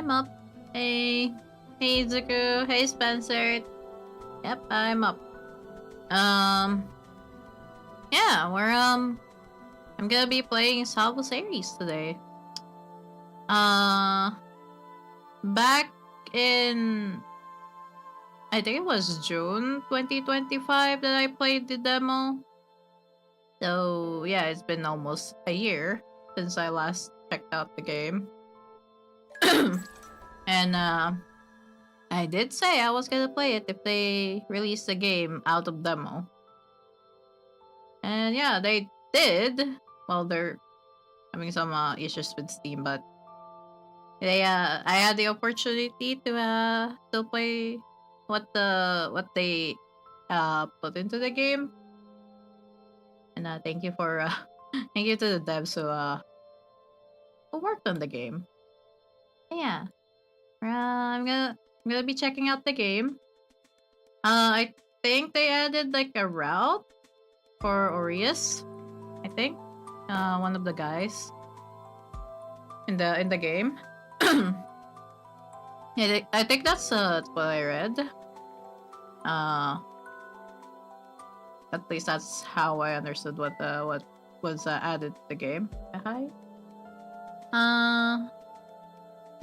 I'm up. Hey. Hey, Zuku. Hey, Spencer. Yep, I'm up. Yeah, I'm gonna be playing SALVUS Aries today. Back in... I think it was June 2025 that I played the demo. So, yeah, it's been almost a year since I last checked out the game. And, I did say I was gonna play it if they released the game out of demo. And yeah, they did. Well, they're having some issues with Steam, but I had the opportunity to play what they put into the game. And thank you for thank you to the devs who worked on the game. Yeah. I'm gonna be checking out the game. I think they added like a route for Aureus. I think one of the guys in the game. Yeah, I think that's what I read. At least that's how I understood what was added to the game. Hi.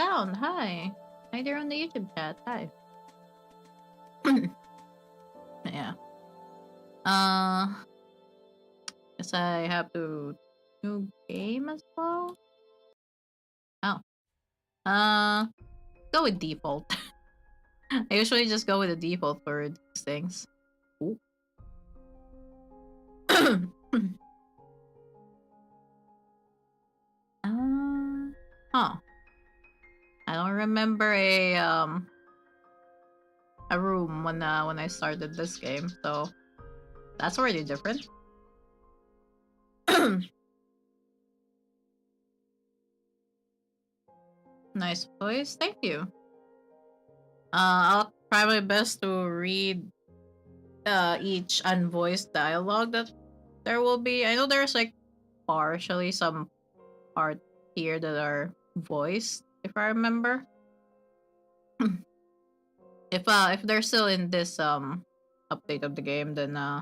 Sound. Hi. Hi there on the YouTube chat. Hi. Yeah. Guess I have to new game as well. Oh. Go with default. I usually just go with the default for these things. Ooh. Huh. I don't remember a room when I started this game, so that's already different. Nice voice, thank you. I'll try my best to read each unvoiced dialogue that there will be. I know there's like partially some part here that are voiced, if I remember. If they're still in this update of the game, then yeah.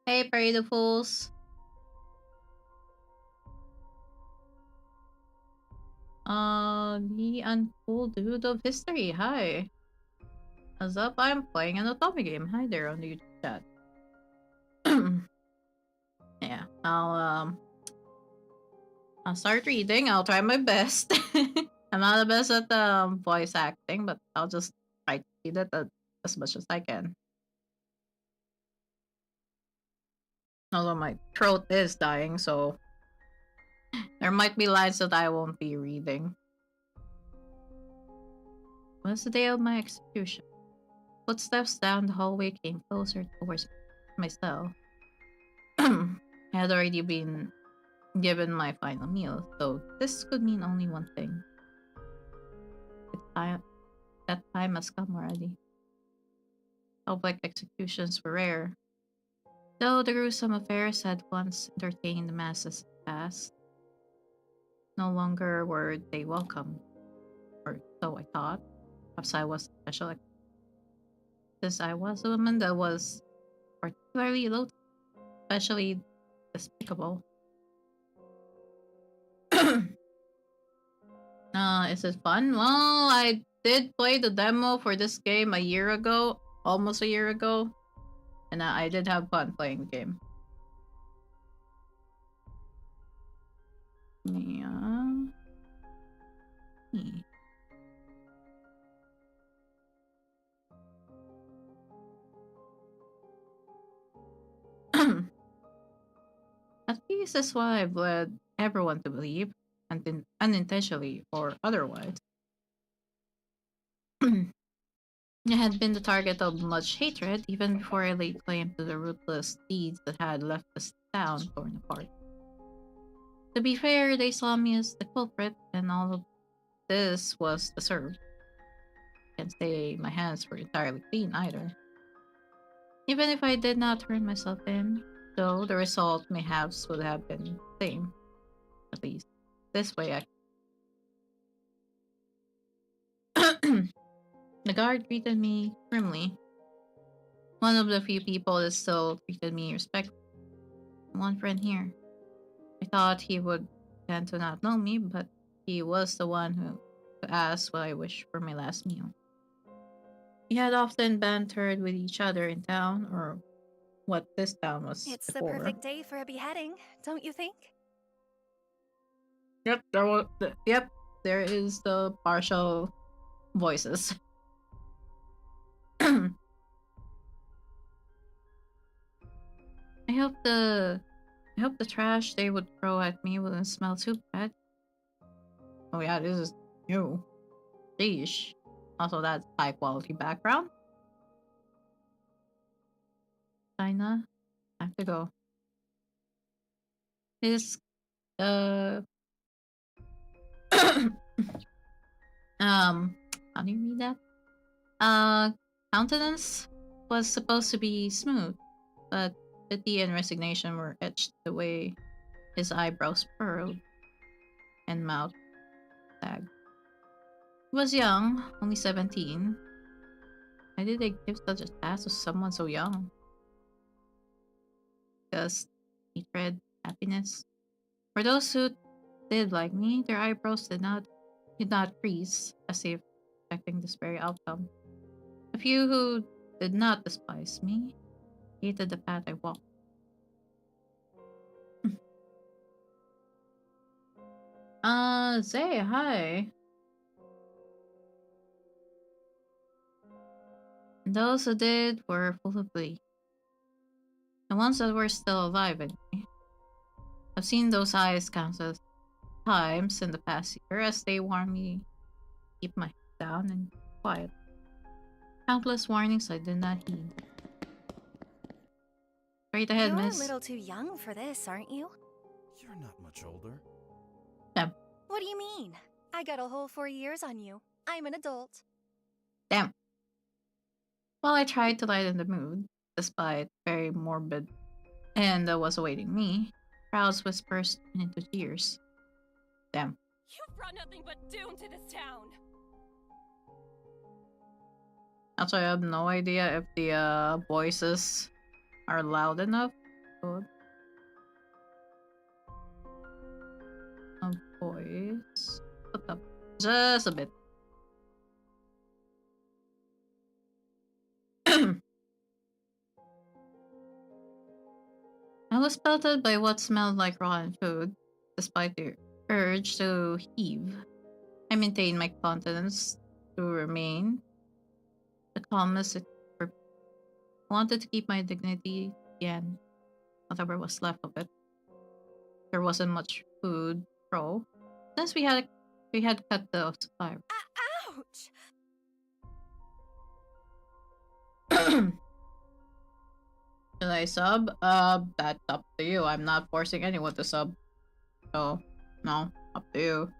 Hey, Pray the Fools. The uncool dude of history. Hi. What's up? I'm playing an otome game. Hi there on the YouTube chat. Yeah, I'll start reading. I'll try my best. I'm not the best at voice acting, but I'll just try to read it as much as I can. Although my throat is dying, so there might be lines that I won't be reading. What's the day of my execution? Footsteps down the hallway came closer towards my cell. I had already been given my final meal, so this could mean only one thing. That time has come already. Public executions were rare. Though the gruesome affairs had once entertained the masses in the past, no longer were they welcome. Or so I thought. Perhaps I was special. Since I was a woman that was particularly low, especially despicable. Is it fun? Well, I did play the demo for this game a year ago, almost a year ago, and I did have fun playing the game. Yeah. At least that's what I've led everyone to believe, unintentionally or otherwise. I had been the target of much hatred even before I laid claim to the ruthless deeds that had left this town torn apart. To be fair, they saw me as the culprit, and all of this was deserved. Can't say my hands were entirely clean either. Even if I did not turn myself in, though the result would have been the same. At least this way The guard greeted me grimly. One of the few people that still treated me respectfully. One friend here. I thought he would tend to not know me, but he was the one who asked what I wished for my last meal. We had often bantered with each other in town, or what this town was It's the before. perfect day for a beheading, don't you think? Yep, there is the partial voices. I hope the trash they would throw at me wouldn't smell too bad. Oh yeah, this is new. Sheesh. Also, that's high quality background. China, I have to go. His how do you read that? Countenance was supposed to be smooth, but pity and resignation were etched the way his eyebrows furrowed and mouth sagged. He was young, only 17. Why did they give such a task to someone so young? Just hatred, happiness. For those who did like me, their eyebrows did not crease, as if expecting this very outcome. A few who did not despise me hated the path I walked. Say hi. And those who did were full of glee. The ones that were still alive anyway. I've seen those eyes countless times in the past year as they warn me to keep my head down and quiet. Countless warnings I did not heed. Straight ahead, You're miss. a little too young for this, aren't you? You're not much older. Damn. What do you mean? I got a whole 4 years on you. I'm an adult. Damn. Well, I tried to lighten the mood, despite very morbid, and was awaiting me. Crowds whispers turned into tears. Damn. You've brought nothing but doom to this town. Also, I have no idea if the voices are loud enough. Good. A voice. Put up just a bit. I was pelted by what smelled like rotten food, despite the urge to heave. I maintained my confidence to remain the calmest it could. I wanted to keep my dignity again, whatever was left of it. There wasn't much food, throw, since we had cut the supply. Ouch! Should I sub? That's up to you. I'm not forcing anyone to sub. So, no, up to you.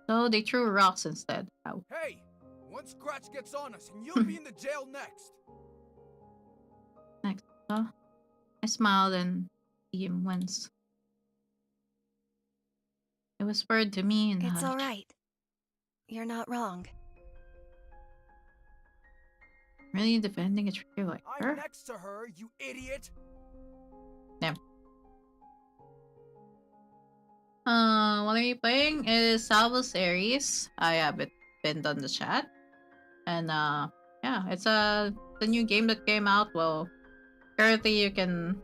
So they threw rocks instead. Ow. Hey! One scratch gets on us and you'll be in the jail next! Next, I smiled and see him wince. It whispered to me in the It's hush. alright. You're not wrong. Really defending a traitor like her? I'm next to her, you idiot! Damn. What are you playing? It is Salvus Aries. I have it pinned on the chat. And yeah, it's the new game that came out. Well, currently you can...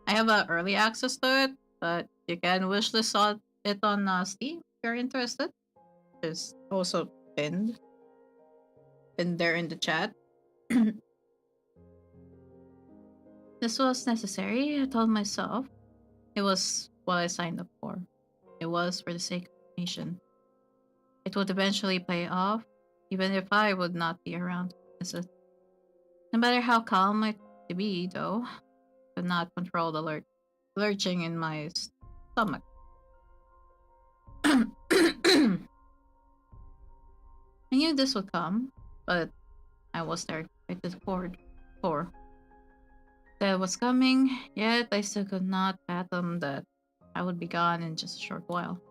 I have early access to it, but you can wishlist it on Steam if you're interested. It's also pinned there in the chat. This was necessary, I told myself. It was what I signed up for. It was for the sake of the nation. It would eventually pay off, even if I would not be around to visit. No matter how calm I to be, though, I could not control the lurching in my stomach. I knew this would come, but I was terrified to the core. That was coming, yet I still could not fathom that I would be gone in just a short while.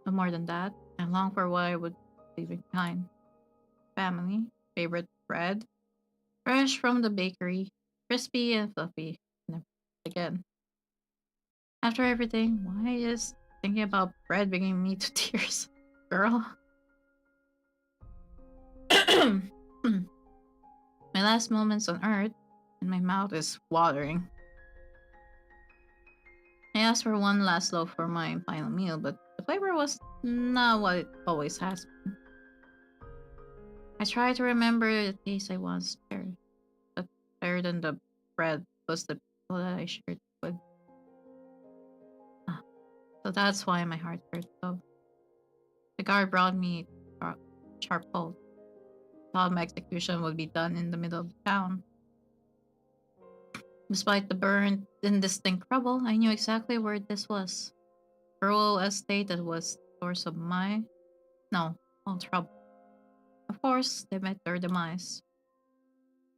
But more than that, I longed for what I would leaving behind. Family, favorite bread, fresh from the bakery, crispy and fluffy. Never again. After everything, why is thinking about bread bringing me to tears? Girl. My last moments on Earth, and my mouth is watering. I asked for one last loaf for my final meal, but the flavor was not what it always has been. I tried to remember the taste I once shared, but better than the bread was the people that I shared with. Ah, so that's why my heart hurt so. The guard brought me a sharp hold. Thought my execution would be done in the middle of the town. Despite the burnt, indistinct rubble, I knew exactly where this was. Rural estate that was the source of all trouble. Of course, they met their demise.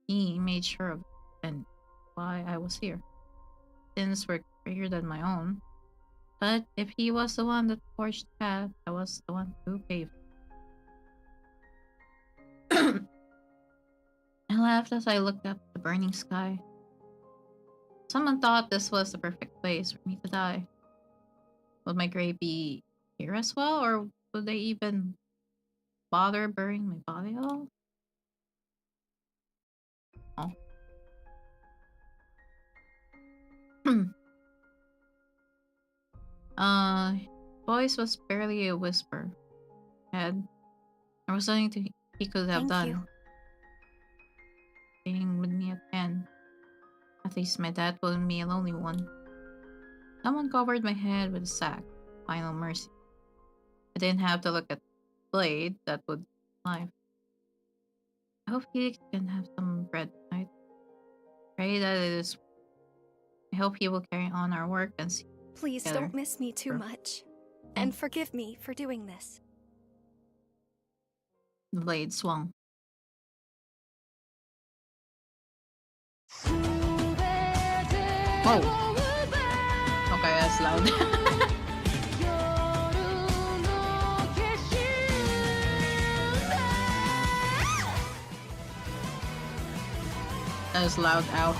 He made sure of it, and why I was here. Sins were greater than my own. But if he was the one that forged the path, I was the one who paved it. I laughed as I looked up at the burning sky. Someone thought this was the perfect place for me to die. Would my grave be here as well, or would they even bother burying my body at all? Oh. Voice was barely a whisper. There was nothing he could have Thank you. done. Being with me again. At least my dad wouldn't be a lonely one. Someone covered my head with a sack. Final mercy. I didn't have to look at the blade that would life. I hope he can have some bread tonight. Pray that it is. I hope he will carry on our work and see. Please Together. don't miss me too Sure. much. And forgive me for doing this. The blade swung. Whoa! Okay, that's loud. That was loud, ow.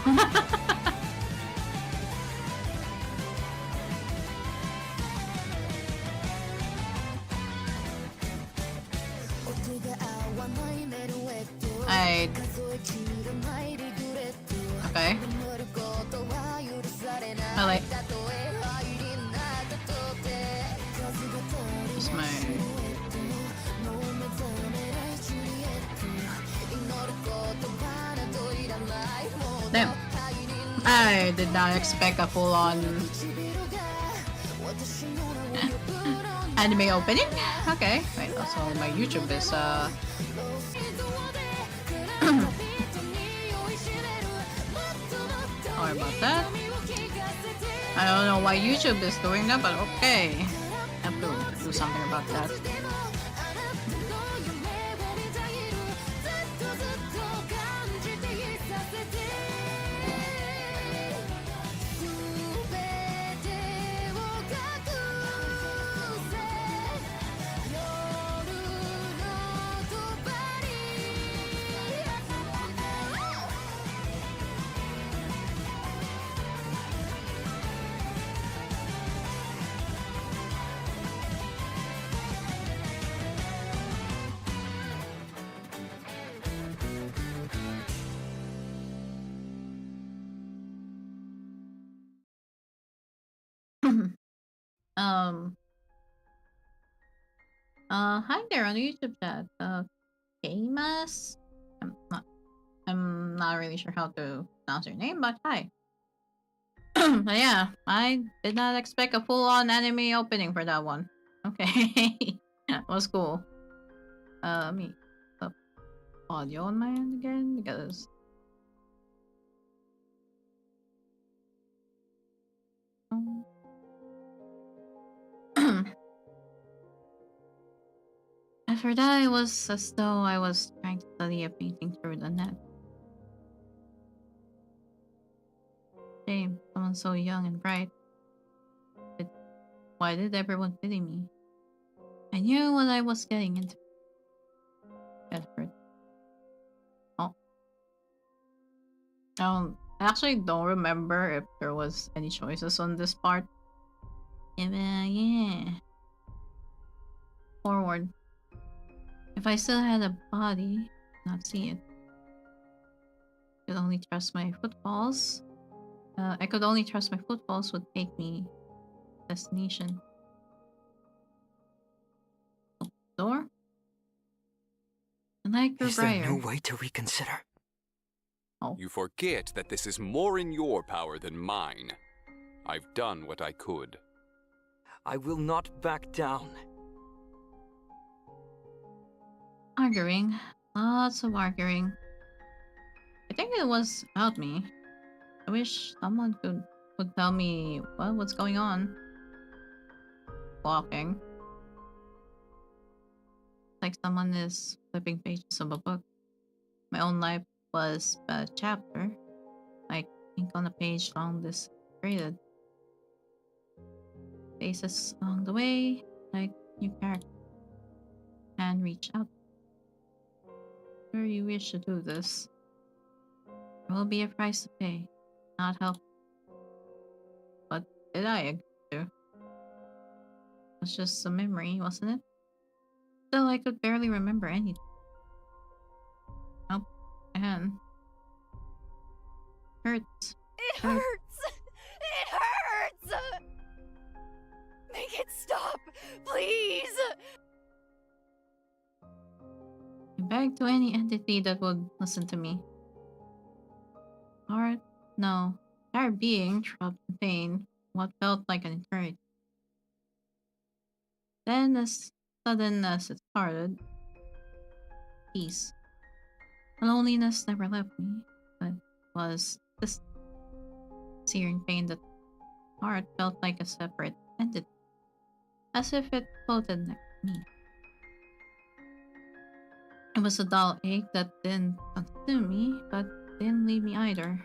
Okay. I like. This is my. Damn. I did not expect a full-on anime opening. Okay. Wait, also my YouTube is Sorry about that. I don't know why YouTube is doing that, but okay. I have to do something about that. um Hi there on the YouTube chat. Gamas? I'm not really sure how to pronounce your name, but hi. But yeah, I did not expect a full-on anime opening for that one. Okay. That was cool. Let me put audio on my end again because after that, it was as though I was trying to study a painting through the net. Shame, someone so young and bright. But why did everyone pity me? I knew what I was getting into. Get hurt. Oh. I actually don't remember if there was any choices on this part. Yeah. Forward. If I still had a body, not see it. Could only trust my footfalls. I could only trust my footfalls would take me destination. Door? And like Is there no Briar. way to reconsider? Oh. You forget that this is more in your power than mine. I've done what I could. I will not back down. Arguing. Lots of arguing. I think it was about me. I wish someone would tell me what's going on. Walking. Like someone is flipping pages of a book. My own life was a chapter. Like ink on a page long this graded. Faces along the way, like new character. And reach out. Sure you wish to do this. There will be a price to pay. Not help. But did I agree to? It was just a memory, wasn't it? Still, I could barely remember anything. Nope. And hurts. It hurts! It hurts! Make it stop, please! I begged to any entity that would listen to me. Heart? No. Entire being trapped in pain. What felt like an eternity. Then, as sudden as it started, peace. Loneliness never left me, but was this searing pain that heart felt like a separate entity, as if it floated next to me. It was a dull ache that didn't consume me, but didn't leave me either.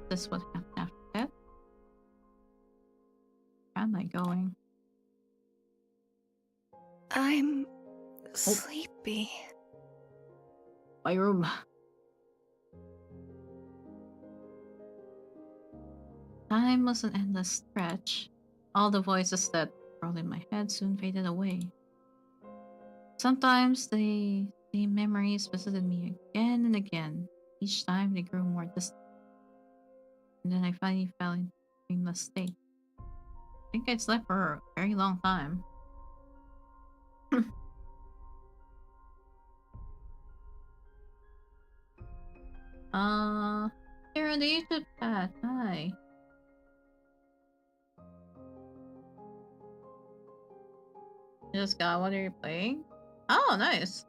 Is this what happened after that? Where am I going? I'm sleepy. My room. Time was an endless stretch. All the voices that rolled in my head soon faded away. Sometimes the same memories visited me again and again. Each time they grew more distant. And then I finally fell into a dreamless state. I think I'd slept for a very long time. Here on the YouTube chat. Hi. Just got what are you playing? Oh, nice.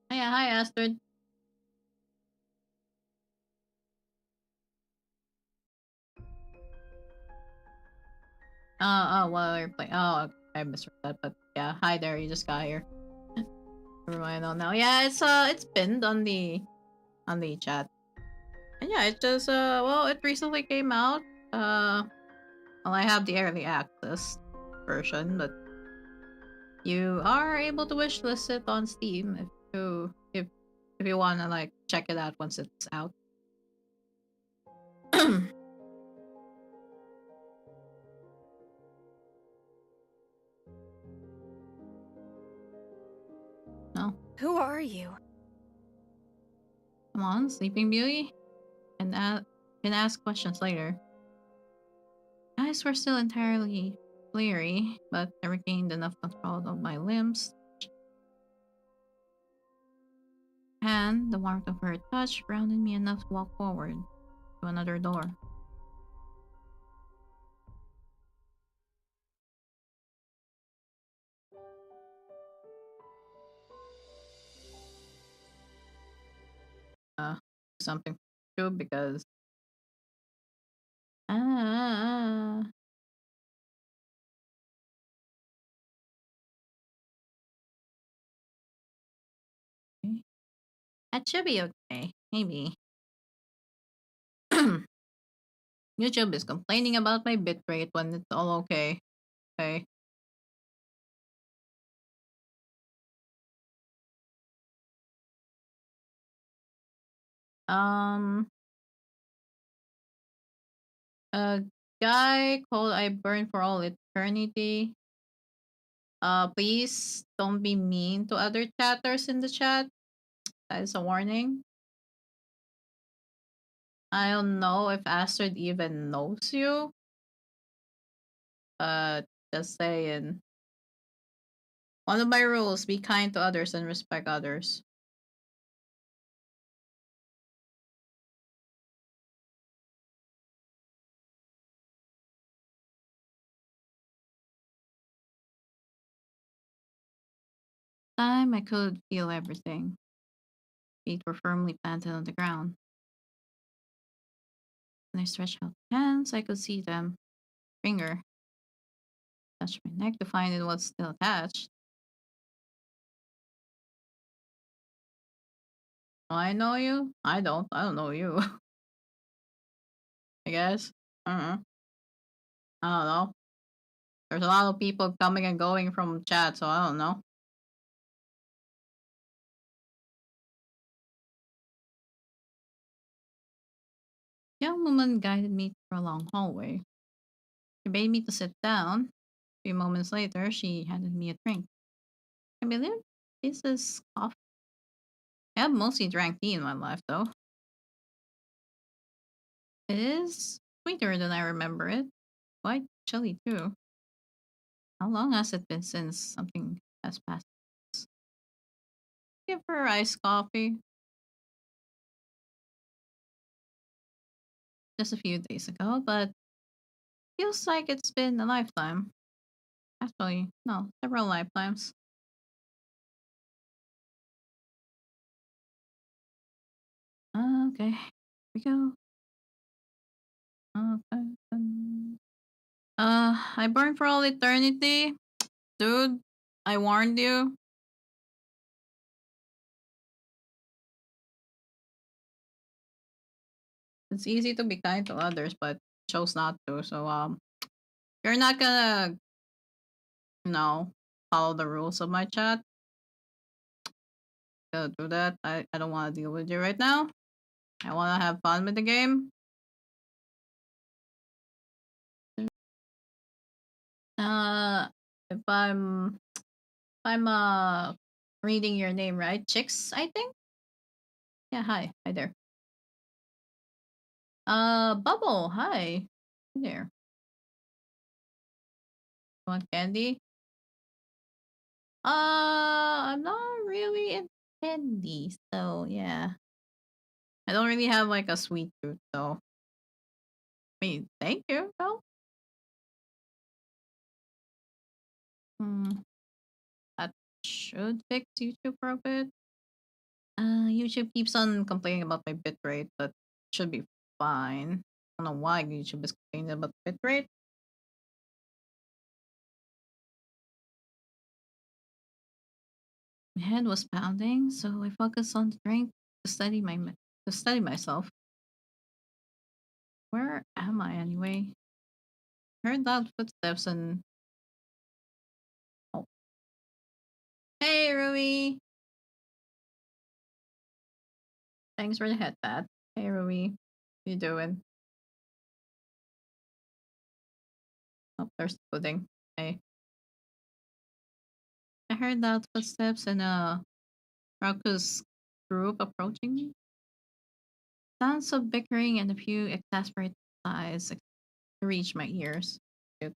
Yeah, hi Astrid. While you're playing. Oh, I misread that, but yeah, hi there. You just got here. Never mind. I don't know. Yeah, it's pinned on the chat. And yeah, it just well, it recently came out. Well, I have the early access version, but you are able to wishlist it on Steam if you wanna like check it out once it's out. No. Who are you? Come on, Sleeping Beauty. Can ask questions later. Eyes were still entirely bleary, but I regained enough control of my limbs. And the warmth of her touch grounded me enough to walk forward to another door. Something true because okay. That should be okay, maybe. YouTube is complaining about my bitrate when it's all okay. Okay. Um, a guy called I Burn for All Eternity. Please don't be mean to other chatters in the chat. That is a warning. I don't know if Astrid even knows you. Just saying. One of my rules, be kind to others and respect others. Time I could feel everything. Feet were firmly planted on the ground. When I stretched out my hands, I could see them. Finger touched my neck to find it was still attached. Do I know you? I don't. I don't know you. I guess. I don't know. There's a lot of people coming and going from chat, so I don't know. Young woman guided me through a long hallway. She bade me to sit down. A few moments later, she handed me a drink. I believe this is coffee. I have mostly drank tea in my life, though. It is sweeter than I remember it. Quite chilly, too. How long has it been since something has passed? Give her iced coffee. Just a few days ago, but feels like it's been a lifetime. Actually, no, several lifetimes. Okay, here we go. Okay. I burned for all eternity. Dude, I warned you. It's easy to be kind to others, but chose not to. So, you're not gonna, follow the rules of my chat. Gonna do that. I don't want to deal with you right now. I want to have fun with the game. If I'm reading your name right, Chicks, I think. Yeah, hi there. Bubble, hi there. Want candy? I'm not really into candy, so yeah. I don't really have like a sweet tooth, so. I mean, thank you, though. That should fix YouTube for a bit. YouTube keeps on complaining about my bitrate, but should be fine. I don't know why YouTube is complaining about bitrate. My head was pounding, so I focused on the drink to study myself. Where am I anyway? Heard loud footsteps and oh, hey Rui! Thanks for the head pat. Hey Rui, how you doing? Oh, there's pudding. Hey. I heard loud footsteps and a raucous group approaching me. Sounds of bickering and a few exasperated sighs reach my ears. Cute.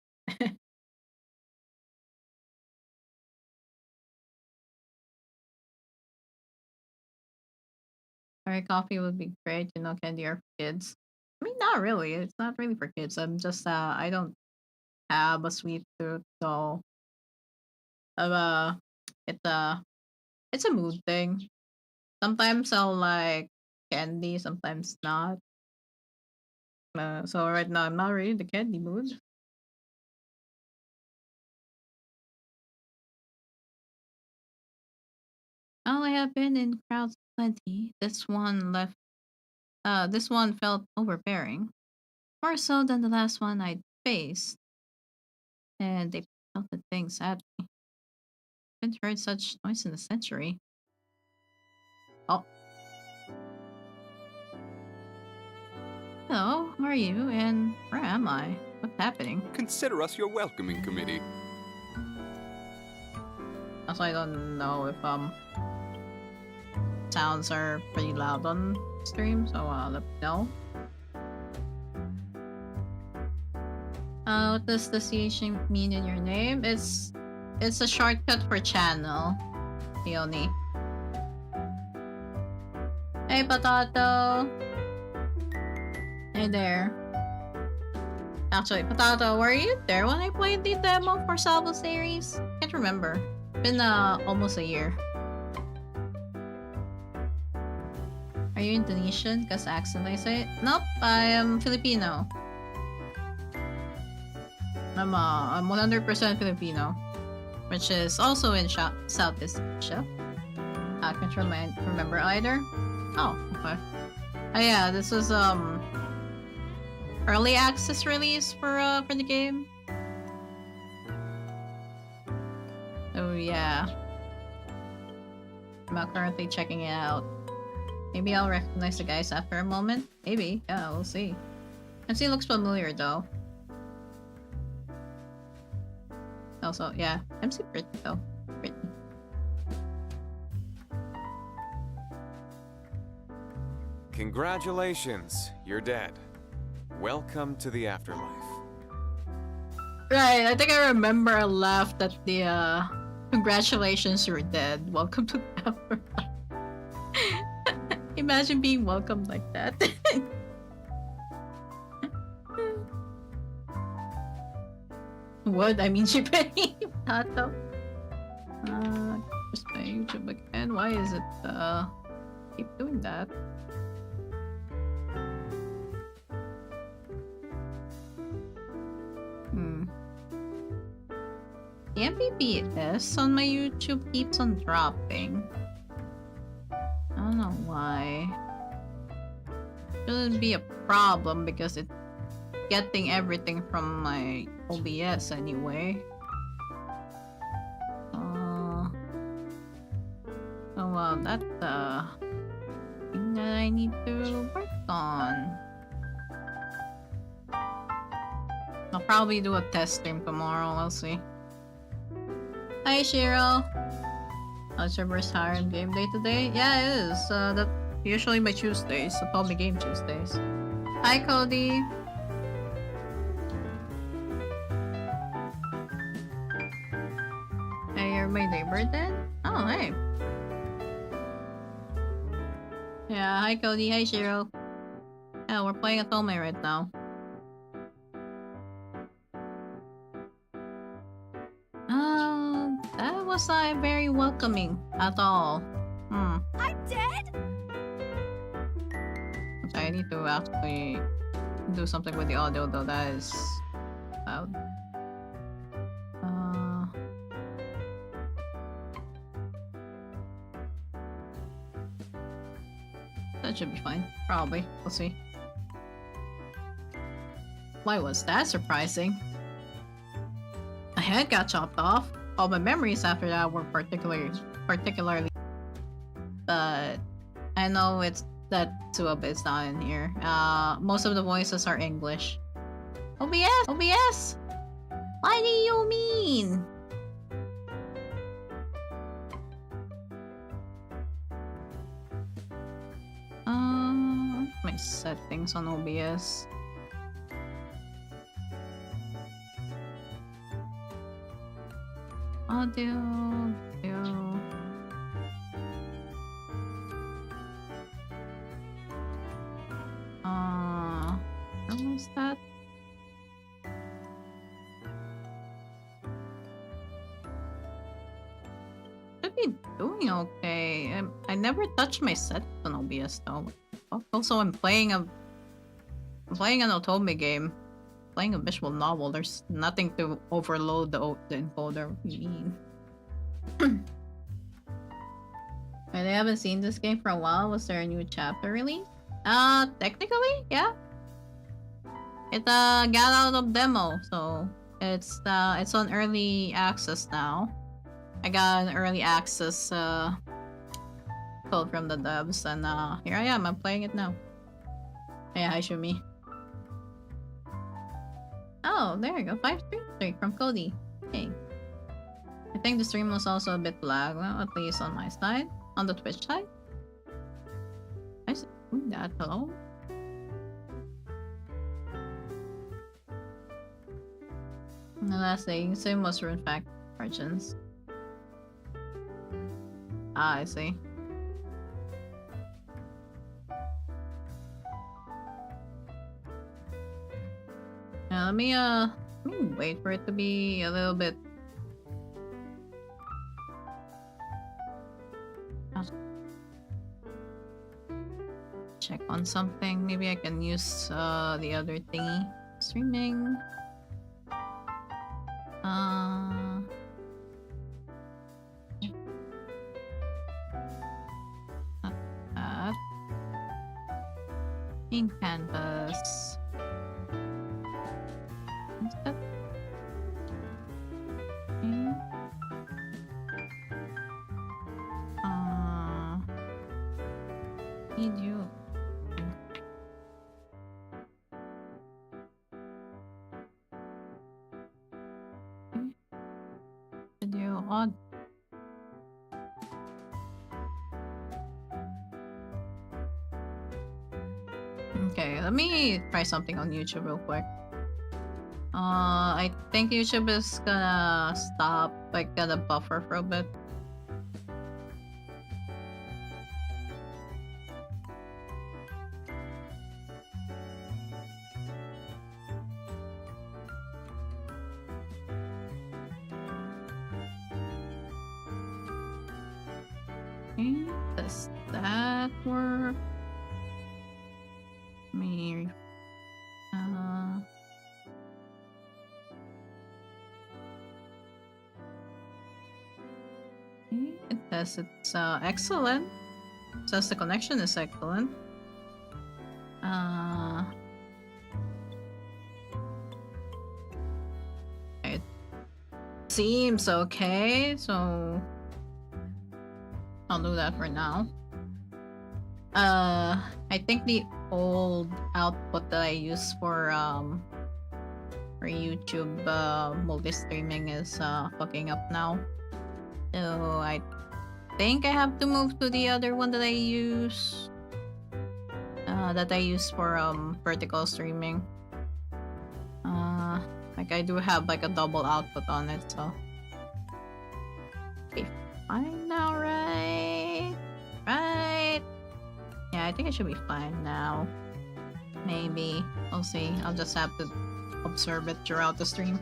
Sorry, coffee would be great, candy are for kids. I mean, not really. It's not really for kids. I'm just I don't have a sweet tooth, so uh, it's a it's a mood thing. Sometimes I'll like candy, sometimes not. So right now I'm not really in the candy mood. Oh, I have been in crowds plenty. This one felt overbearing, more so than the last one I'd faced, and they pelted things at me. Haven't heard such noise in a century. Oh, Hello, who are you, and where am I? What's happening? Consider us your welcoming committee. Also, I don't know if sounds are pretty loud on stream, so let me know. What does the CH mean in your name? It's a shortcut for channel, Leonie. Hey, Potato! Hey there. Actually, Potato, were you there when I played the demo for SALVUS Aries? Can't remember. Been almost a year. Are you Indonesian? Cause accent I say it? Nope, I am Filipino. I'm 100% Filipino, which is also in Southeast Asia. I can't remember either. Oh, okay. Oh yeah, this was early access release for the game. Oh yeah. I'm currently checking it out. Maybe I'll recognize the guys after a moment. Maybe. Yeah, we'll see. MC looks familiar though. Also, yeah, MC pretty though. Pretty. Congratulations, you're dead. Welcome to the afterlife. Right, I think I remember I laughed at the congratulations, you're dead. Welcome to the afterlife. Imagine being welcomed like that. What? I mean, she paid Tato. Just my YouTube again. Why is it keep doing that? The MBPS on my YouTube keeps on dropping. I don't know why. Shouldn't be a problem because it's getting everything from my OBS anyway. So that's the thing that I need to work on. I'll probably do a test stream tomorrow, we'll see. Hi Shiro! How's your first Harem game day today? Yeah, it is. That's usually my Tuesdays, so probably game Tuesdays. Hi Cody! Hey, you're my neighbor then? Oh, hey. Yeah, hi Cody, hi Shiro. Yeah, we're playing otome right now. That was not very welcoming at all. I'm dead? I need to actually do something with the audio though, that is loud. That should be fine. Probably. We'll see. Why was that surprising? My head got chopped off. All my memories after that were particularly but I know it's that Tsuabe is not in here. Most of the voices are English. OBS! What do you mean? My settings on OBS. Audio. Where was that? Should be doing okay. I never touched my settings on OBS though. Also, I'm playing an otome game. Playing a visual novel, there's nothing to overload the encoder. What do you mean? I haven't seen this game for a while. Was there a new chapter release? Technically, yeah. It got out of demo, so it's on early access now. I got an early access code from the devs, and here I am. I'm playing it now. Yeah, hi Shumi. Oh, there you go. 533 from Cody. Hey. I think the stream was also a bit lag, well, at least on my side. On the Twitch side. I see that. Hello? And the last thing, same was in fact margins. Ah, I see. Now let me wait for it to be a little bit. Check on something. Maybe I can use the other thingy. Streaming. Not that. In canvas. What's that? Okay. Need you. Video on. Okay, let me try something on YouTube real quick. I think YouTube is gonna stop, like, gonna buffer for a bit. Okay, does that work? Me, it says it's excellent. It says the connection is excellent. It seems okay, so I'll do that for now. I think the old output that I use for YouTube multi-streaming is fucking up now. So I think I have to move to the other one that I use. For vertical streaming. Like I do have like a double output on it, so okay, fine now, right? Right? Yeah, I think it should be fine now. Maybe. We'll see. I'll just have to observe it throughout the stream.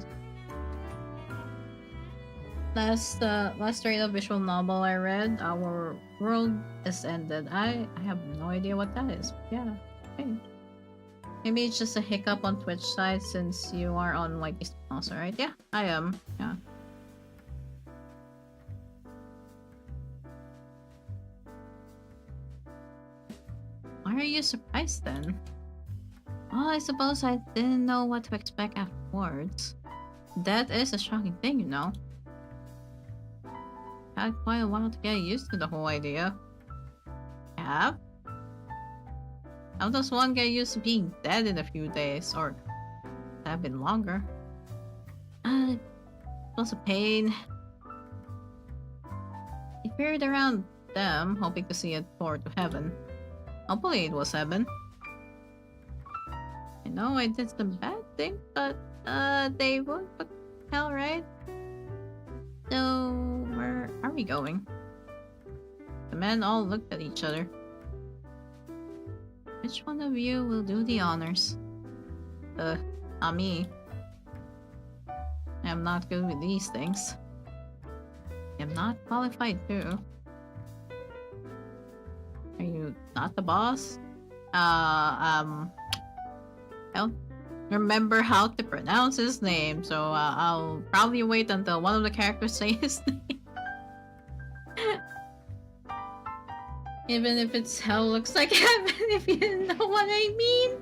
Last rate of visual novel I read, Our World is Ended. I have no idea what that is. Yeah. Okay. Maybe it's just a hiccup on Twitch side since you are on YT also, right? Yeah, I am. Yeah. Why are you surprised then? Well, I suppose I didn't know what to expect afterwards. That is a shocking thing, you know. Had quite a while to get used to the whole idea. Yeah? How does one get used to being dead in a few days, or have been longer? It was a pain. I peered around them, hoping to see it pour to heaven. Hopefully it was heaven. I know I did some bad things, but they won't put hell, right? So where are we going? The men all looked at each other. Which one of you will do the honors? Not me. I am not good with these things. I am not qualified too. Are you not the boss? I don't remember how to pronounce his name, so I'll probably wait until one of the characters say his name. Even if it's hell looks like heaven, if you know what I mean.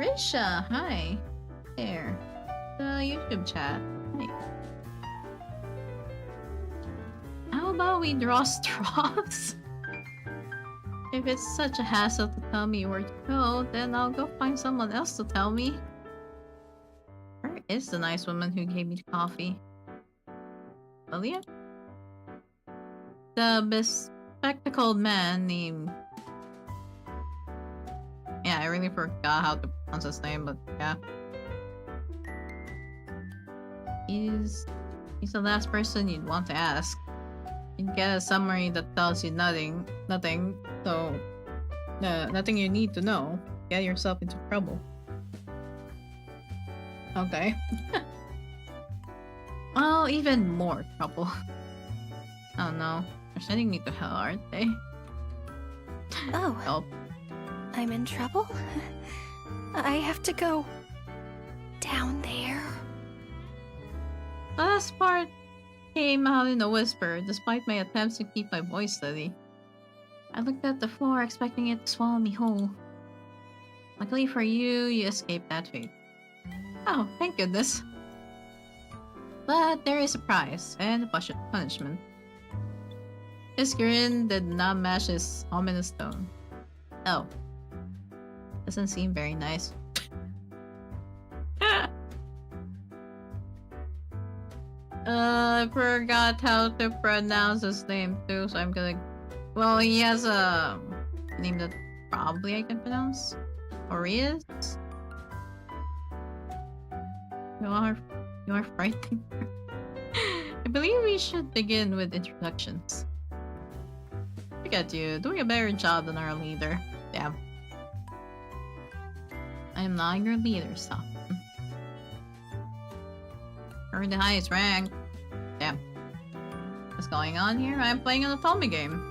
Risha, hi. There. The YouTube chat. Hi. How about we draw straws? If it's such a hassle to tell me where to go, then I'll go find someone else to tell me. Where is the nice woman who gave me the coffee? Lillian? The bespectacled man named... Yeah, I really forgot how to pronounce his name, but yeah. He's the last person you'd want to ask. You'd get a summary that tells you nothing, so nothing you need to know. Get yourself into trouble. Okay. Well, even more trouble. Oh no, they're sending me to hell, aren't they? Oh, Help. I'm in trouble? I have to go down there. The last part came out in a whisper, despite my attempts to keep my voice steady. I looked at the floor, expecting it to swallow me whole. Luckily for you, you escaped that fate. Oh, thank goodness. But there is a prize, and a punishment. His grin did not match his ominous tone. Oh. Doesn't seem very nice. I forgot how to pronounce his name too, so I'm gonna... Well, he has a name that probably I can pronounce. Arias? You are frightening. I believe we should begin with introductions. Look at you, doing a better job than our leader. Damn. I am not your leader, so. Earned the highest rank. Damn. What's going on here? I'm playing an otome game.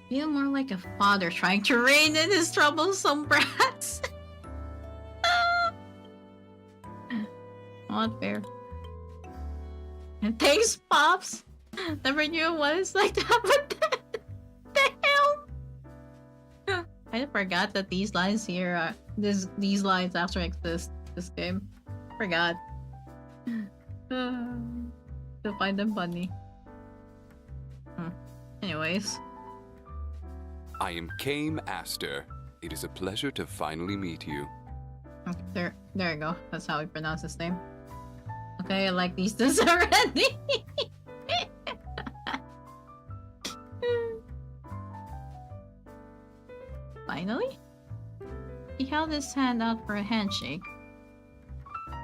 Feel more like a father trying to rein in his troublesome brats. Not fair. And thanks, Pops. Never knew what it's like to have a dad. The hell? I forgot that these lines here are these lines actually exist in this game. Forgot. To find them funny. Anyways. I am Kame Aster. It is a pleasure to finally meet you. Okay, there you go. That's how we pronounce his name. Okay, I like these dudes already. Finally? He held his hand out for a handshake.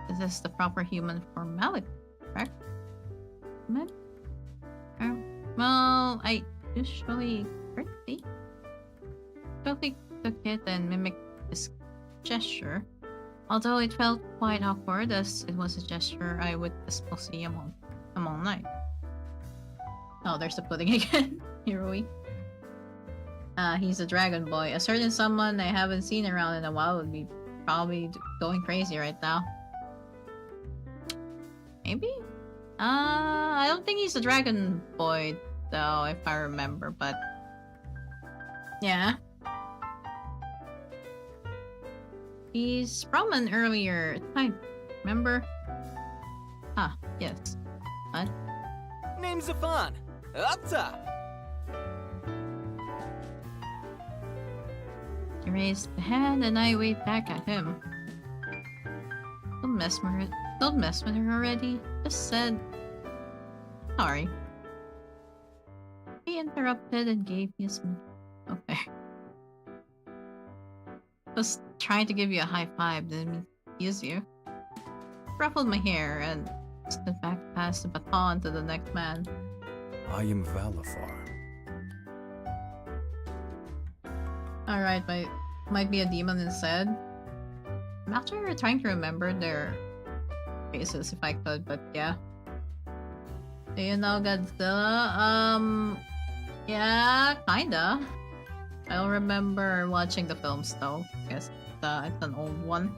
This is the proper human formality, correct? Well, I usually curtsy. Quickly took it and mimicked his gesture, although it felt quite awkward as it was a gesture I would see among night. Oh, there's the pudding again. Hiroi. He's a dragon boy. A certain someone I haven't seen around in a while would be probably going crazy right now. Maybe? I don't think he's a dragon boy though, if I remember, but yeah. He's from an earlier time, remember? Ah, yes. What? Name's Zafan. Up top. He raised the hand and I waved back at him. Don't mess with her already. Just said sorry. He interrupted and gave me a smile. Okay. Was trying to give you a high five, didn't mean to use you. Ruffled my hair and stood back to pass the baton to the next man. I am Valafar. Alright, might be a demon instead. I'm actually trying to remember their faces if I could, but yeah. Do you know Godzilla? Yeah, kinda. I don't remember watching the films though. I guess it's an old one.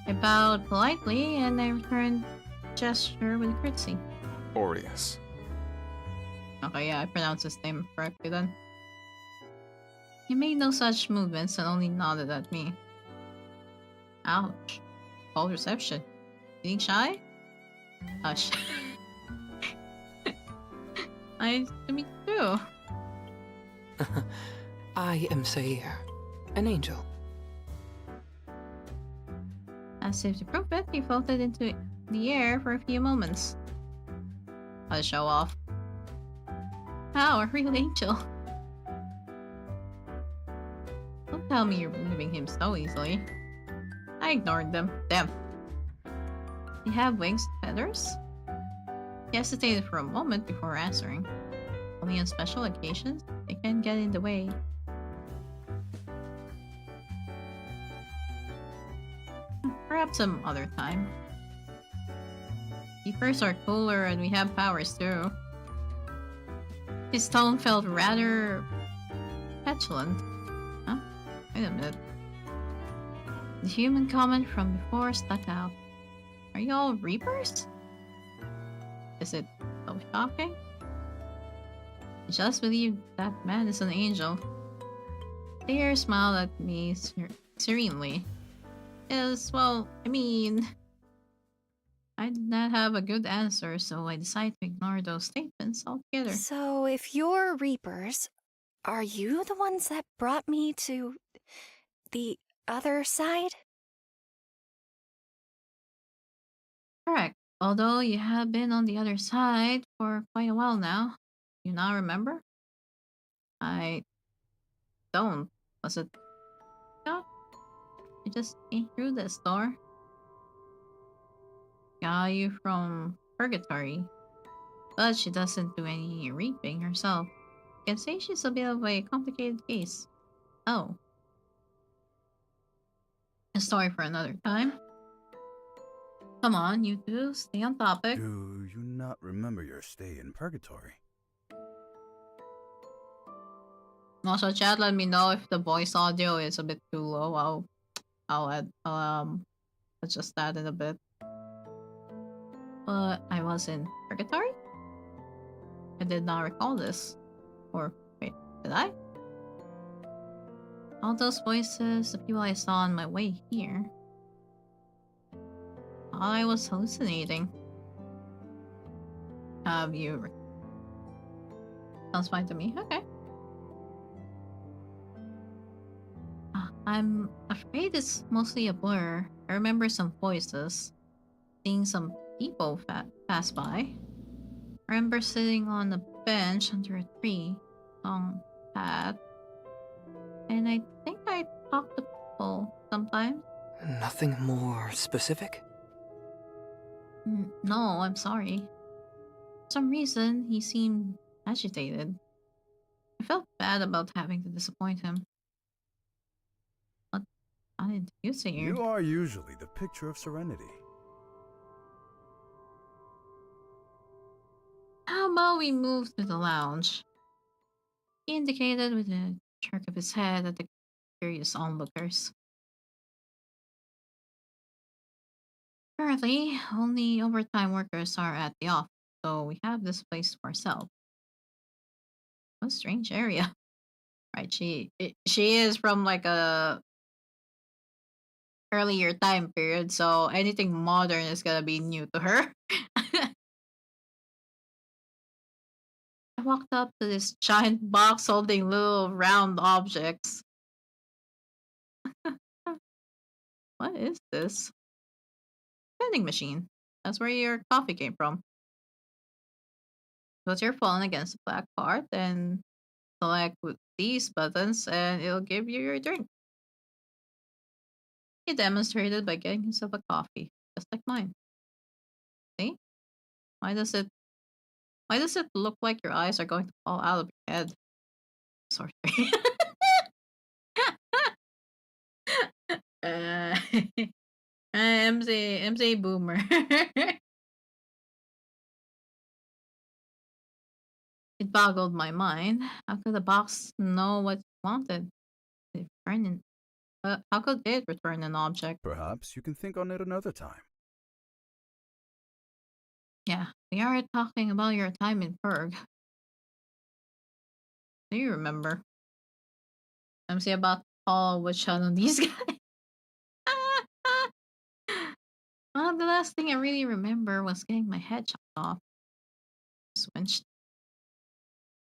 I bowed politely and I returned gesture with a curtsy. Aureus. Okay, yeah, I pronounced his name correctly then. He made no such movements and only nodded at me. Ouch. Cold reception. Being shy? Hush. Nice to meet you too. I am Sair, an angel. As if to prove it, he floated into the air for a few moments. I'll show off. Wow, a real angel. Don't tell me you're leaving him so easily. I ignored them. Damn. You have wings and feathers? He hesitated for a moment before answering. Only on special occasions, they can get in the way. Perhaps some other time. Keepers are cooler and we have powers too. His tone felt rather petulant. Huh? Wait a minute. The human comment from before stuck out. Are you all Reapers? Is it so shocking? I just believe that man is an angel. Thayer smiled at me serenely. Yes, well, I mean... I did not have a good answer, so I decided to ignore those statements altogether. So, if you're Reapers, are you the ones that brought me to the other side? Correct. Although you have been on the other side for quite a while now. You now remember? I don't. Was it... No? I just came through this door. Got you from purgatory. But she doesn't do any reaping herself. You can say she's a bit of a complicated case. Oh. A story for another time. Come on, you two, stay on topic. Do you not remember your stay in purgatory? Also, chat, let me know if the voice audio is a bit too low. I'll adjust that in a bit. But I was in purgatory? I did not recall this. Or, wait, did I? All those voices, the people I saw on my way here. I was hallucinating. Have you... Sounds fine to me. Okay. I'm afraid it's mostly a blur. I remember some voices. Seeing some people pass by. I remember sitting on a bench under a tree. Long path. And I think I talked to people sometimes. Nothing more specific? No, I'm sorry. For some reason, he seemed agitated. I felt bad about having to disappoint him. What did you say here? You are usually the picture of serenity. How about we move to the lounge? He indicated with a jerk of his head at the curious onlookers. Currently, only overtime workers are at the office, so we have this place to ourselves. What a strange area. Right, she is from like a earlier time period, so anything modern is gonna be new to her. I walked up to this giant box holding little round objects. What is this? Vending machine. That's where your coffee came from. Put your phone against the black part and select with these buttons and it'll give you your drink. He demonstrated by getting himself a coffee, just like mine. See? Why does it look like your eyes are going to fall out of your head? Sorry. uh, MZ boomer. It boggled my mind. How could the box know what it wanted? How could it return an object? Perhaps you can think on it another time. Yeah, we are talking about your time in Purg. Do you remember? I'm saying about to call witch hunt on these guys. Well, the last thing I really remember was getting my head chopped off. Swinched.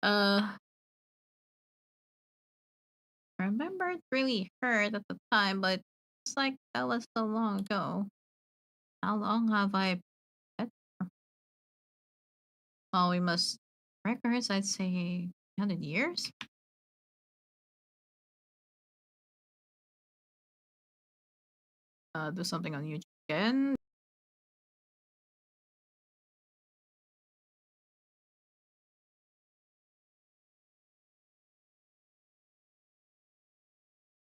Uh, I remember it really hurt at the time, but it's like that was so long ago. How long have I bet? Well, we must records, I'd say 100 years. Do something on YouTube again.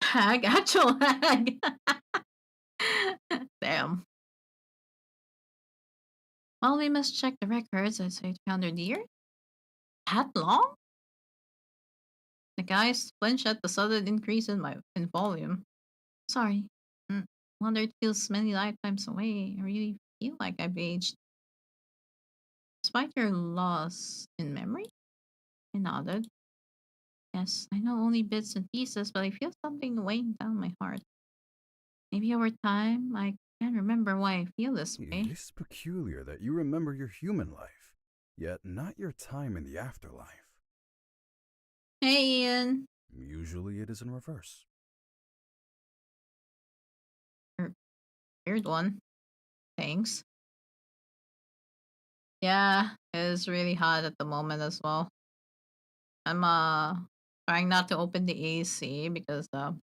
Hag, actual hag. Damn. Well, we must check the records. I'd say 300 years. That long? The guys flinched at the sudden increase in volume. Sorry. Wonder it feels many lifetimes away. I really feel like I've aged. Despite your loss in memory? I nodded. Yes, I know only bits and pieces, but I feel something weighing down my heart. Maybe over time, I can't remember why I feel this way. It is peculiar that you remember your human life, yet not your time in the afterlife. Hey, Ian. Usually it is in reverse. Weird one. Thanks. Yeah, it's really hot at the moment as well. I'm trying not to open the AC because the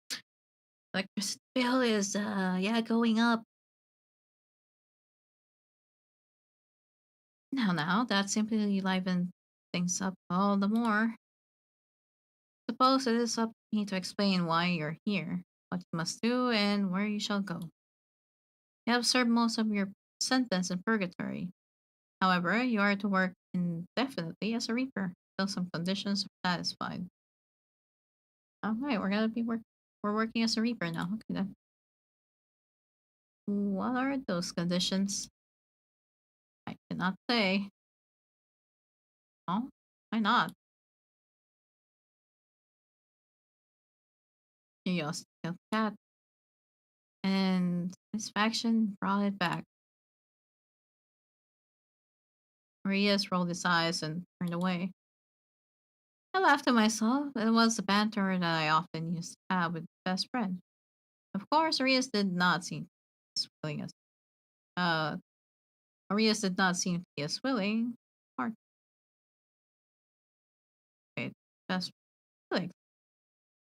electricity bill is going up. Now that simply liven things up all the more. Suppose it is up to me to explain why you're here, what you must do, and where you shall go. You have served most of your sentence in purgatory. However, you are to work indefinitely as a reaper till some conditions are satisfied. Alright, we're working as a reaper now. Okay then. What are those conditions? I cannot say. Oh, why not? Curiosity killed the cat. And satisfaction brought it back. Marias rolled his eyes and turned away. I laughed to myself. It was the banter that I often used to have with my best friend. Of course, Arias did not seem as willing as uh Arias did not seem to be as willing. Or wait, best Felix.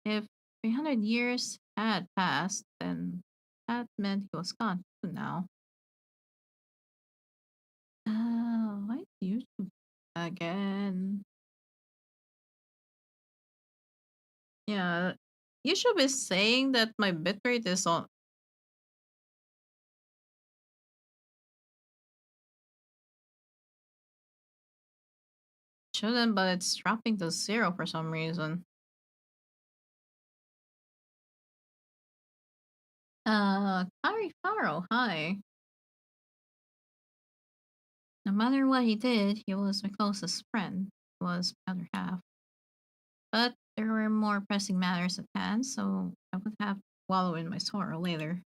If 300 years had passed, then that meant he was gone too now. Why do you again? Yeah, you should be saying that my bitrate is on. Shouldn't, but it's dropping to 0 for some reason. Kari Faro, hi. No matter what he did, he was my closest friend. He was my other half. But there were more pressing matters at hand, so I would have to wallow in my sorrow later.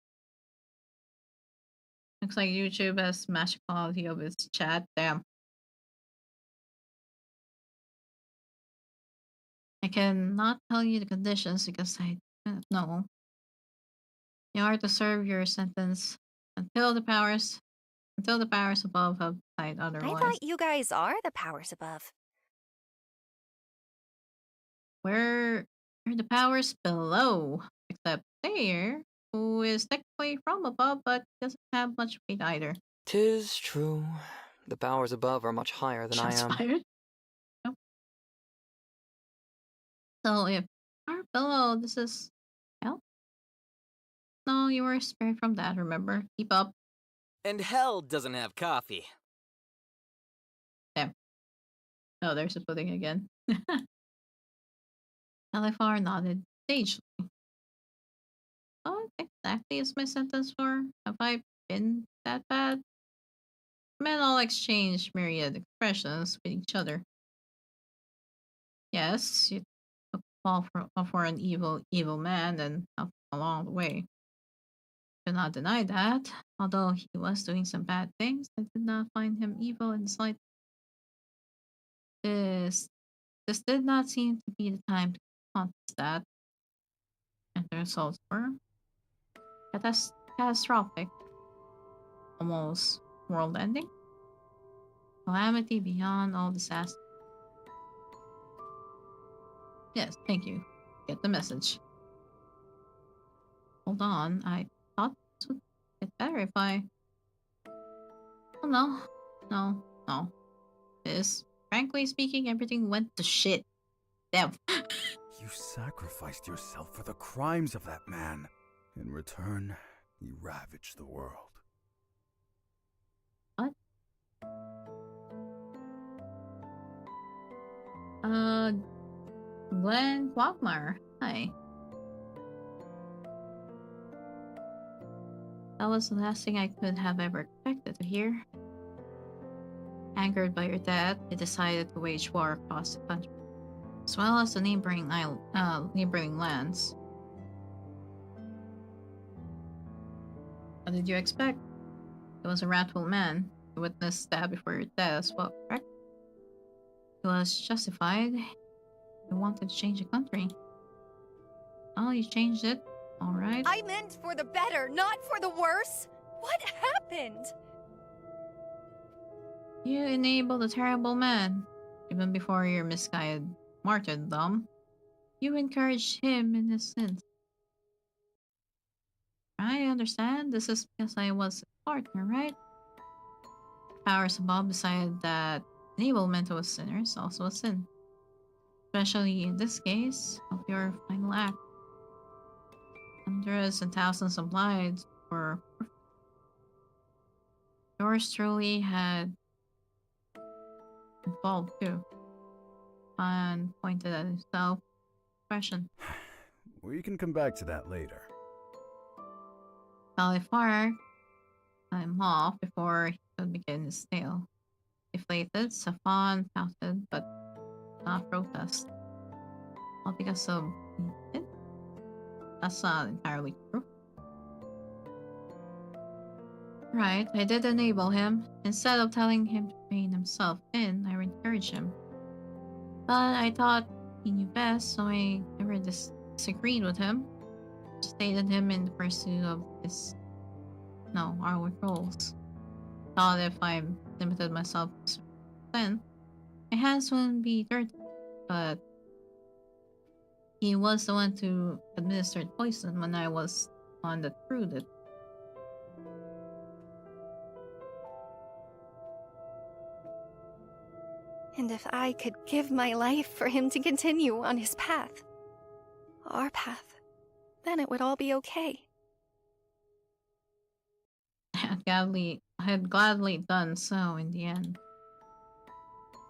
Looks like YouTube has matched quality of its chat. Damn. I cannot tell you the conditions because I don't know. You are to serve your sentence until the powers above have decided I otherwise. thought you guys are the powers above. Where are the powers below? Except Thayer, who is technically from above but doesn't have much weight either. 'Tis true. The powers above are much higher than I Shots am. fired. Nope. So if you are below, this is hell. No, you were spared from that, remember? Keep up. And hell doesn't have coffee. Damn. Oh, there's the pudding again. Alifar nodded sagely. What exactly is my sentence for? Have I been that bad? Men all exchange myriad expressions with each other. Yes, you took a fall for an evil man and helped along the way. Do not deny that. Although he was doing some bad things, I did not find him evil in the slightest. This did not seem to be the time to contest that, and the results were catastrophic, almost world-ending, calamity beyond all disaster. Yes, thank you. Get the message. Hold on, I thought this would get better if I... Oh no. Frankly speaking, everything went to shit. Damn. You sacrificed yourself for the crimes of that man. In return, he ravaged the world. What? Glenn Quagmire. Hi. That was the last thing I could have ever expected to hear. Angered by your death, he decided to wage war across the country, as well as the neighboring lands. What did you expect? He was a wrathful man. He witnessed that before your death as well, correct? He was justified. He wanted to change the country. Well, you changed it. Alright. I meant for the better, not for the worse. What happened? You enabled a terrible man. Even before your misguided martyrdom, you encouraged him in his sins. I understand. This is because I was a partner, right? Powers above decided that enablement of a sinner is also a sin. Especially in this case of your final act. Hundreds and thousands of lives were... Yours truly had involved too. And pointed at himself. Question. We can come back to that later. Valley far time off before he could begin his tale. Deflated, Safan pouted, but not protest. All because of it? That's not entirely true. Right, I did enable him. Instead of telling him to rein himself in, I encouraged him. But I thought he knew best, so I never disagreed with him. Just aided him in the pursuit of our goals. Thought if I limited myself to then, my hands wouldn't be dirty. But he was the one to administer poison when I was the one that brewed it. And if I could give my life for him to continue on his path, our path, then it would all be okay. I had gladly done so in the end.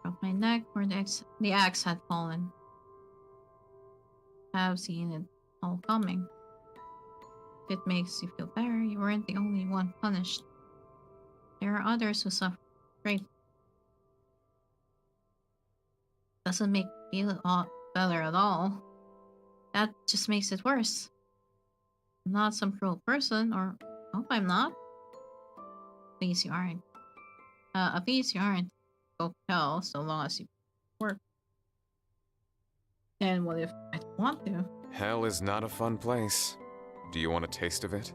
Broke my neck where the axe had fallen. I have seen it all coming. If it makes you feel better, you weren't the only one punished. There are others who suffer greatly. Doesn't make me feel better at all. That just makes it worse. I'm not some cruel person, or hope I'm not. At least you aren't. At least you aren't. Go to hell so long as you work. And what if I don't want to? Hell is not a fun place. Do you want a taste of it?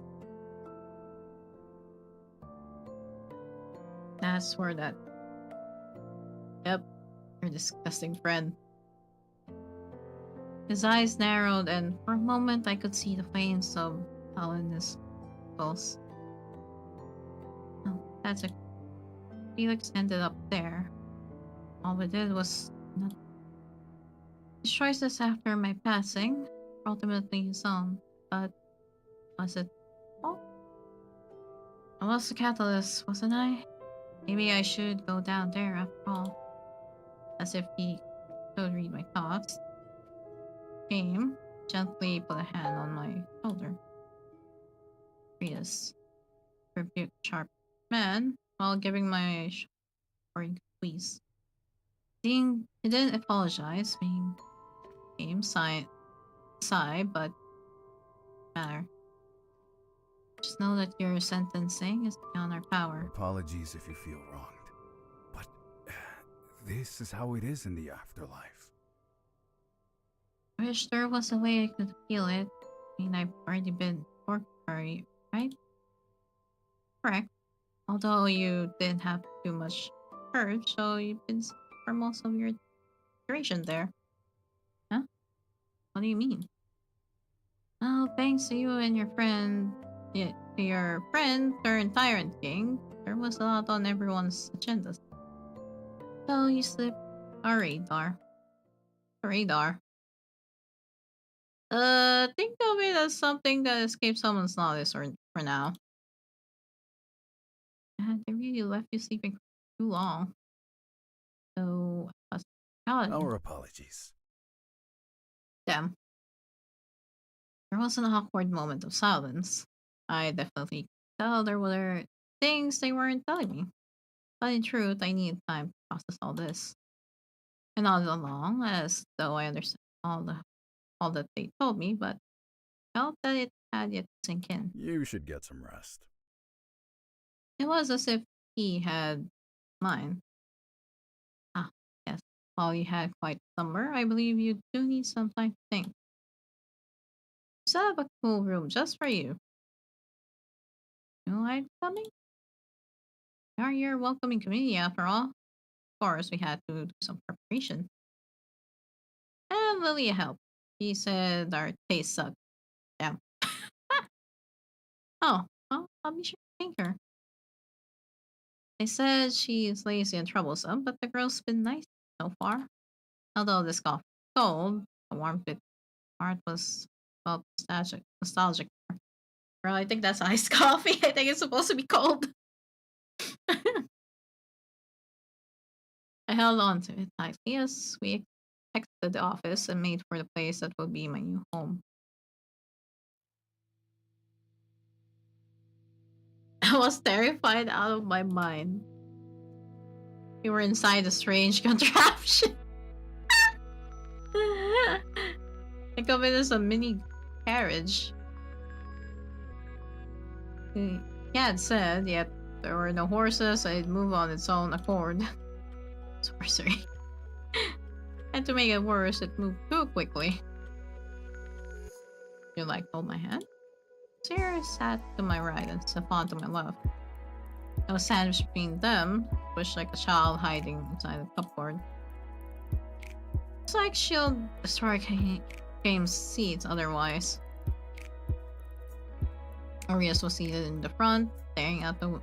That's where that... Yep. Your disgusting friend. His eyes narrowed, and for a moment I could see the flames of hell in his pulse. Oh, that's it. Felix ended up there. All we did was nothing. His choices after my passing were ultimately his own, but was it all? I was the catalyst, wasn't I? Maybe I should go down there after all. As if he could read my thoughts. Came, gently put a hand on my shoulder. Prius rebuked the sharp man while giving my shoulder a squeeze. He didn't apologize, sigh, but matter. Just know that your sentencing is beyond our power. Apologies if you feel wronged. But this is how it is in the afterlife. I wish there was a way I could feel it. I mean, I've already been purgatory, right? Correct. Although you didn't have too much purge, so you've been sick for most of your duration there. Huh? What do you mean? Oh, thanks to you and your friend, to your friend turned Tyrant King, there was a lot on everyone's agendas. So you slipped our radar. Radar. Think of it as something that escaped someone's notice for now. They really left you sleeping for too long. So, Our apologies. damn. There was an awkward moment of silence. I definitely could tell there were things they weren't telling me. But in truth, I needed time to process all this. And not as long as though I understood all that they told me, but felt that it had yet to sink in. You should get some rest. It was as if he had mine. Ah, yes. While you had quite a summer, I believe you do need some time to think. Set up a cool room just for you. Moonlight coming? We are your welcoming community after all. Of course, we had to do some preparation. And Lilia helped. She said our taste sucked. Damn. Oh, well, I'll be sure to thank her. They said she's lazy and troublesome, but the girl's been nice so far. Although this cough was cold, the warm bit part was felt nostalgic. Girl, I think that's iced coffee. I think it's supposed to be cold. I held on to it tightly as we exited the office and made for the place that would be my new home. I was terrified out of my mind. We were inside a strange contraption. Think of it as a mini carriage. He had said, yet there were no horses, so it'd move on its own accord. Sorcery. And to make it worse, it moved too quickly. You like hold my hand? Sarah sat to my right and Stefan to my left. I was sandwiched between them, pushed like a child hiding inside a cupboard. It's like she'll destroy Game's seats otherwise. Arias was seated in the front, staring out the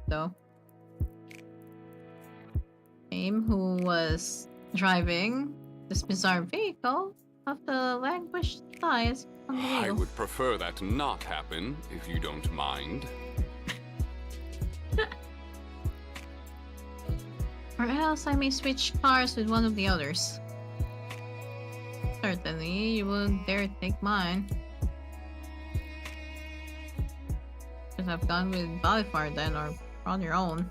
window. Game, who was driving this bizarre vehicle, of the languished size on the I wheel. would prefer that not happen, if you don't mind. Or else I may switch cars with one of the others. Certainly, you wouldn't dare take mine. Should have gone with Balifar then, or on your own.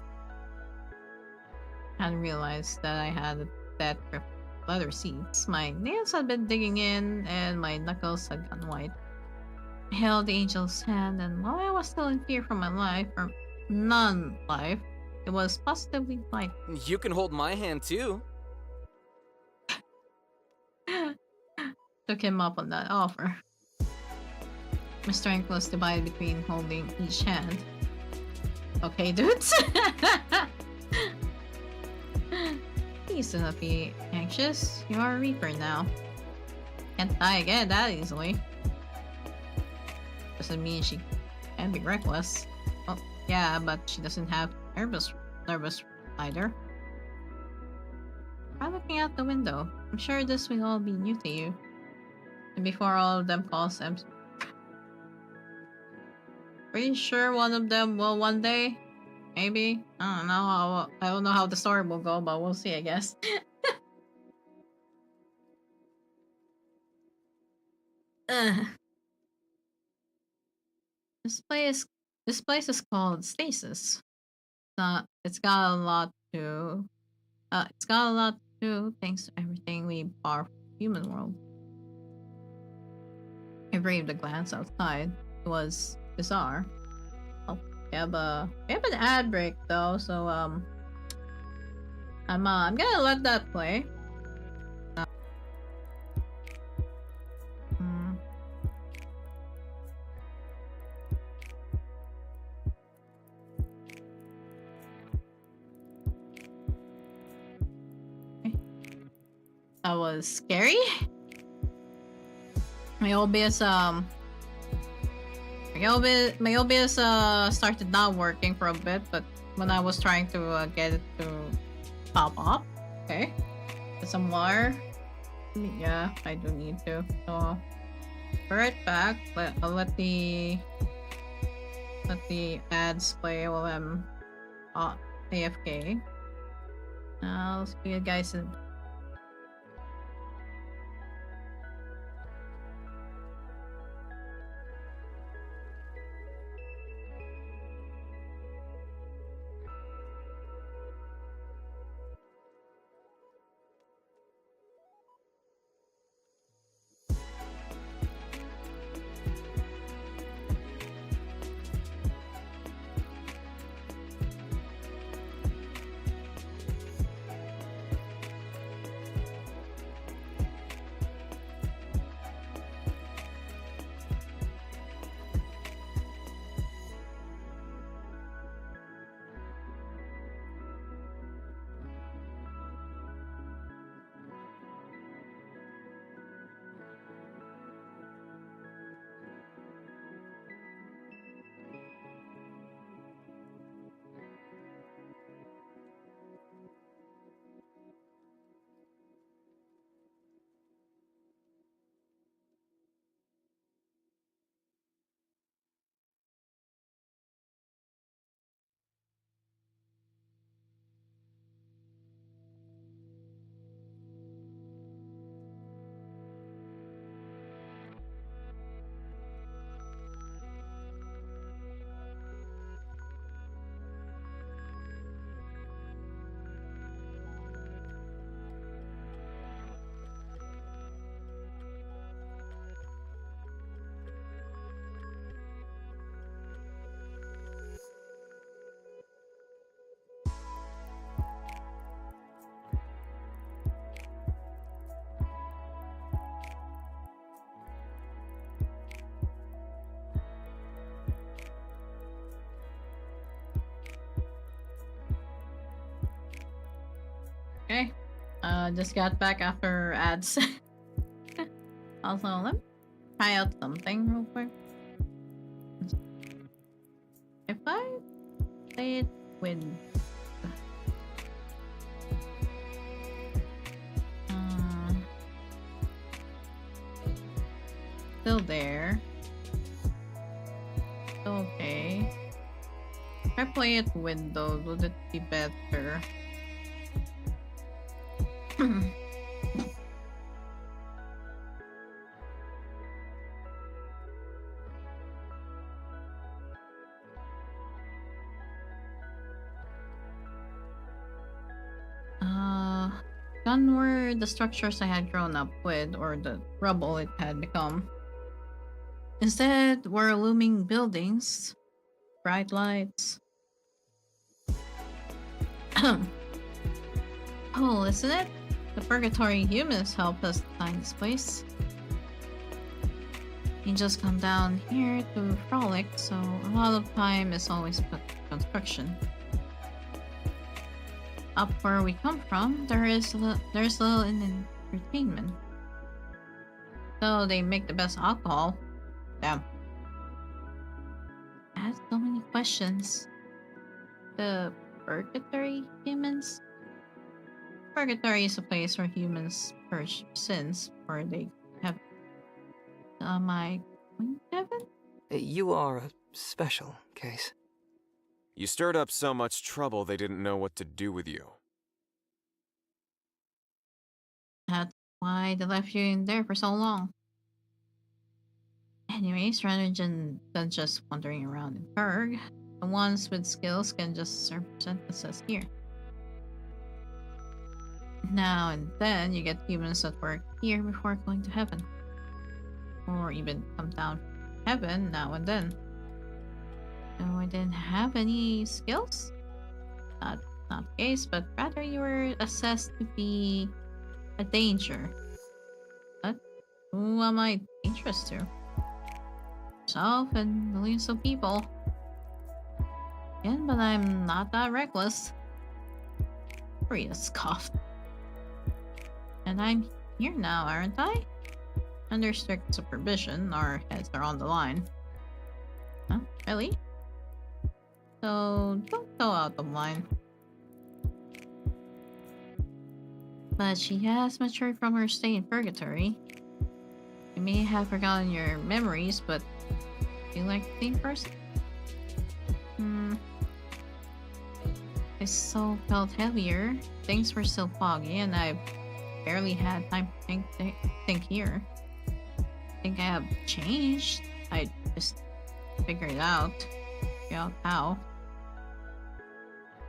I hadn't realized that I had that grip leather seats. My nails had been digging in, and my knuckles had gone white. I held the angel's hand, and while I was still in fear for my life, or non-life, it was positively light. You can hold my hand too. Took him up on that offer. My strength was divided between holding each hand. Okay, dudes. Please do not be anxious. You are a Reaper now. Can't die again that easily. Doesn't mean she can be reckless. Well, yeah, but she doesn't have nervous either. Try looking out the window. I'm sure this will all be new to you. And before all of them calls them. Pretty sure one of them will one day. Maybe. I don't know. I don't know how the story will go, but we'll see, I guess. This place is called Stasis. It's got a lot to do thanks to everything we borrow from the human world. I braved a glance outside. was bizarre. Oh, we have an ad break though, so I'm gonna let that play. That was scary. My OBS started not working for a bit, but when I was trying to get it to pop up, okay, get some water. Yeah, I do need to. So, be right back. I'll let the ads play while I'm AFK. I'll see you guys in. Okay. Just got back after ads. Also, let me try out something real quick. If I play it with still there. Okay. If I play it Windows, would it be better? Gone were the structures I had grown up with, or the rubble it had become. Instead, were looming buildings, bright lights. Oh, isn't it? The purgatory humans helped us find this place. Angels come down here to frolic, so a lot of time is always put to construction. Up where we come from, there's little in entertainment. So they make the best alcohol. Damn. I had so many questions. The purgatory humans? Purgatory is a place where humans purge sins before they have. Am I going to heaven? You are a special case. You stirred up so much trouble they didn't know what to do with you. That's why they left you in there for so long. Anyways, rather than just wandering around in Berg, the ones with skills can just represent us here. Now and then, you get humans that work here before going to heaven. Or even come down from heaven now and then. So I didn't have any skills? Not the case, but rather you were assessed to be a danger. But who am I dangerous to? Yourself and millions of people. Again, but I'm not that reckless. Rita scoffed. And I'm here now, aren't I? Under strict supervision, our heads are on the line. Huh? Really? So don't go out of line. But she has matured from her stay in purgatory. You may have forgotten your memories, but do you like the same person? My soul felt heavier. Things were still foggy, and I barely had time to think here. I think I have changed. I just figured it out. Figure out how.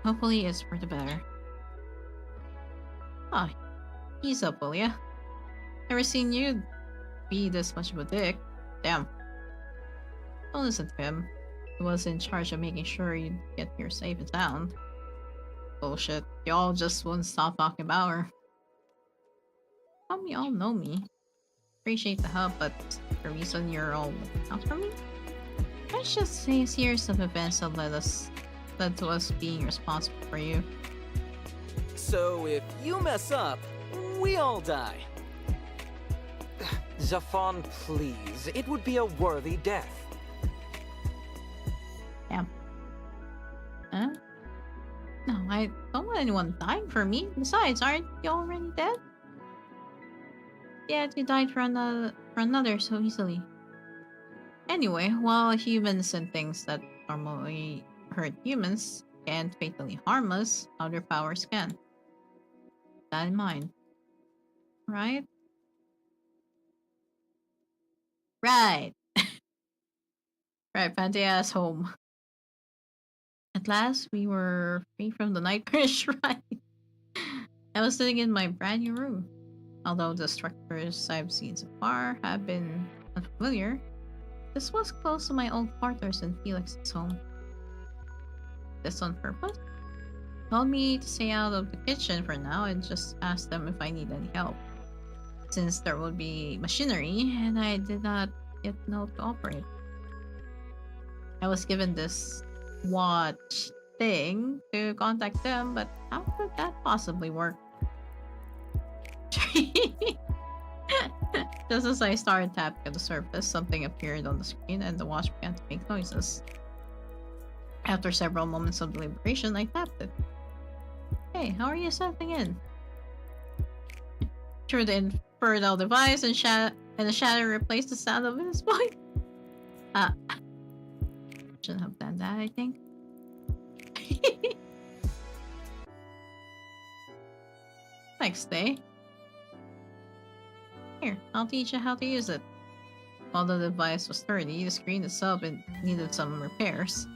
Hopefully it's for the better. Oh, ease up, will ya? Never seen you be this much of a dick. Damn. Don't listen to him. He was in charge of making sure you get here safe and sound. Bullshit. Y'all just wouldn't stop talking about her. Y'all know me. Appreciate the help, but the reason you're all looking out for me? Let's just say a series of events that led to us being responsible for you. So if you mess up, we all die. Zafon, please. It would be a worthy death. Damn. Huh? No, I don't want anyone dying for me. Besides, aren't you already dead? Yet you died for another so easily. Anyway, while humans and things that normally hurt humans can't fatally harm us, other powers can. Keep that in mind. Right? Right. Right, Panthea's home. At last, we were free from the nightmarish ride. I was sitting in my brand new room. Although the structures I've seen so far have been unfamiliar, this was close to my old quarters in Felix's home. This on purpose? Told me to stay out of the kitchen for now and just ask them if I need any help. Since there would be machinery and I did not yet know to operate. I was given this watch thing to contact them, but how could that possibly work? Just as I started tapping at the surface, something appeared on the screen and the watch began to make noises. After several moments of deliberation, I tapped it. Hey, how are you settling in? Through the infernal device and the shadow replaced the sound of his voice. Shouldn't have done that, I think. Next day. Here, I'll teach you how to use it. While the device was sturdy, the screen itself needed some repairs.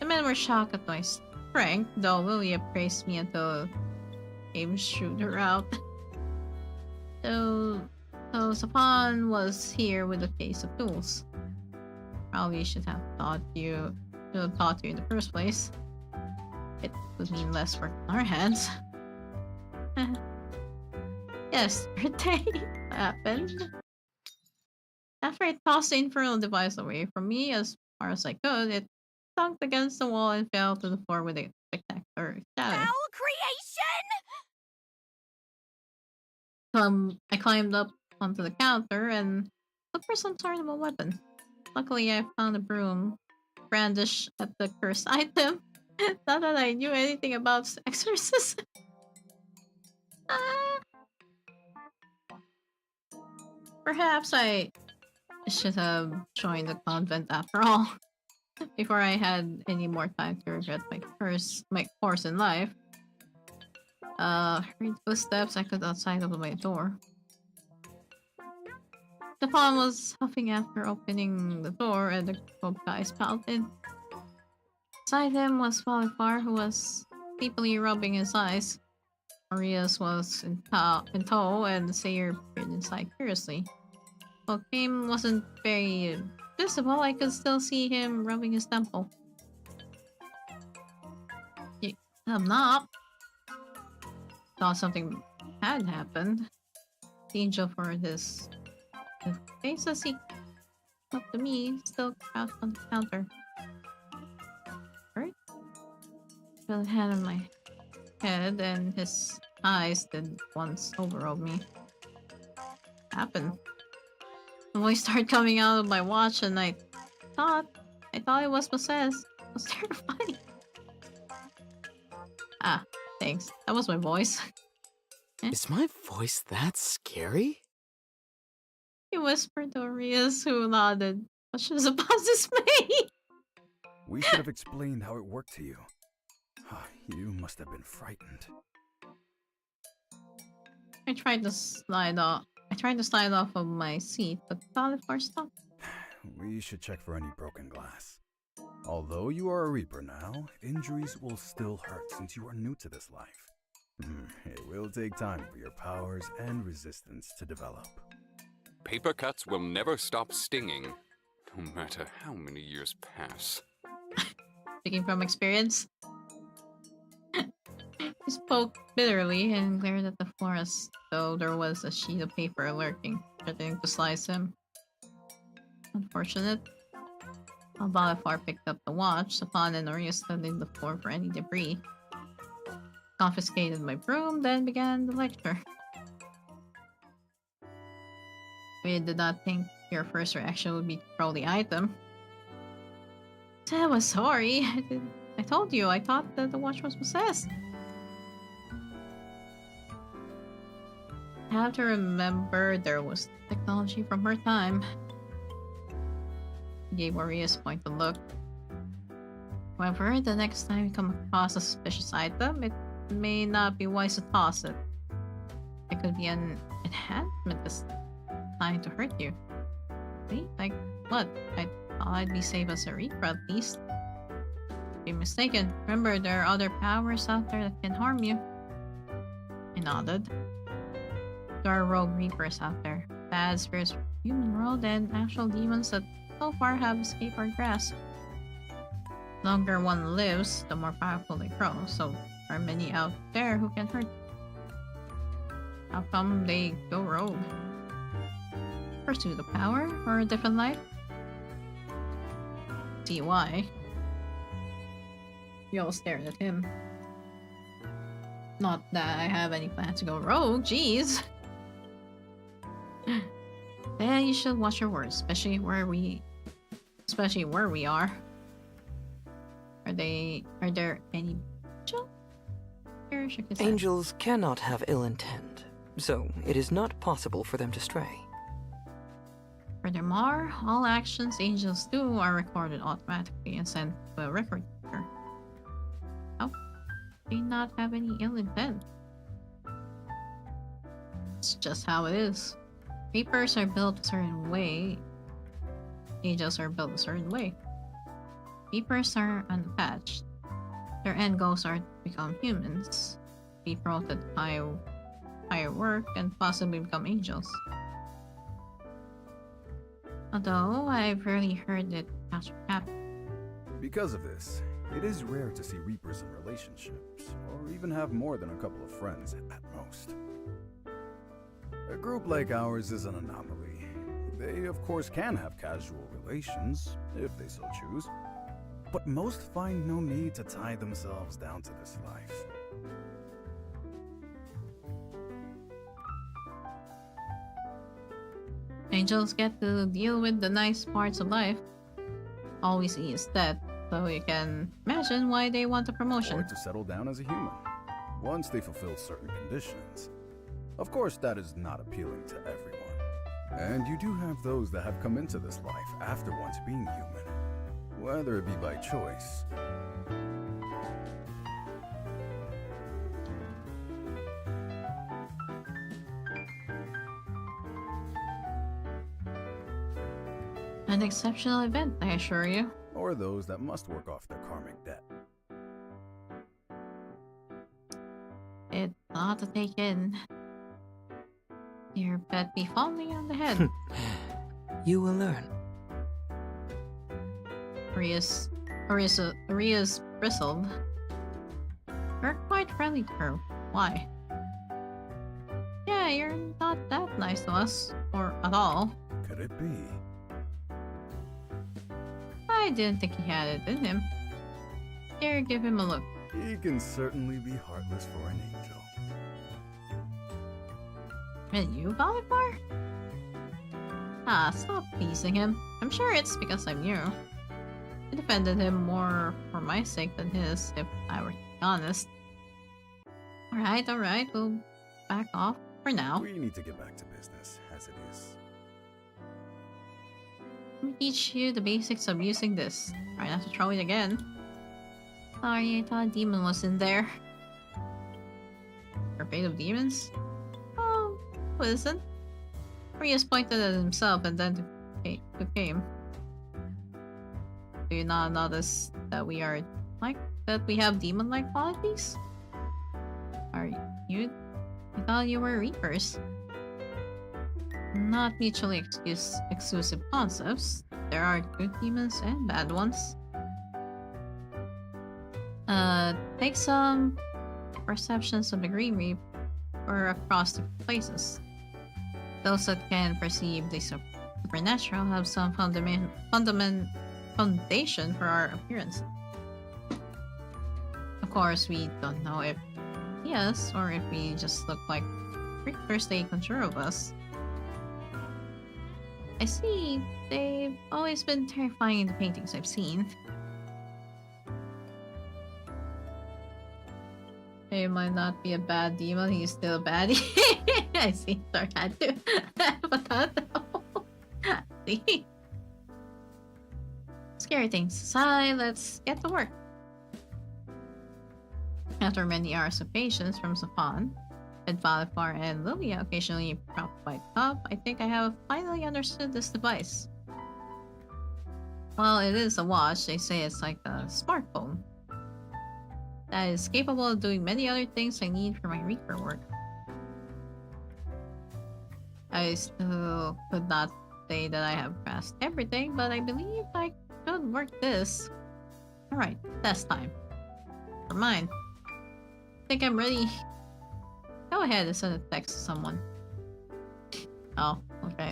The men were shocked at my strength, though Lilia praised me until game shoot her out. So Sapan was here with a case of tools. Probably should have taught you in the first place. It would mean less work on our hands. Yesterday happened. After I tossed the infernal device away from me as far as I could, it thunked against the wall and fell to the floor with a spectacular shatter. Foul creation! I climbed up onto the counter and looked for some sort of a weapon. Luckily, I found a broom brandished at the cursed item. Not that I knew anything about exorcism. Perhaps I should have joined the convent after all. Before I had any more time to regret my course in life. Hurried footsteps echoed outside of my door. Stefan was huffing after opening the door, and the group of guys piled in. Beside him was Falifar, who was sleepily rubbing his eyes. Marias was in tow, and Sayer peered inside curiously. Well, Game wasn't very visible, I could still see him rubbing his temple. I'm not. Thought something had happened. The angel for this. The face as he looked to me, still crouched on the counter. Right? Felt a hand on my head, and his eyes did once overrode me. Happened. The voice started coming out of my watch, and I thought it was possessed. It was terrifying. Ah, thanks. That was my voice. Is my voice that scary? He whispered to Arias, who nodded, much as upon dismay. We should have explained how it worked to you. You must have been frightened. I tried to slide off of my seat, but thought it forced up. We should check for any broken glass. Although you are a Reaper now, injuries will still hurt since you are new to this life. It will take time for your powers and resistance to develop. Paper cuts will never stop stinging, no matter how many years pass. Speaking from experience. He spoke bitterly and glared at the floor as though there was a sheet of paper lurking, threatening to slice him. Unfortunate. Balafar picked up the watch, upon and Arias studied the floor for any debris. Confiscated my broom, then began the lecture. We did not think your first reaction would be to throw the item. I was sorry. I told you, I thought that the watch was possessed. I have to remember there was technology from her time. He gave Arias a pointed look. However, the next time you come across a suspicious item, it may not be wise to toss it. It could be an enhancement that's trying to hurt you. Wait, like what? I thought I'd be safe as a Reaper at least. Could be mistaken. Remember, there are other powers out there that can harm you. I nodded. There are rogue Reapers out there. Bad spirits from the human world and actual demons that so far have escaped our grasp. The longer one lives, the more powerful they grow, so there are many out there who can hurt. How come they go rogue? Pursue the power or a different life? See why. We all stared at him. Not that I have any plan to go rogue, jeez. Then you should watch your words, especially where we are. Are there any angels cannot have ill intent, so it is not possible for them to stray. Furthermore, all actions angels do are recorded automatically and sent to a record keeper. How do they not have any ill intent? It's just how it is. Reapers are built a certain way. Angels are built a certain way. Reapers are unpatched. Their end goals are to become humans, be promoted to higher work, and possibly become angels. Although I've rarely heard it actually happen. Because of this, it is rare to see Reapers in relationships, or even have more than a couple of friends at most. A group like ours is an anomaly. They, of course, can have casual relations, if they so choose, but most find no need to tie themselves down to this life. Angels get to deal with the nice parts of life. Always is death, so you can imagine why they want a promotion. Or to settle down as a human, once they fulfill certain conditions. Of course, that is not appealing to everyone. And you do have those that have come into this life after once being human, whether it be by choice. An exceptional event, I assure you. Or those that must work off their karmic debt. It's not to take in. Your pet be falling on the head. You will learn. Arias bristled. You're quite friendly to her. Why? Yeah, you're not that nice to us. Or at all. Could it be? I didn't think he had it in him. Here, give him a look. He can certainly be heartless for an angel. And you, Bolivar? Ah, stop teasing him. I'm sure it's because I'm new. I defended him more for my sake than his, if I were to be honest. Alright, we'll back off for now. We need to get back to business, as it is. Let me teach you the basics of using this. Try not to throw it again. Sorry, I thought a demon was in there. You're afraid of demons? Oh, who isn't? Arias pointed at himself and then to who came. Do you not notice that we are that we have demon-like qualities? Are you? I thought you were reapers. Not mutually exclusive concepts. There are good demons and bad ones. Take some perceptions of the Green Reaper across the places. Those that can perceive the supernatural have some foundation for our appearance. Of course, we don't know if yes, or if we just look like creatures they conjure of us. I see. They've always been terrifying in the paintings I've seen. He might not be a bad demon, he's still a baddie. I see. Sorry, I had to. See? Scary things aside, let's get to work. After many hours of patience from Safan, and Valifar and Lilia occasionally propped by the top, I think I have finally understood this device. Well, it is a watch. They say it's like a smartphone that is capable of doing many other things I need for my Reaper work. I still could not say that I have grasped everything, but I believe I could work this. Alright, test time. For mine. I think I'm ready. Go ahead and send a text to someone. Oh, okay,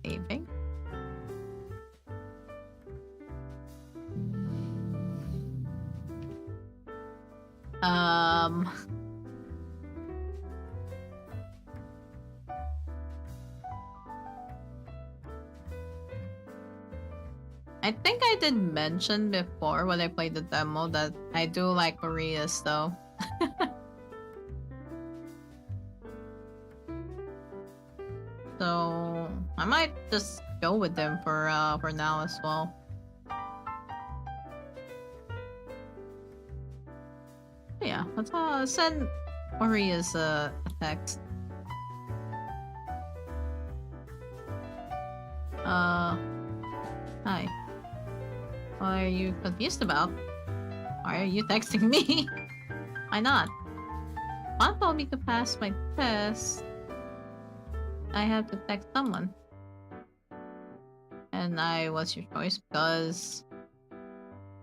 saving. I think I did mention before when I played the demo that I do like Arias though. So I might just go with them for now as well. Yeah, let's send Arias a text. Hi. What are you confused about? Why are you texting me? Why not? Mom told me to pass my test. I have to text someone. And what's your choice? Because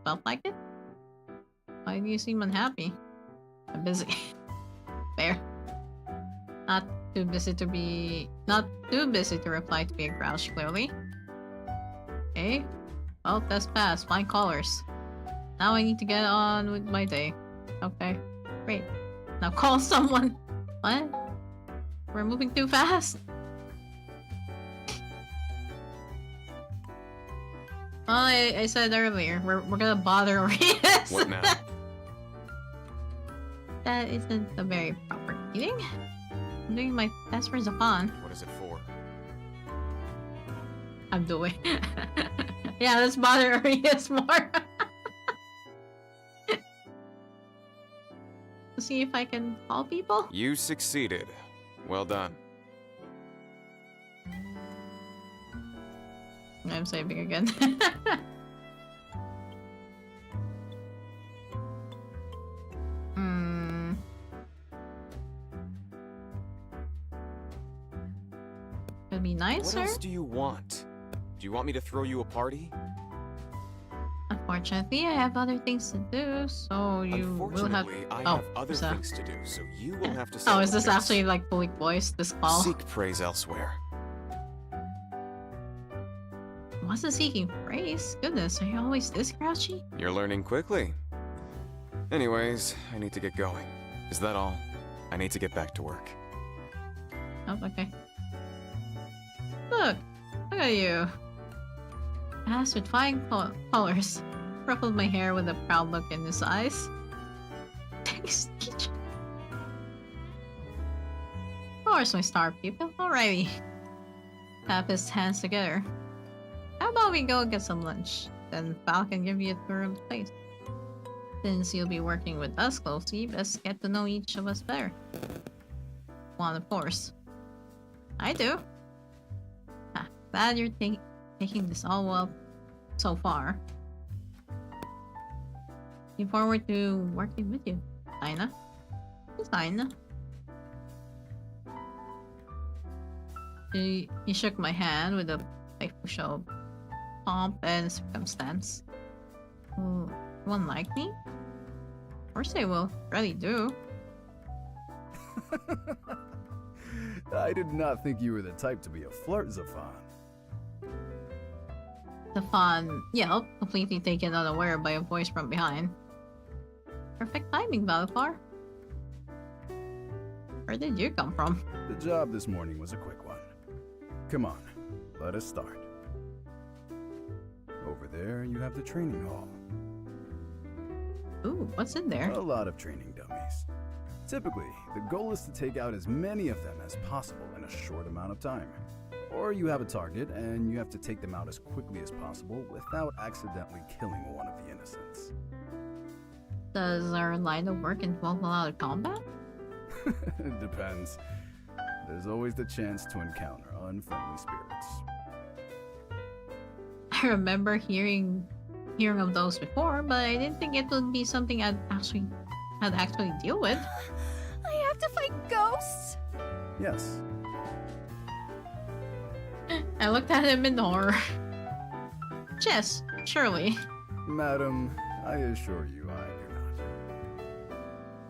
felt like it? Why do you seem unhappy? I'm busy. Fair. Not too busy to reply to be a grouch, clearly. Okay. Well, test passed. Fine colors. Now I need to get on with my day. Okay. Great. Now call someone. What? We're moving too fast. Well, I said earlier, we're gonna bother Arias. What now? That isn't a very proper greeting. I'm doing my best for Zafan. What is it for? I'm doing. Yeah, let's bother Arias more. To see if I can call people. You succeeded. Well done. I'm saving again. Could be nicer. What else do you want? Do you want me to throw you a party? Unfortunately, I have other things to do, so you will have. Unfortunately, I Oh, have other is that- things to do, so you will have to Oh, is settle this this. actually like fully voiced? This call? Seek praise elsewhere. What's the seeking praise? Goodness, are you always this grouchy? You're learning quickly. Anyways, I need to get going. Is that all? I need to get back to work. Oh, okay. Look at you. Asked with fine colors. Ruffled my hair with a proud look in his eyes. Thanks, teacher. Of course, my star pupil. Alrighty. Tap his hands together. How about we go get some lunch? Then Val can give you a tour of the place. Since you'll be working with us closely, best get to know each of us better. One, of course. I do. Glad you're taking this all well so far. Looking forward to working with you, Dinah. Who's Dinah? He shook my hand with a playful show of pomp and circumstance. Will one like me? Of course they will. Really do. I did not think you were the type to be a flirt, Zafan. Stefan yelped, completely taken unaware by a voice from behind. Perfect timing, Valafar. Where did you come from? The job this morning was a quick one. Come on, let us start. Over there, you have the training hall. Ooh, what's in there? A lot of training dummies. Typically, the goal is to take out as many of them as possible in a short amount of time. Or you have a target, and you have to take them out as quickly as possible without accidentally killing one of the innocents. Does our line of work involve a lot of combat? It depends. There's always the chance to encounter unfriendly spirits. I remember hearing of those before, but I didn't think it would be something I'd actually deal with. I have to fight ghosts? Yes. I looked at him in horror. Yes, surely. Madam, I assure you I do not.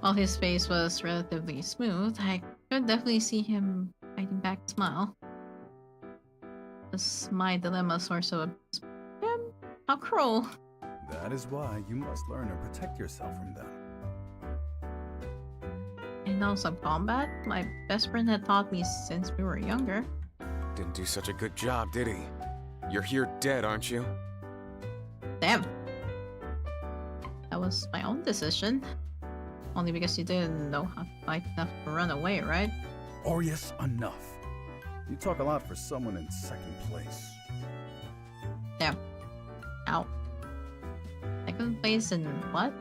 While his face was relatively smooth, I could definitely see him fighting back a smile. Was my dilemma source of him? How cruel. That is why you must learn to protect yourself from them. I know some combat. My best friend had taught me since we were younger. Didn't do such a good job, did he? You're here dead, aren't you? Damn. That was my own decision. Only because you didn't know how to fight enough to run away, right? Aureus, enough. You talk a lot for someone in second place. Damn. Ow. Second place in what?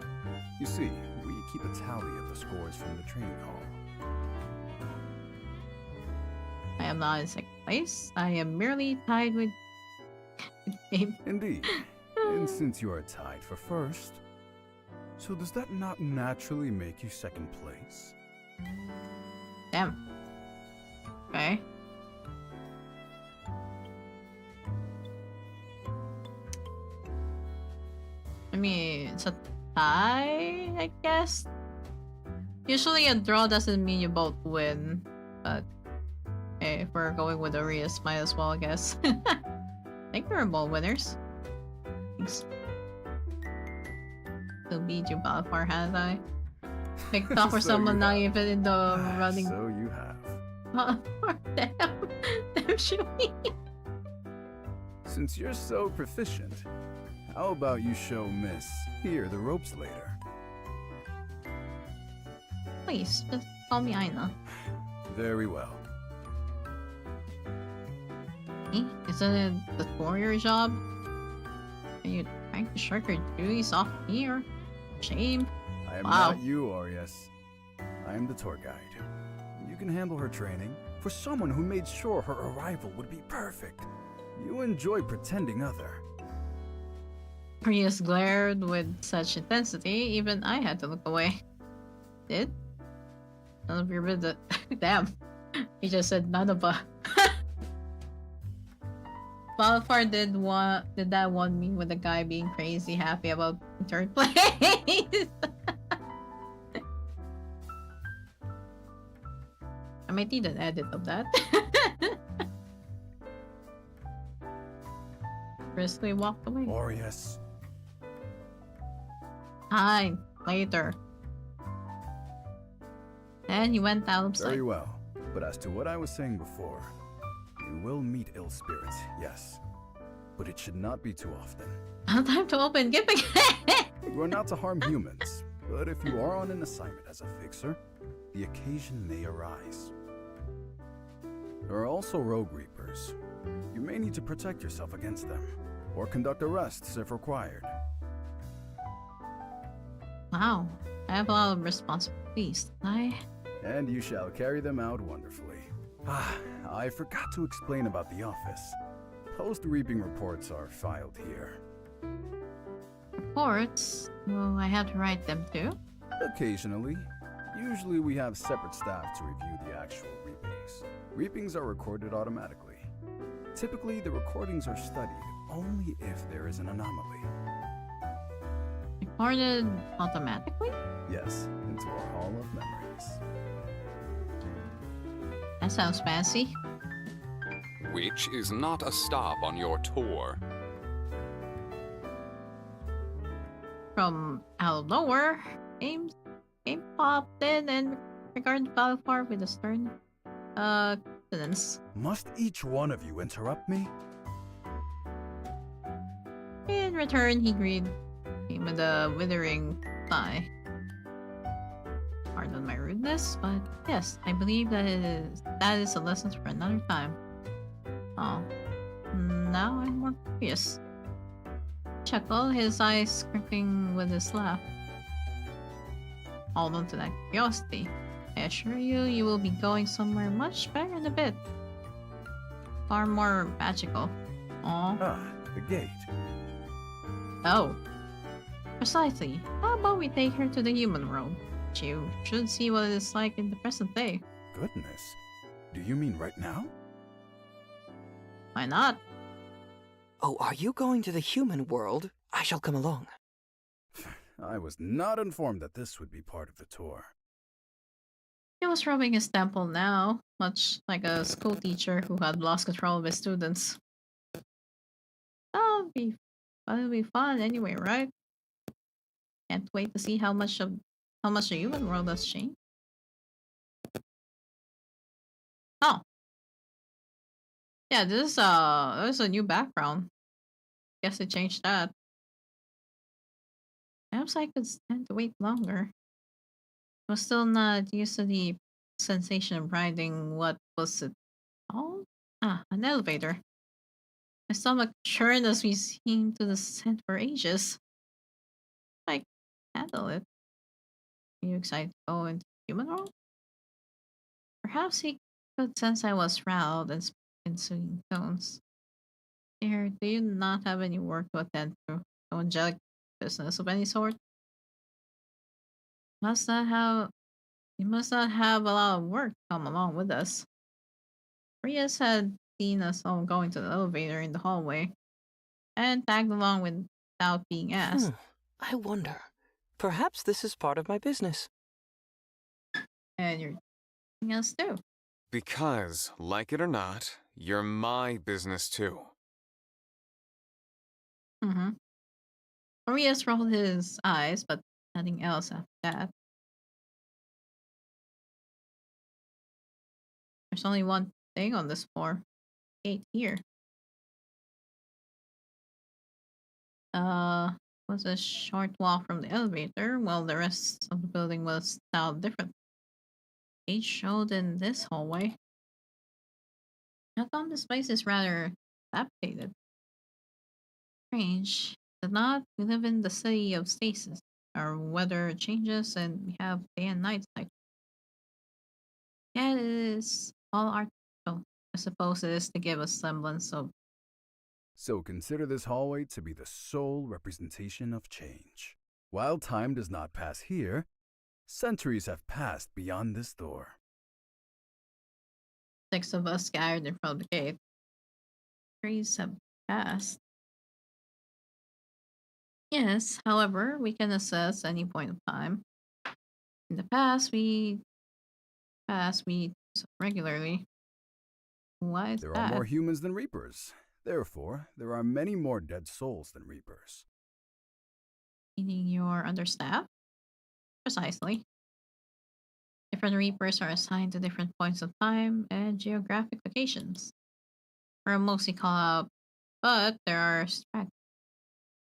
You see, we keep a tally of the scores from the training hall. I am not in second place. I am merely tied with Gabe. Indeed. And since you are tied for first, so does that not naturally make you second place? Damn. Okay. I mean, it's a tie, I guess. Usually a draw doesn't mean you both win, but hey, if we're going with Arias, might as well, I guess. I think we're both winners. Thanks. Still beat you, Balfour, had I? Picked off for So someone you not have. even in the running. So you have. Balfour, damn. Damn, Shui. Since you're so proficient, how about you show Miss here the ropes later? Please, just call me Aina. Very well. Eh? Isn't it the warrior job? Are you trying to shirk your duties off me or shame? I am Wow. not you, Arias. I am the tour guide. You can handle her training. For someone who made sure her arrival would be perfect, you enjoy pretending other. Prius glared with such intensity, even I had to look away. Did? None of your business. Damn. He just said none of a. Balfar did that one meme with the guy being crazy happy about third place. I might need an edit of that. Briskly walked away. Aureus. Hi, later. And he went out of sight. Very well. But as to what I was saying before, you will meet ill spirits, yes. But it should not be too often. No time to open gift again. You are not to harm humans, but if you are on an assignment as a fixer, the occasion may arise. There are also rogue reapers. You may need to protect yourself against them, or conduct arrests if required. Wow, I have a lot of responsibilities, don't I? And you shall carry them out wonderfully. Ah, I forgot to explain about the office. Post-reaping reports are filed here. Reports? Oh, I have to write them too? Occasionally. Usually we have separate staff to review the actual reapings. Reapings are recorded automatically. Typically, the recordings are studied only if there is an anomaly. Recorded automatically? Yes, into our Hall of Memories. That sounds fancy. Which is not a stop on your tour. From out of nowhere, game popped in and regarded Balfar with a stern countenance. Must each one of you interrupt me? In return, he greeted him with a withering sigh. Pardon my rudeness, but yes, I believe that is a lesson for another time. Oh, now I'm more curious. Chuckle, his eyes crinkling with his laugh. Hold on to that curiosity. I assure you, you will be going somewhere much better in a bit. Far more magical. Aww. Ah, the gate. Oh. Precisely. How about we take her to the human world? She should see what it is like in the present day. Goodness. Do you mean right now? Why not? Oh, are you going to the human world? I shall come along. I was not informed that this would be part of the tour. He was rubbing his temple now, much like a school teacher who had lost control of his students. It'll be fun anyway, right? Can't wait to see how much the human world has changed. Oh. Yeah, this is a new background. Guess they changed that. Perhaps I could stand to wait longer. I was still not used to the sensation of riding what was it called? Ah, an elevator. My stomach churned as we seemed to descend for ages. I can handle it. Are you excited to go into the human world? Perhaps he could sense I was riled and spoke in soothing tones. Dear, do you not have any work to attend to? No angelic business of any sort? You must not have a lot of work to come along with us. Rias had seen us all going to the elevator in the hallway, and tagged along without being asked. I wonder. Perhaps this is part of my business. And you're taking us too. Because, like it or not, you're my business too. Mm-hmm. Arias rolled his eyes, but nothing else after that. There's only one thing on this floor. Gate here. Was a short walk from the elevator, while the rest of the building was styled different. Gate showed in this hallway. How come this place is rather dilapidated? Strange. But not, we live in the city of stasis. Our weather changes and we have day and night cycles. Yeah, it is all artificial. I suppose it is to give a semblance of. So consider this hallway to be the sole representation of change. While time does not pass here, centuries have passed beyond this door. 6 of us scattered in front of the gate. Trees have past. Yes, however, we can assess any point of time. In the past, we do so regularly. Why is There are that? more humans than Reapers. Therefore, there are many more dead souls than Reapers. Meaning you're understaffed? Precisely. Different Reapers are assigned to different points of time and geographic locations. We're mostly call out, but there are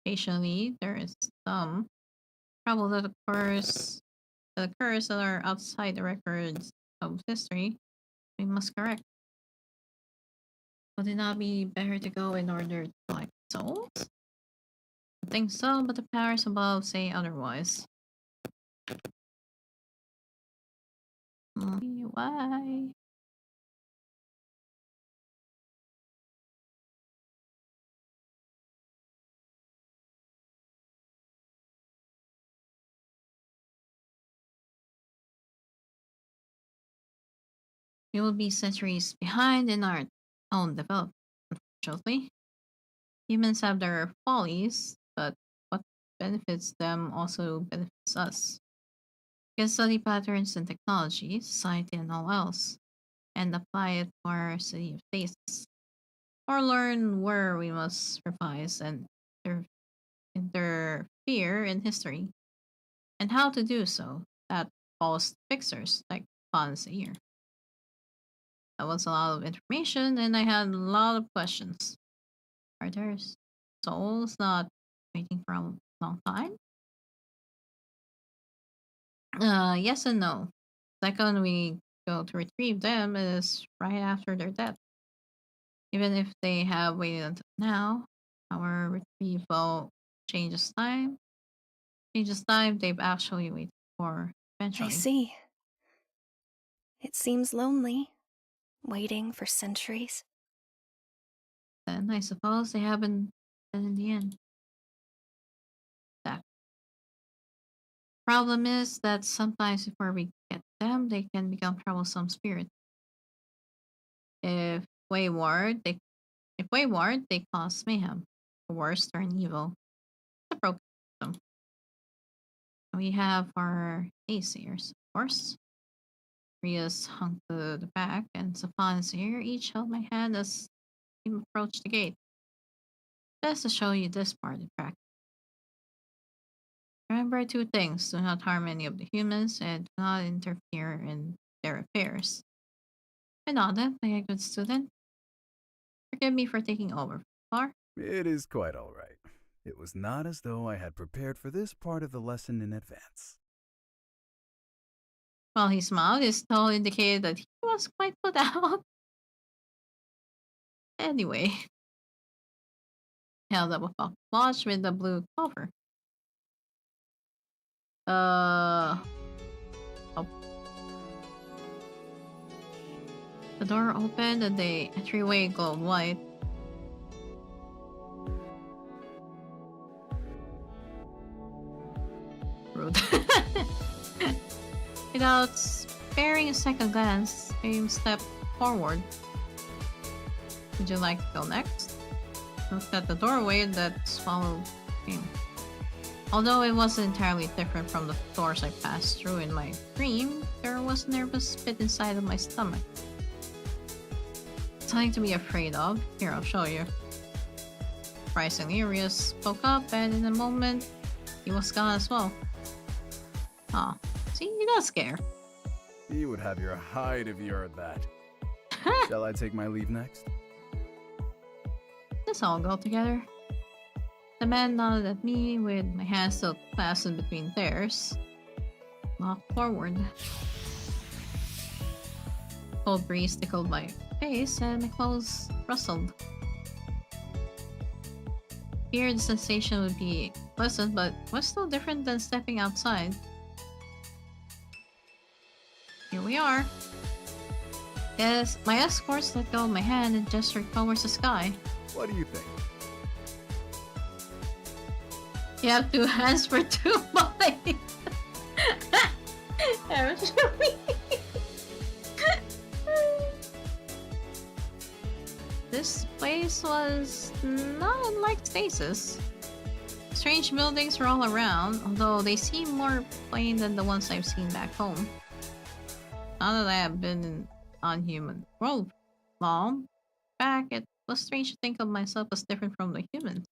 occasionally there is some trouble that occurs that are outside the records of history we must correct. Would it not be better to go in order to collect souls? I think so, but the powers above say otherwise. Why? We will be centuries behind in our own development, unfortunately. Humans have their follies, but what benefits them also benefits us. We can study patterns in technology, society, and all else, and apply it to our city of tastes. Or learn where we must revise and interfere in history, and how to do so. That falls to fixers like Fonz here. That was a lot of information, and I had a lot of questions. Are there souls not waiting for a long time? Yes and no. Second, we go to retrieve them is right after their death. Even if they have waited until now, our retrieval changes time. Changes time they've actually waited for eventually. I see. It seems lonely, waiting for centuries. Then I suppose they haven't been in the end. That problem is that sometimes before we get them, they can become troublesome spirits. If wayward, they cause mayhem. Or worse, turn evil. It's a broken system. We have our naysayers, of course. Ria's hung to the back, and Safan's here each held my hand as we approached the gate. Best to show you this part in practice. Remember two things: do not harm any of the humans, and do not interfere in their affairs. I nodded, like a good student. Forgive me for taking over. Far? It is quite all right. It was not as though I had prepared for this part of the lesson in advance. While he smiled, his tone indicated that he was quite put out. Anyway, held up a pocket watch with a blue cover. Oh. The door opened and the entryway glowed white. Rude. Without sparing a second glance, Aim stepped forward. Would you like to go next? Looked at the doorway that swallowed him. Although it wasn't entirely different from the doors I passed through in my dream, there was a nervous pit inside of my stomach. Something to be afraid of. Here, I'll show you. Surprisingly, Rios spoke up, and in a moment, he was gone as well. Aw, see, he does scare. You would have your hide if you heard that. Shall I take my leave next? Let's all go together. The man nodded at me with my hands still clasped between theirs. Walked forward. Cold breeze tickled my face and my clothes rustled. Feared the sensation would be pleasant, but was still different than stepping outside. Here we are. Yes, my escorts let go of my hand and gestured towards the sky. What do you think? You have two hands for two bodies. This place was not unlike stasis. Strange buildings were all around, although they seem more plain than the ones I've seen back home. Now that I have been on human world long back, it was strange to think of myself as different from the humans.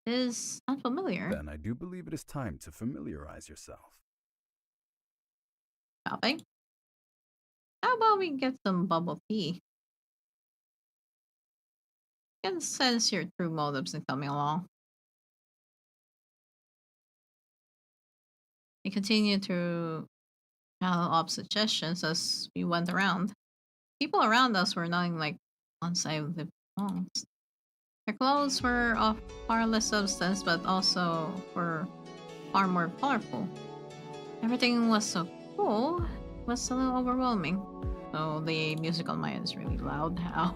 It is unfamiliar. Then I do believe it is time to familiarize yourself. Shopping? How about we get some bubble tea? I can sense your true motives in coming along. We continued to follow up suggestions as we went around. People around us were nothing like once I lived amongst. Their clothes were of far less substance, but also were far more colorful. Everything was so cool, it was a little overwhelming. So the music on my end is really loud now.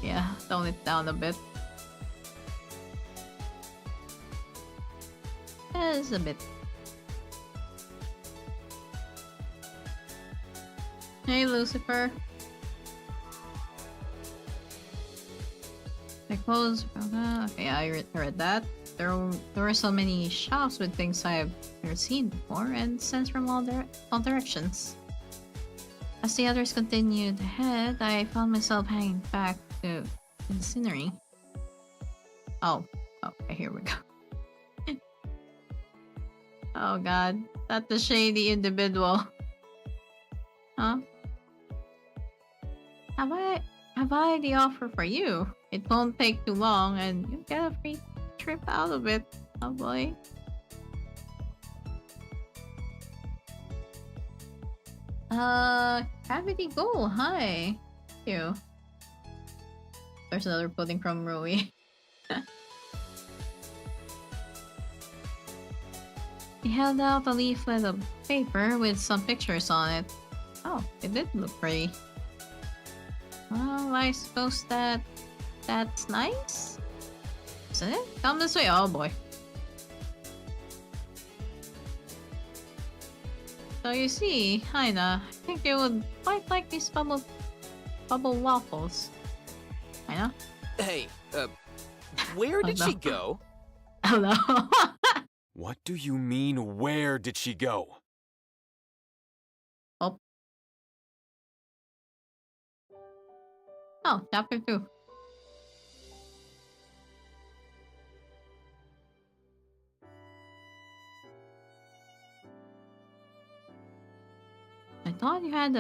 Yeah, tone it down a bit. It's a bit. Hey, Lucifer. My clothes. Okay, I read that. There were so many shops with things I've never seen before, and scents from all directions. As the others continued ahead, I found myself hanging back to the scenery. Oh, okay, here we go. Oh god, not the shady individual. Huh? Have I the offer for you? It won't take too long and you get a free trip out of it. Oh boy. Gravity Goal, hi. Thank you. There's another pudding from Rui. He held out a leaflet of paper with some pictures on it. Oh, it did look pretty. Well, I suppose that's nice? Isn't it? Come this way. Oh boy. So you see, Haina, I think you would quite like these bubble waffles. Haina? Hey, where did she go? Hello. What do you mean, where did she go? Oh, chapter 2. I thought you had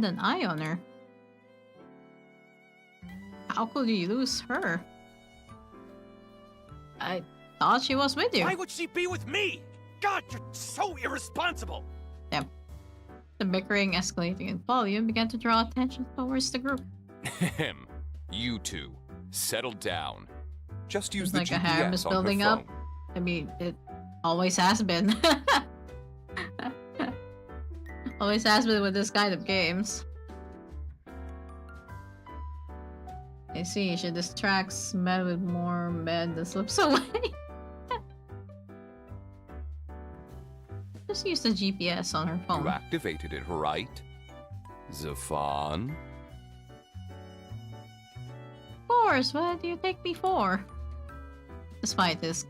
an eye on her. How could you lose her? I thought she was with you. Why would she be with me? God, you're so irresponsible! Yep. The bickering escalating in volume began to draw attention towards the group. Him. You two. Settle down. Just use It's the like a GPS harem is on her building phone. up. I mean, it always has been. Always has been with this kind of games. I see, she distracts men with more men that slips away. Just use the GPS on her phone. You activated it, right? Zafan? Of course, what do you take me for? Despite his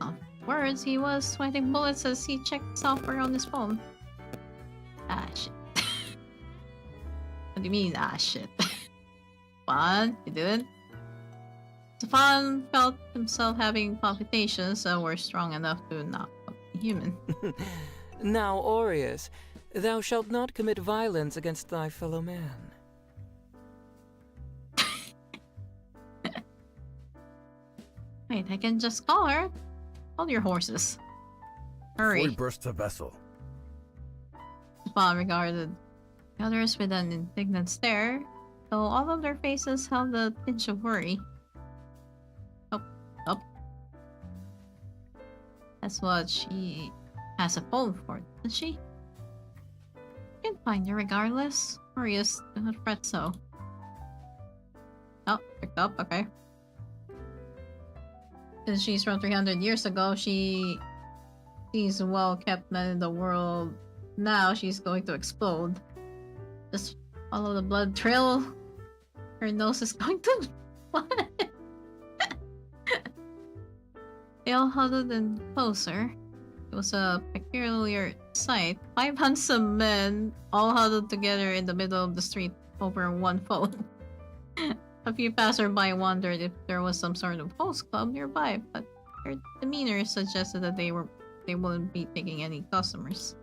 words, he was sweating bullets as he checked software on his phone. Ah, shit. What do you mean, ah, shit? Fun? You didn't? Stefan felt himself having palpitations that were strong enough to knock up a human. Now, Aureus, thou shalt not commit violence against thy fellow man. Wait, I can just call her. Hold your horses. Hurry. Before he bursts a vessel. Stefan regarded the others with an indignant stare, though all of their faces held a tinge of worry. Oh. That's what she has a phone for, doesn't she? You can find her regardless. Aureus, do not fret so. Oh, picked up, okay. Since she's from 300 years ago, she sees well-kept men in the world. Now she's going to explode. Just Follow the blood trail. Her nose is going to... What? They all huddled in closer. It was a peculiar sight. 5 handsome men all huddled together in the middle of the street over one phone. A few passersby wondered if there was some sort of host club nearby, but their demeanor suggested that they wouldn't be taking any customers.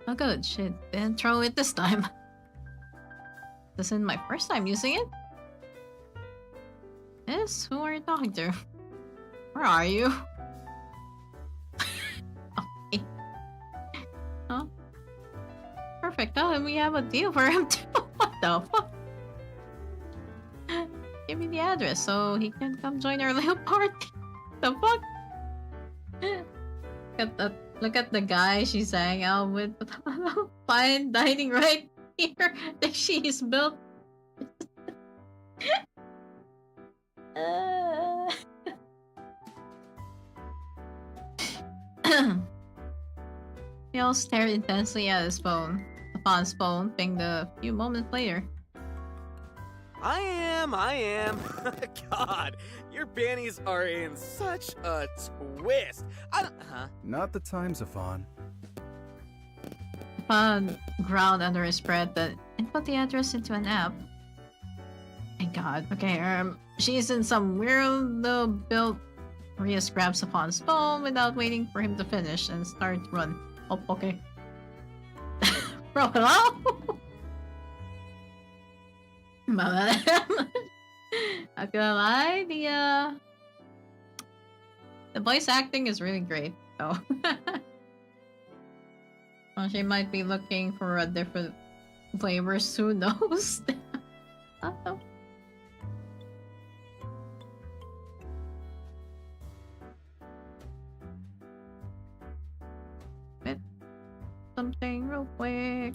Oh good, shit. Didn't throw it this time. This isn't my first time using it. Yes, who are you talking to? Where are you? Okay. Huh? Perfect. Oh, and we have a deal for him too. What the fuck? Give me the address so he can come join our little party. The fuck? Look at the guy she's hanging out with. Fine dining right here that she's built. He all stared intensely at his phone. Upon his phone pinged a few moments later. I am. God, your bannies are in such a twist. Not the time, Zafan. Zafan growled under his breath that and put the address into an app. Thank God. Okay, she's in some weirdo built. Rias grabs Zafan's phone without waiting for him to finish and started to run. Oh, okay. Bro, hello? Not gonna lie, the voice acting is really great, though. Well, she might be looking for a different flavors, who knows? Something real quick.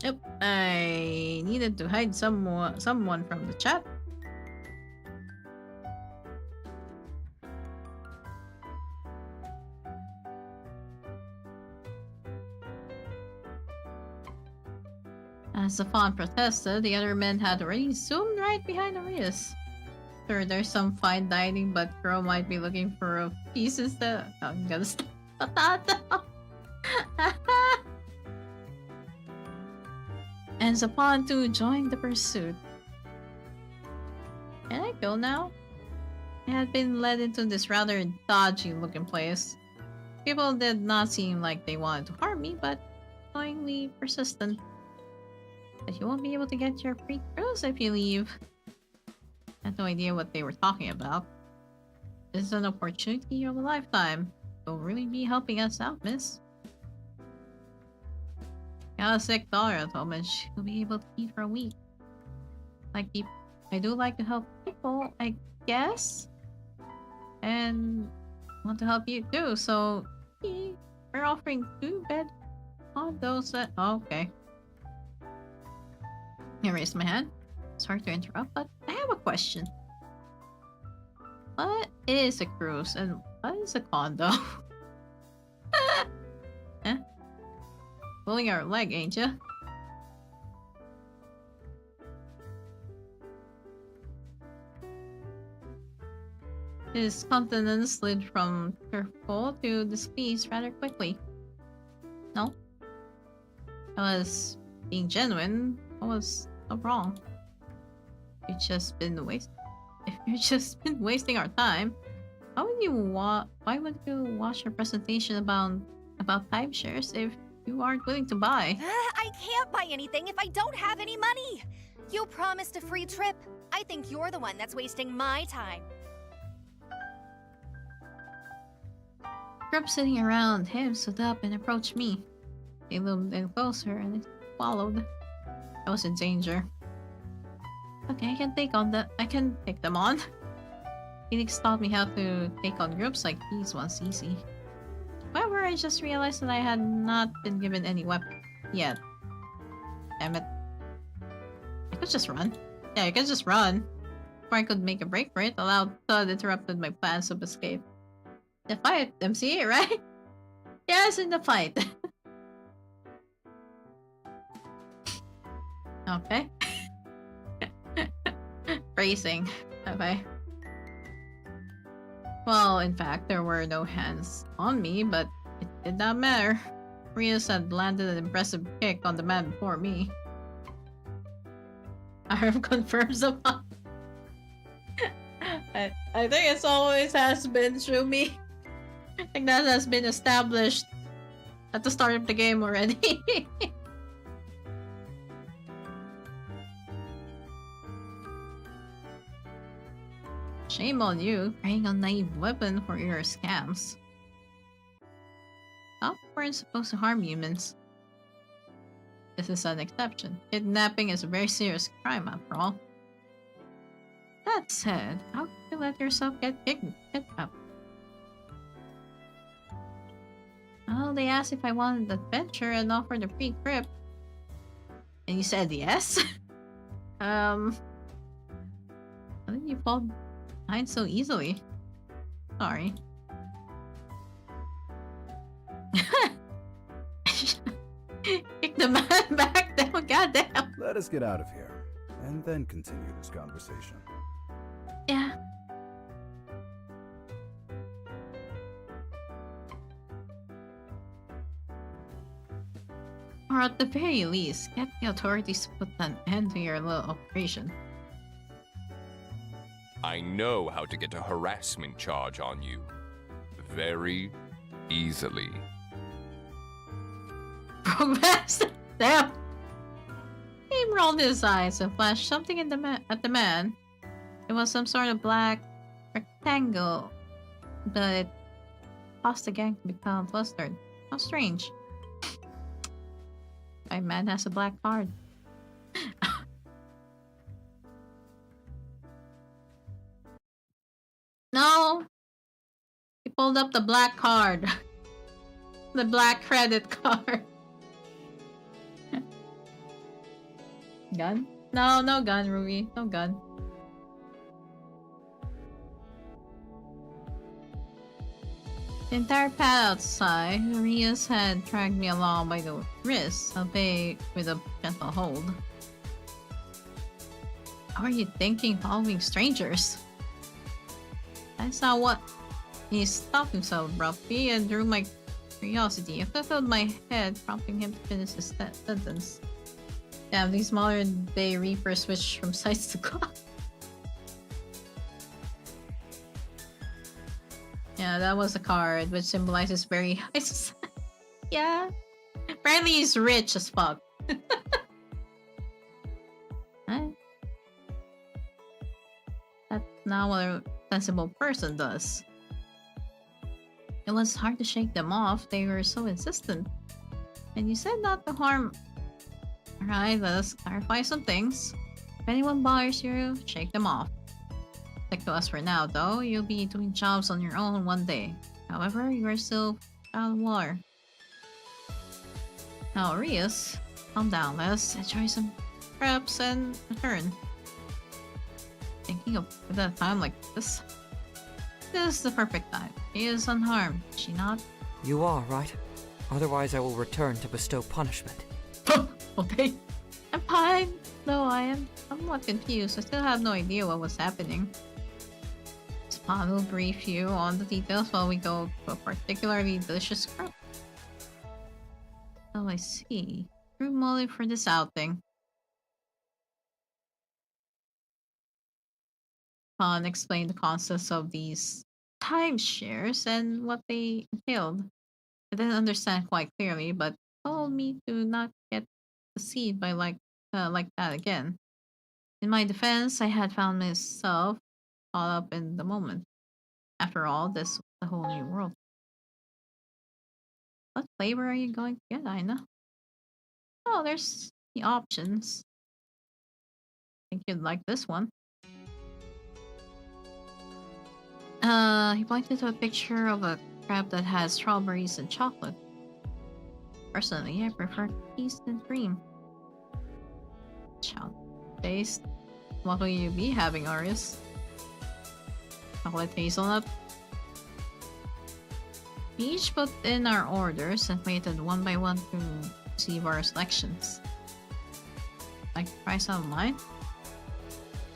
Yep, I needed to hide someone from the chat. As Zafan protested, the other men had already zoomed right behind Arias. Sure, there's some fine dining, but girl might be looking for a piece instead. Oh, I'm gonna stop. And Zafan too joined the pursuit. Can I go now? I had been led into this rather dodgy looking place. People did not seem like they wanted to harm me, but annoyingly persistent. But you won't be able to get your free cruise if you leave. I had no idea what they were talking about. This is an opportunity of a lifetime. You'll really be helping us out, miss. Got a sick daughter at home and she'll be able to eat for a week. I do like to help people, I guess. And want to help you too, so we're offering 2 bed condos that... Oh, okay. I raised my hand. Sorry to interrupt, but I have a question. What is a cruise and what is a condo? Eh? Pulling our leg, ain't ya? His countenance slid from cheerful to displeased rather quickly. No? I was being genuine. I was so wrong. If you've just been wasting our time, why would you watch your presentation about timeshares if you aren't willing to buy? I can't buy anything if I don't have any money. You promised a free trip. I think you're the one that's wasting my time. Group sitting around him stood up and approached me. They loomed in closer and it followed. I was in danger. Okay, I can take them on. Phoenix taught me how to take on groups like these ones easy. However, I just realized that I had not been given any weapon yet. Damn it. I could just run. Yeah, I could just run. Before I could make a break for it, a loud thud interrupted my plans of escape. If I MC, right? Yes, in the fight. Okay. Racing. Okay. Well, in fact, there were no hands on me, but it did not matter. Rios had landed an impressive kick on the man before me. Arm confirms the pop. I think it's always has been through me. I think that has been established at the start of the game already. Shame on you, preying on naive weapon for your scams. Cops weren't supposed to harm humans. This is an exception. Kidnapping is a very serious crime, after all. That said, how could you let yourself get kidnapped? Well, they asked if I wanted adventure and offered a free trip. And you said yes? How did you fall behind so easily? Sorry. Kick the man back down, goddamn. Let us get out of here, and then continue this conversation. Yeah. Or at the very least, get the authorities to put an end to your little operation. I know how to get a harassment charge on you. Very easily. Progress! Damn! He rolled his eyes and flashed something at the man. It was some sort of black rectangle, but it caused the gang to become flustered. How strange. My man has a black card. No! He pulled up the black card. The black credit card. Gun? No, no gun, Ruby. No gun. The entire path outside, Ria's had dragged me along by the wrist, albeit with a gentle hold. How are you thinking following strangers? That's not what... He stopped himself abruptly and drew my curiosity. I flipped my head, prompting him to finish his sentence. Damn, these modern day reapers switch from sides to cloth. Yeah, that was a card, which symbolizes very high society. Yeah. Apparently he's rich as fuck. Huh? That's not what a sensible person does. It was hard to shake them off, they were so insistent. And you said not to harm... Alright, let us clarify some things. If anyone bothers you, shake them off. Stick to us for now, though. You'll be doing jobs on your own one day. However, you are still out of water. Now, Rios, calm down. Let us enjoy some preps and return. Thinking of a time like this? This is the perfect time. She is unharmed, is she not? You are, right? Otherwise I will return to bestow punishment. Okay. I'm fine. Though I am somewhat confused. I still have no idea what was happening. Spawn will brief you on the details while we go to a particularly delicious crop. Oh, I see. True motive for this outing. Spawn explained the concepts of these timeshares and what they entailed. I didn't understand quite clearly, but told me to not get deceived by like that again. In my defense, I had found myself caught up in the moment. After all, this was a whole new world. What flavor are you going to get, Ina? Oh, there's the options. I think you'd like this one. He pointed to a picture of a crab that has strawberries and chocolate. Personally, I prefer cookies and cream. Chocolate taste. What will you be having, Arius? Chocolate hazelnut? We each put in our orders and waited one by one to receive our selections. Like to try some of mine?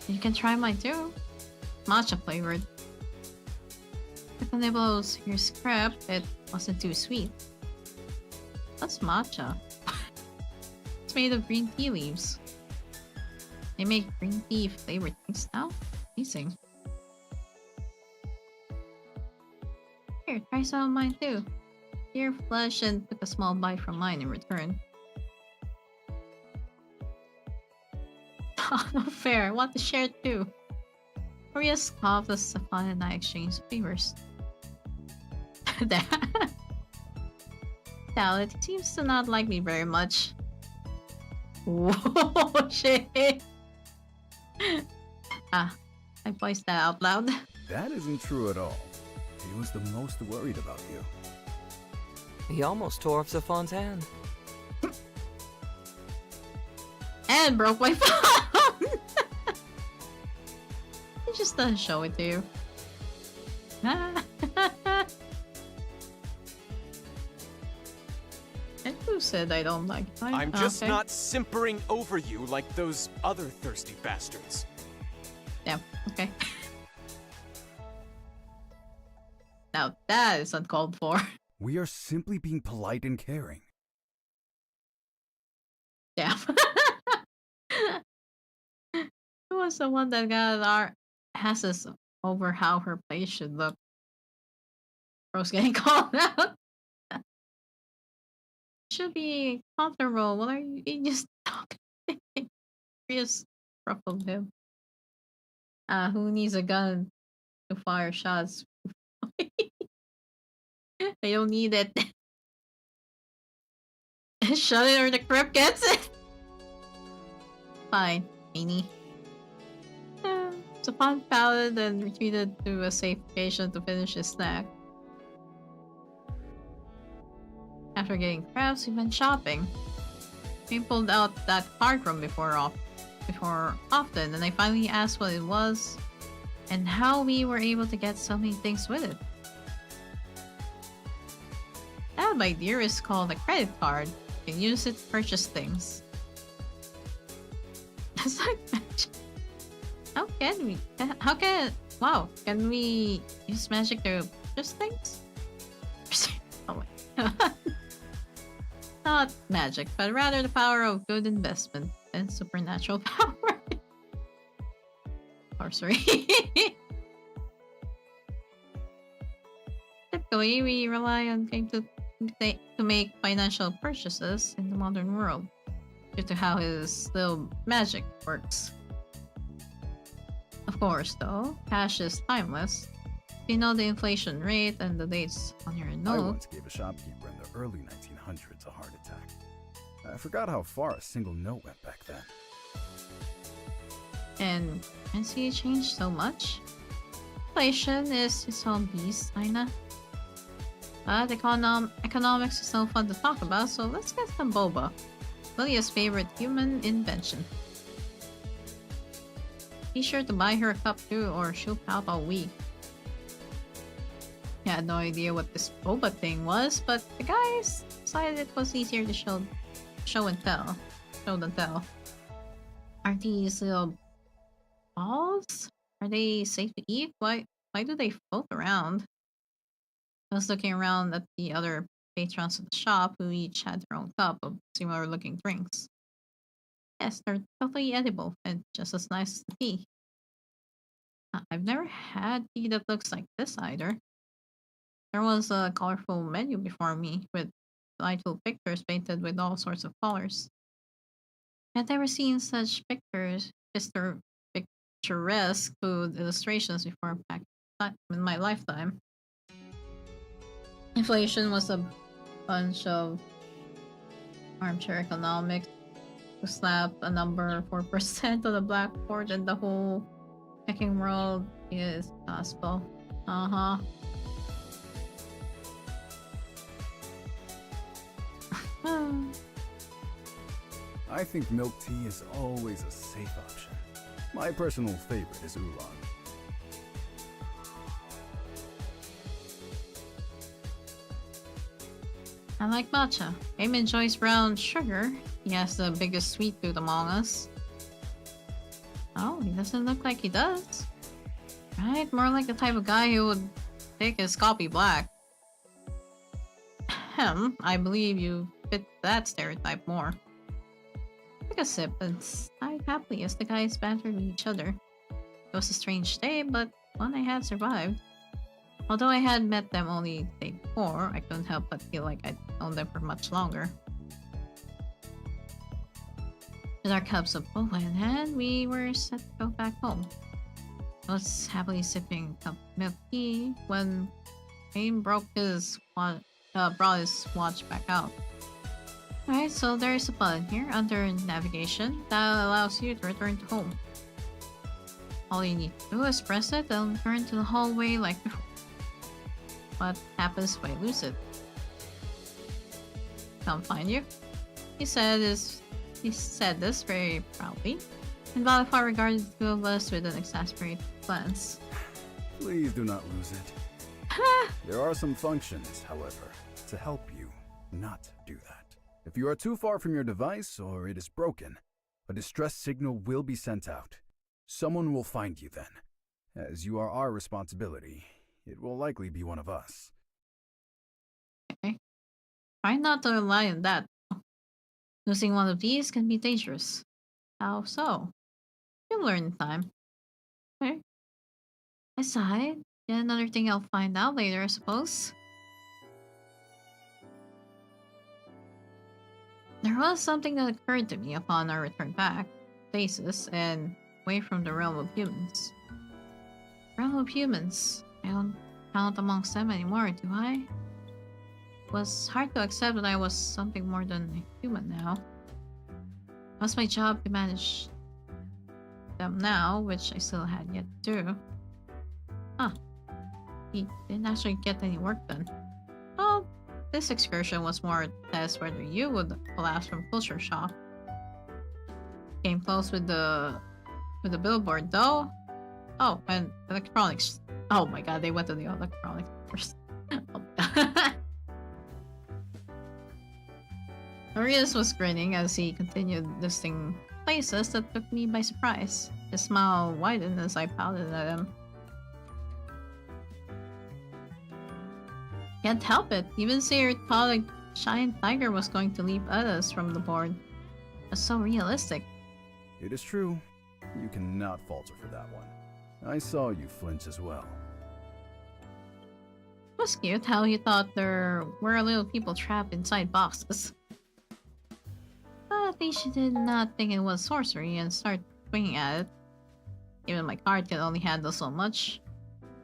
You can try mine too. Matcha flavored. With the nibbles your script, it wasn't too sweet. What's matcha? It's made of green tea leaves. They make green tea flavored things now? Amazing. Here, try some of mine too. Here, flesh and took a small bite from mine in return. Oh, no fair. I want to share too. Korea scoffed as Stefan and I exchanged favors. It seems to not like me very much. Whoa, shit. I voiced that out loud. That isn't true at all. He was the most worried about you. He almost tore off Stefan's hand. And broke my phone! He just doesn't show it to you. And who said I don't like it? I'm just not simpering over you like those other thirsty bastards. Yeah, okay. Now that is uncalled for. We are simply being polite and caring. Damn. Who was the one that got our asses over how her place should look? Rose getting called out. Should be comfortable. What are you just talking? Just ruffled him. Who needs a gun to fire shots? They don't need it. Shut it or the crip gets it. Fine, meanie. Stefan pouted and retreated to a safe location to finish his snack. After getting crabs, we went shopping. We pulled out that card from before often, and I finally asked what it was and how we were able to get so many things with it. That, my dear, is called a credit card. You can use it to purchase things. That's like magic. How can we? Wow, can we use magic to purchase things? Oh wait. Not magic, but rather the power of good investment and supernatural power. Sorcery. Typically, we rely on game to make financial purchases in the modern world, due to how his little magic works. Of course, though, cash is timeless. If you know the inflation rate and the dates on your I note. once gave a shopkeeper in the early 1900s a heart attack. I forgot how far a single note went back then. And currency changed so much. Inflation is its own beast, Aina. But economics is so fun to talk about, so let's get some boba. Lydia's favorite human invention. Be sure to buy her a cup too, or she'll pout all week. I had no idea what this boba thing was, but the guys decided it was easier to show and tell. Show than tell. Are these little balls? Are they safe to eat? Why do they float around? I was looking around at the other patrons of the shop who each had their own cup of similar looking drinks. Yes, they're totally edible and just as nice as the tea. I've never had tea that looks like this either. There was a colorful menu before me with delightful pictures painted with all sorts of colors. I'd never seen such picturesque food illustrations before back in my lifetime. Inflation was a bunch of armchair economics to slap a number 4% on the blackboard and the whole hacking world is gospel. Uh-huh. I think milk tea is always a safe option. My personal favorite is oolong. I like matcha. Aim enjoys brown sugar. He has the biggest sweet tooth among us. Oh, he doesn't look like he does. Right? More like the type of guy who would take his coffee black. I believe you fit that stereotype more. Take a sip and sighed happily as the guys bantered with each other. It was a strange day, but one I had survived. Although I had met them only the day before, I couldn't help but feel like I'd known them for much longer. With our cups of boba in hand, we were set to go back home. I was happily sipping a cup of milk tea when Aim brought his watch back out. Alright, so there's a button here under navigation that allows you to return to home. All you need to do is press it and return to the hallway like before. What happens if I lose it? Come find you. He said this very proudly, and Valifar regarded the two of us with an exasperated glance. Please do not lose it. There are some functions, however, to help you not do that. If you are too far from your device or it is broken, a distress signal will be sent out. Someone will find you then. As you are our responsibility, it will likely be one of us. Okay. Try not to rely on that. Losing one of these can be dangerous. How so? You'll learn in time. Okay. I sighed. Yet another thing I'll find out later, I suppose. There was something that occurred to me upon our return back, places, and away from the realm of humans. Realm of humans. I don't count amongst them anymore, do I? It was hard to accept that I was something more than a human now. It was my job to manage them now, which I still had yet to do. Huh. He didn't actually get any work done. Oh, this excursion was more to test whether you would collapse from culture shock. Came close with the billboard though. Oh, and electronics. Oh my god, they went to the electronics first. Arias was grinning as he continued listing places that took me by surprise. His smile widened as I pouted at him. Can't help it. Even Sayer thought a giant tiger was going to leap at us from the board. It was so realistic. It is true. You cannot falter for that one. I saw you flinch as well. It was cute how you thought there were little people trapped inside boxes. But at least you did not think it was sorcery and start swinging at it. Even my card can only handle so much.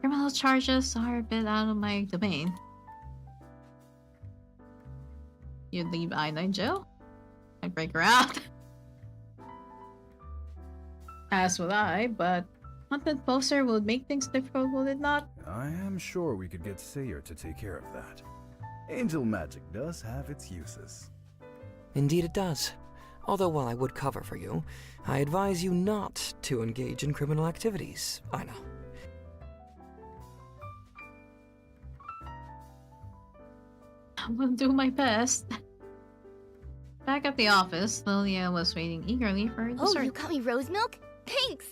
Criminal charges are a bit out of my domain. You'd leave I-9 jail? I'd break her out. As would I, but content poster would make things difficult, would it not? I am sure we could get Sayer to take care of that. Angel magic does have its uses. Indeed it does. Although while I would cover for you, I advise you not to engage in criminal activities. I know. I will do my best. Back at the office, Lilia was waiting eagerly for her dessert. Oh, you got me rose milk? Thanks!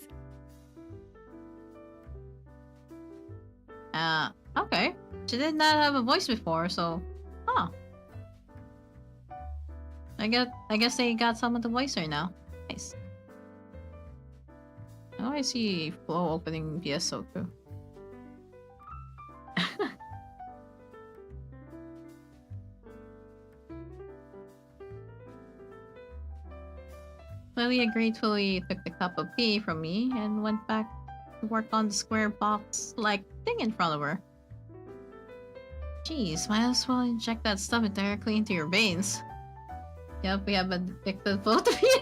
Okay. She did not have a voice before, so... Huh. I guess they got someone to voice her now. Nice. Oh, I see Flo opening PSO too. Lilia gratefully took the cup of tea from me and went back to work on the square box-like thing in front of her. Jeez, might as well inject that stuff directly into your veins. Yep, we have addicted both of you.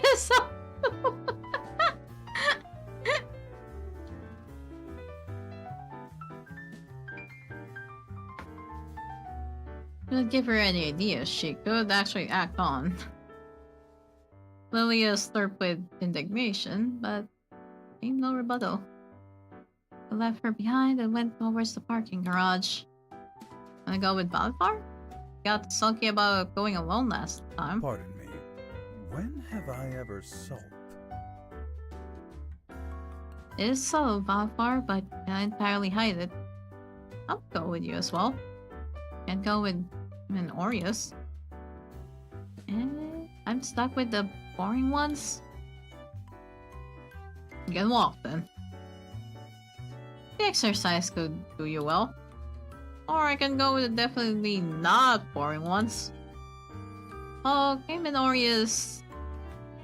Couldn't give her any ideas she could actually act on. Lilia slurped with indignation, but came no rebuttal. I left her behind and went towards the parking garage. Wanna go with Balfar? got sulky about going alone last time. Pardon me. When have I ever sulked? It is so far, but I entirely hide it. I'll go with you as well. Can't go with Aureus. I'm stuck with the boring ones. You can walk then. The exercise could do you well. Or I can go with the definitely not boring ones. Oh, Game and Aureus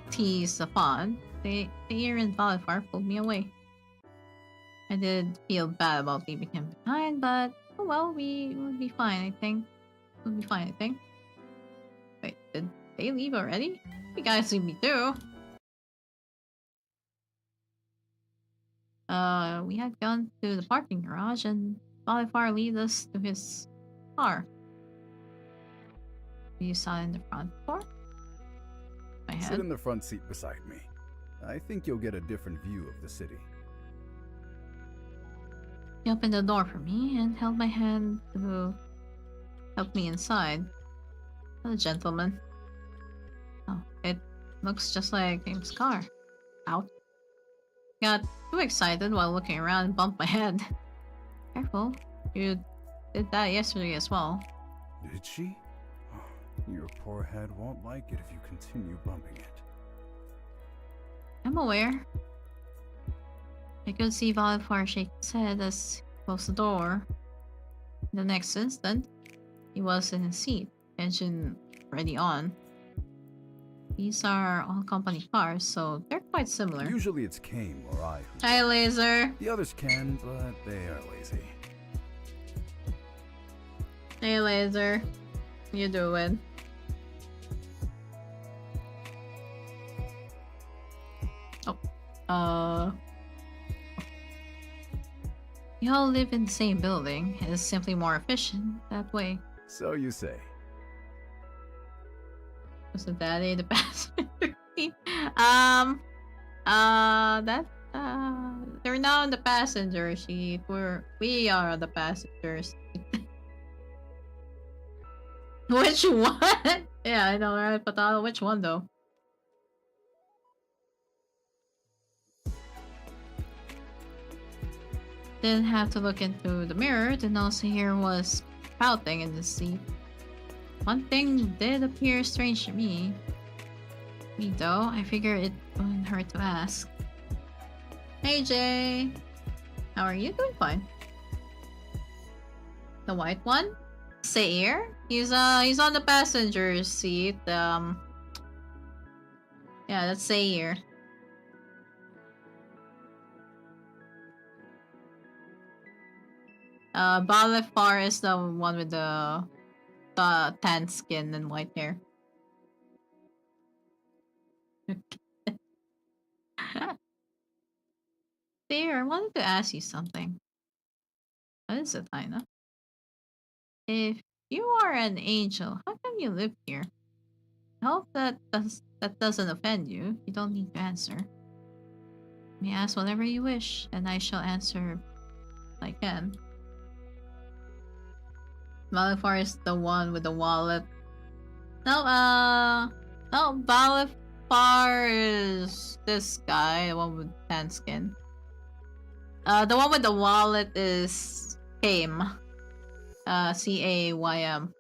tease the fun. The ear and Volifar pulled me away. I did feel bad about leaving him behind, but oh well, we would be fine, I think. Wait, did they leave already? You guys leave me too. We had gone to the parking garage and Volifar lead us to his car. You saw it in the front door? Sit in the front seat beside me. I think you'll get a different view of the city. He opened the door for me and held my hand to help me inside. What a gentleman. Oh, it looks just like Game's car. Out. Got too excited while looking around and bumped my head. Careful. You did that yesterday as well. Did she? Oh, your poor head won't like it if you continue bumping it. I'm aware. I could see Volifar shake his head as he closed the door. The next instant, he was in his seat, engine already on. These are all company cars, so they're quite similar. Usually it's Kame or I who... Hi, Laser. The others can, but they are lazy. Hey, Laser. What you doing? Oh. You all live in the same building. It is simply more efficient that way. So you say. Was the daddy the passenger seat? They're now in the passenger seat. We are the passengers. Which one? Yeah, I know, right? But which one though? Didn't have to look into the mirror to know Sahir was pouting in the seat. One thing did appear strange to me. Me though, I figured it wouldn't hurt to ask. Hey Jay! How are you? Doing fine. The white one? Sahir? He's on the passenger seat. Yeah, that's Sahir. Balefar is the one with the tan skin and white hair. There, I wanted to ask you something. What is it, Aina? If you are an angel, how come you live here? I hope that doesn't offend you. You don't need to answer. You may ask whatever you wish, and I shall answer if I can. Balefar is the one with the wallet. No, Balefar is this guy, the one with tan skin. The one with the wallet is Kame. Caym. Well,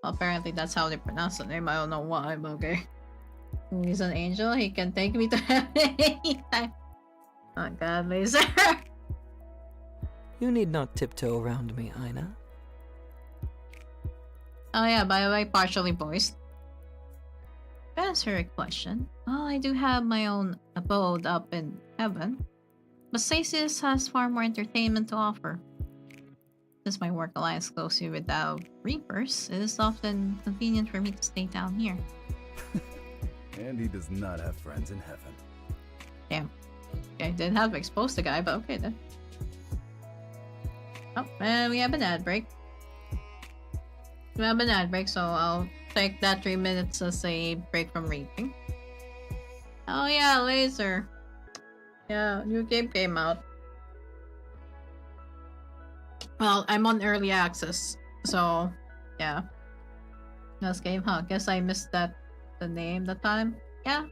apparently that's how they pronounce the name. I don't know why, but okay. He's an angel. He can take me to heaven anytime. Oh god, Laser. You need not tiptoe around me, Aina. Oh yeah, by the way, partially voiced. To answer a question, well, I do have my own abode up in heaven, but Stasis has far more entertainment to offer. Since my work aligns closely with that of Reapers, it is often convenient for me to stay down here. And he does not have friends in heaven. Damn. Okay, didn't have to expose the guy, but okay then. Oh, and we have an ad break. We have an ad break, so I'll take that 3 minutes as a break from reading. Oh yeah, Laser. Yeah, new game came out. Well, I'm on early access, so yeah. Last game, huh? Guess I missed the name that time. Yeah.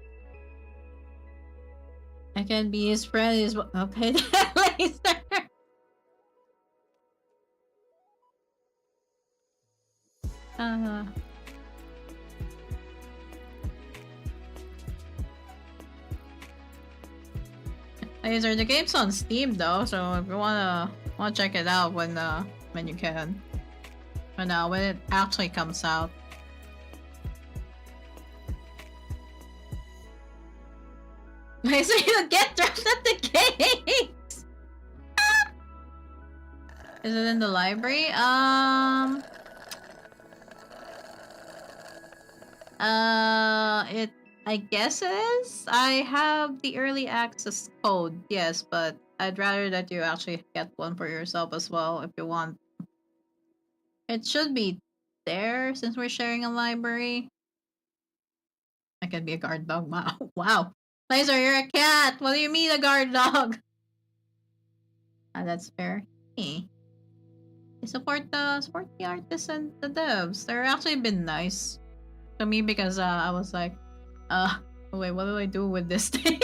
I can be his friend. Is what? Okay, later. Laser, the game's on Steam though, so if you wanna check it out when you can, when it actually comes out. Laser, you get dropped at the gates. Is it in the library? I guess it is. I have the early access code, yes, but I'd rather that you actually get one for yourself as well if you want. It should be there since we're sharing a library. I can be a guard dog. Wow. Wow. Laser, you're a cat. What do you mean a guard dog? That's fair. Hey. Support the artists and the devs. They're actually been nice to me because I was like, wait, what do I do with this thing?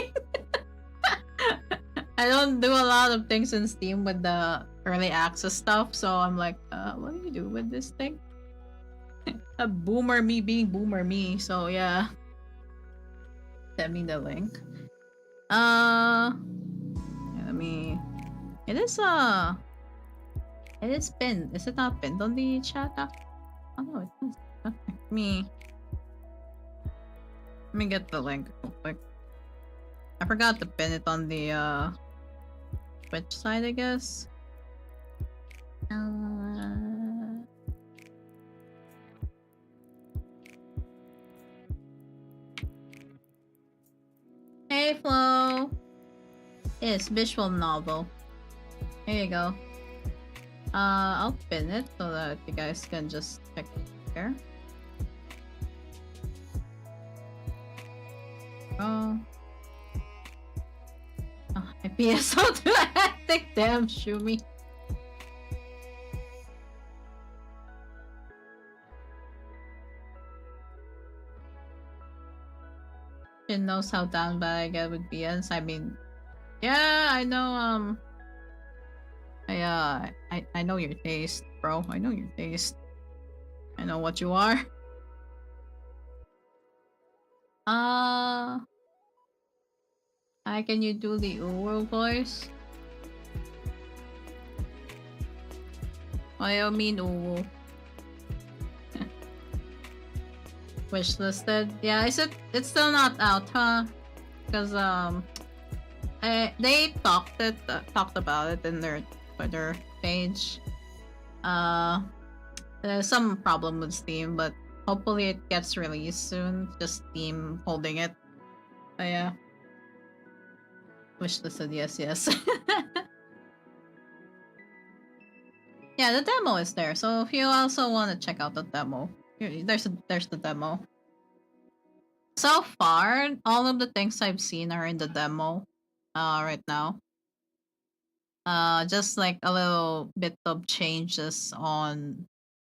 I don't do a lot of things in Steam with the early access stuff, so I'm like, what do you do with this thing? A boomer me being boomer me, so yeah. Send me the link. Yeah, let me. It is pinned. Is it not pinned on the chat? Oh no, it is. Okay. Let me get the link real quick. I forgot to pin it on the Twitch side, I guess. Hey Flo! It's visual novel. Here you go. I'll pin it so that you guys can just check it here. Oh, my PSO too hectic. Damn, Shumi. She knows how down bad I get with BS. I mean, yeah, I know. I know your taste, bro. I know your taste. I know what you are. Can you do the Uro voice? What do you mean Uro? Wishlisted? Yeah, is it? It's still not out, huh? Because they talked about it in their Twitter page. There's some problem with Steam, but hopefully it gets released soon. Just Steam holding it. But yeah. Wishlisted, yes. Yeah, the demo is there. So if you also want to check out the demo, there's the demo. So far, all of the things I've seen are in the demo right now. Just like a little bit of changes on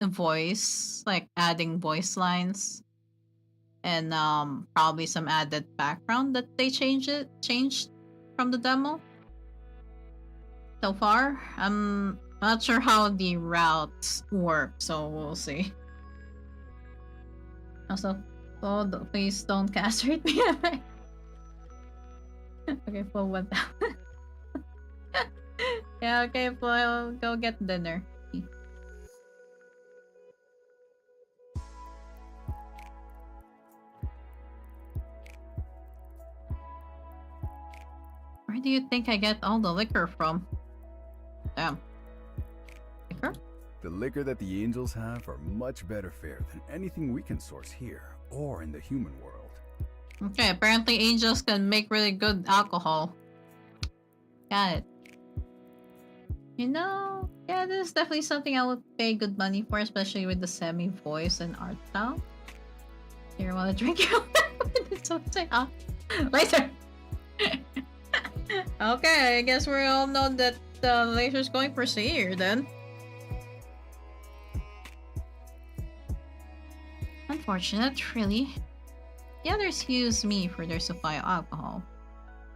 the voice, like adding voice lines, and probably some added background that they changed from the demo. So far, I'm not sure how the routes work, so we'll see. Also, please don't castrate me. Okay, Flo went down. Yeah, okay, Flo, go get dinner. Where do you think I get all the liquor from? Damn. Liquor? The liquor that the angels have are much better fare than anything we can source here or in the human world. Okay, apparently angels can make really good alcohol. Got it. You know, yeah, this is definitely something I would pay good money for, especially with the semi-voice and art style. Here, wanna drink your it's something up later. Okay, I guess we all know that Laser's going for Seer then. unfortunate, really. The others use me for their supply of alcohol.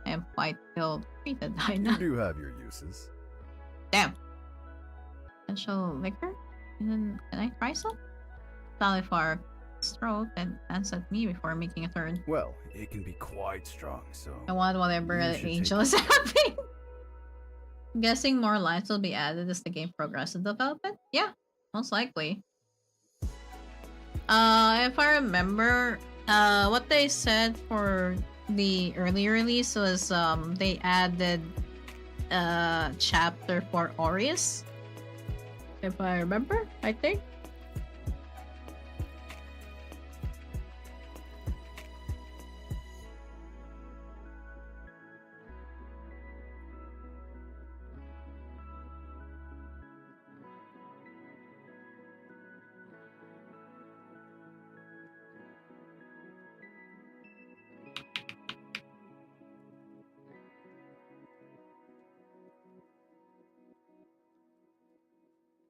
I am quite ill-treated, I know. You do have your uses. Damn. Potential liquor? Can I try some? Salifar throat and glance at me before making a turn. Well, it can be quite strong, so... I want whatever you the should angel take is having. I'm guessing more lines will be added as the game progresses in development? Yeah, most likely. If I remember, what they said for the early release was they added chapter for Aureus. If I remember, I think.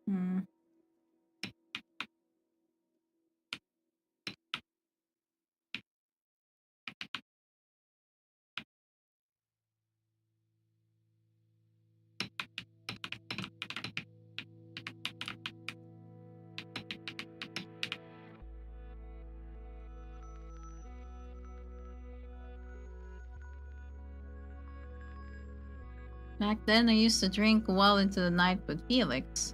Hmm. Back then, I used to drink well into the night with Felix.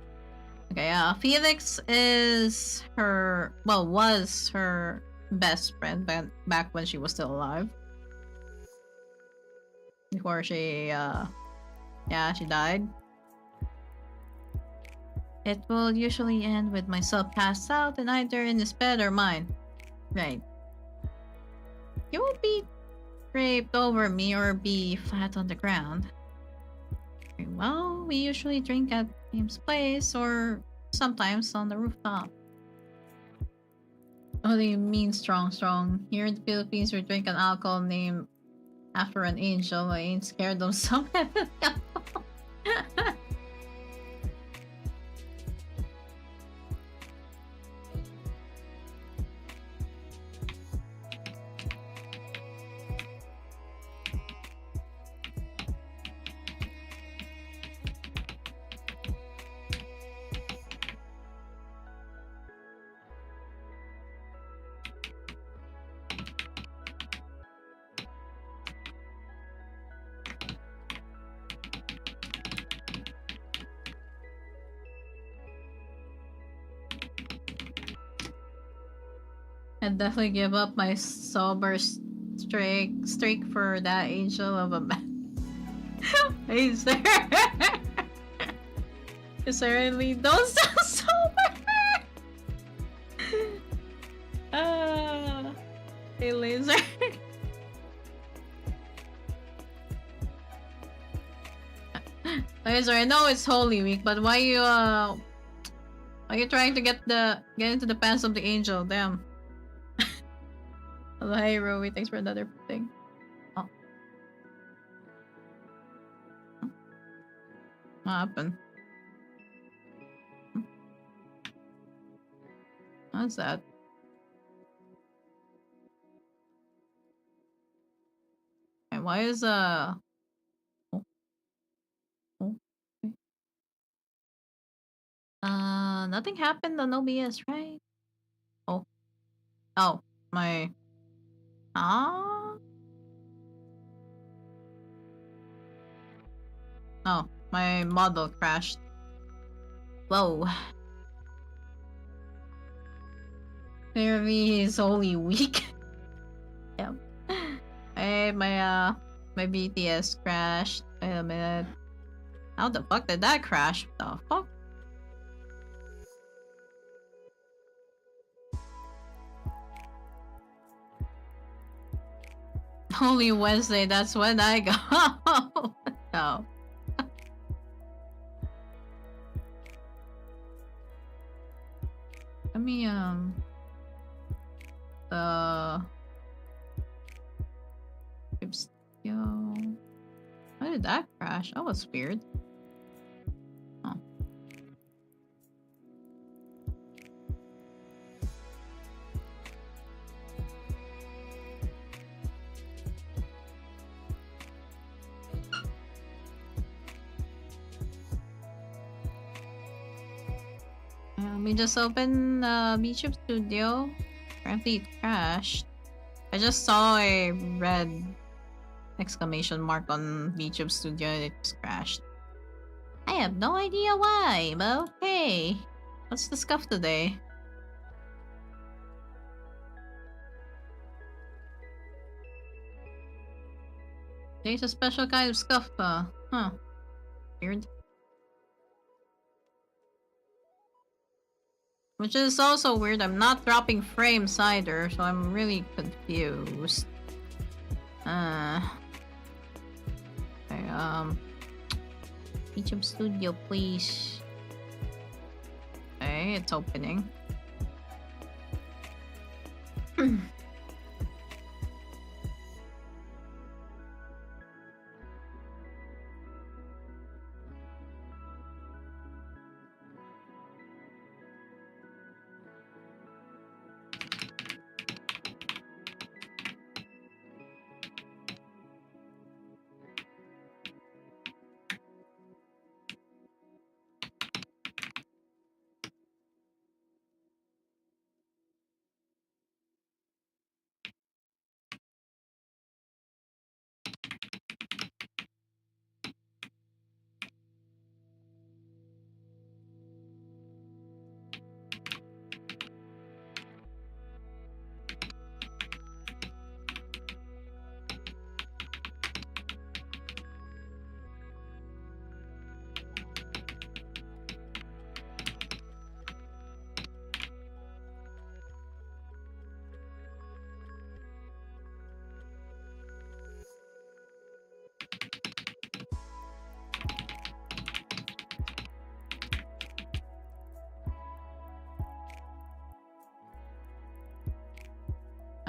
Okay, Felix is her, well, was her best friend back when she was still alive. Before she, yeah, she died. It will usually end with myself passed out and either in his bed or mine. Right. He won't be draped over me or be flat on the ground. Well, we usually drink at James' place or sometimes on the rooftop. Oh, they mean strong. Here in the Philippines, we drink an alcohol named after an angel. I ain't scared of some heaven alcohol. I'd definitely give up my sober streak for that angel of a man. He's there. You certainly don't sound sober. Hey, Laser. Laser, I know it's Holy Week, but why are you trying to get into the pants of the angel? Damn. Hello, hey, Rowie. Thanks for another thing. Oh. What happened? What's that? And why is Oh. Okay. Nothing happened on OBS, right? Oh, my. Oh, my model crashed. Whoa. Clearly he's Holy Week. Yep. Hey, my BTS crashed. Wait a minute. How the fuck did that crash? What the fuck? Holy Wednesday, that's when I go. No. Let me, oops, yo. Why did that crash? That was weird. Oh. We just opened Vtuber Studio. Apparently it crashed. I just saw a red exclamation mark on Vtuber Studio and it just crashed. I have no idea why, but okay. What's the scuff today? There's a special kind of scuff, huh? Weird. Which is also weird, I'm not dropping frames either, so I'm really confused. Okay, Vtuber Studio, please. Okay, it's opening.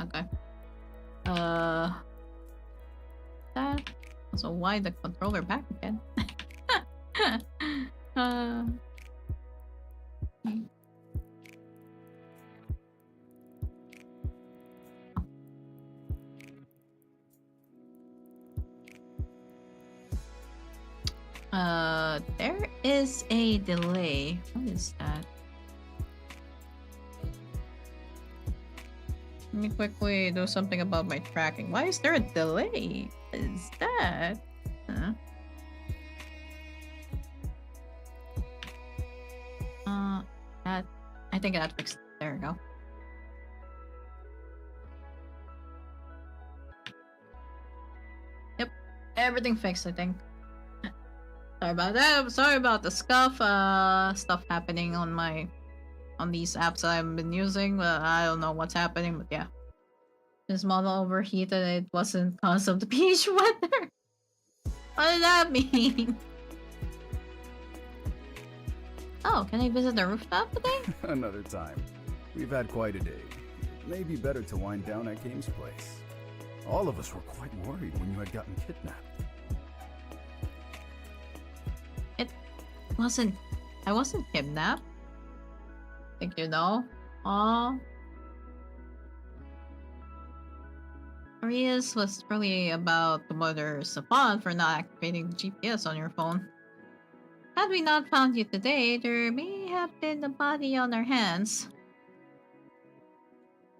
Okay. That. Also, why the controller back again? There is a delay. What is that? Let me quickly do something about my tracking. Why is there a delay? What is that? Huh? That. I think that fixed it. There we go. Yep, everything fixed, I think. Sorry about that. Sorry about the scuff. Stuff happening on these apps that I've been using. I don't know what's happening, but yeah. This model overheated. It wasn't cause of the beach weather. What does that mean? Oh, can I visit the rooftop today? Another time. We've had quite a day. It may be better to wind down at Game's place. All of us were quite worried when you had gotten kidnapped. I wasn't kidnapped. Think you know? Aww. Arias was really about to murder Sapan for not activating the GPS on your phone. Had we not found you today, there may have been a body on our hands.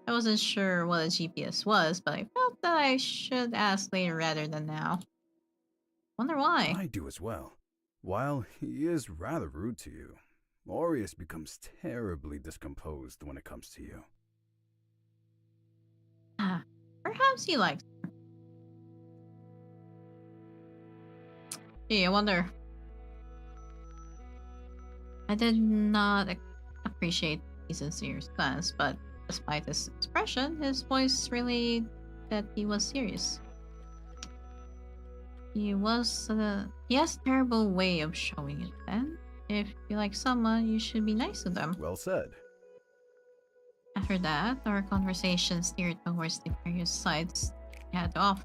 I wasn't sure what a GPS was, but I felt that I should ask later rather than now. Wonder why. I do as well. While he is rather rude to you, Arias becomes terribly discomposed when it comes to you. Perhaps he likes her. Gee, I wonder. I did not appreciate his sincere stance, but despite his expression, his voice really that he was serious. He has a terrible way of showing it, then. If you like someone, you should be nice to them. Well said. After that, our conversation steered towards the various sides we had to offer.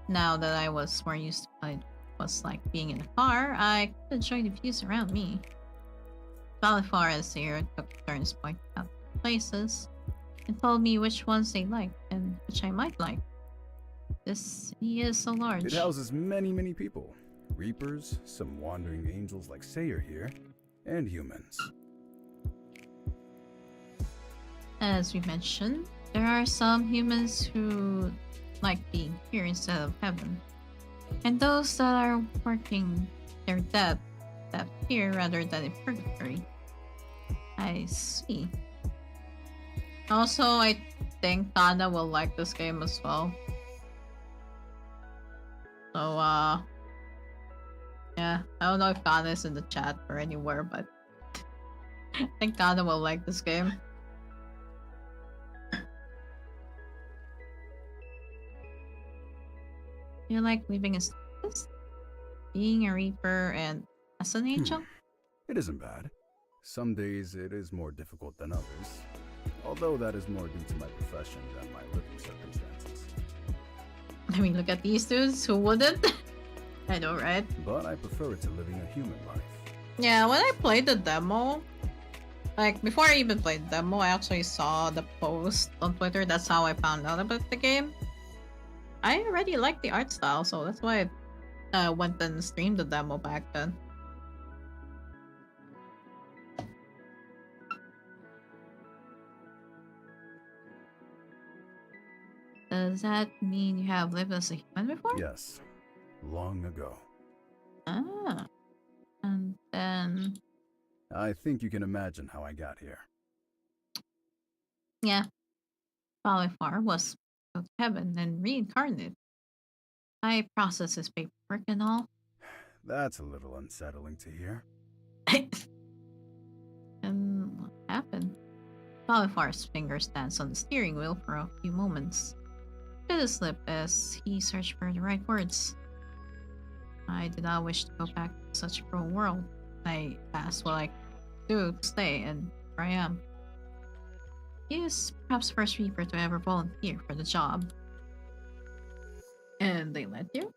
Now that I was more used to what it was like being in a car, I could enjoy the views around me. Valifaris here took turns pointing out places and told me which ones they liked and which I might like. This city is so large. It houses many people. Reapers, some wandering angels like Sayer here, and humans. As we mentioned, there are some humans who like being here instead of heaven. And those that are working their death here rather than in purgatory. I see. Also, I think Tana will like this game as well. So, yeah, I don't know if Tana is in the chat or anywhere, but I think Tana will like this game. You like living as this? Being a reaper and as an angel? It isn't bad. Some days it is more difficult than others, although that is more due to my profession than my living circumstances. I mean, look at these dudes, who wouldn't? I know, right? But I prefer it to living a human life. Yeah, when I played the demo, like before I even played the demo, I actually saw the post on Twitter. That's how I found out about the game. I already liked the art style, so that's why I went and streamed the demo back then. Does that mean you have lived as a human before? Yes, long ago. Ah. And then... I think you can imagine how I got here. Yeah. Balifar was go to heaven and reincarnated. I process his paperwork and all. That's a little unsettling to hear. And what happened? Balifar's finger stands on the steering wheel for a few moments. Bit a slip as he searched for the right words. I did not wish to go back to such a cruel world. I asked what I could do to stay, and here I am. He is perhaps the first reaper to ever volunteer for the job. And they let you?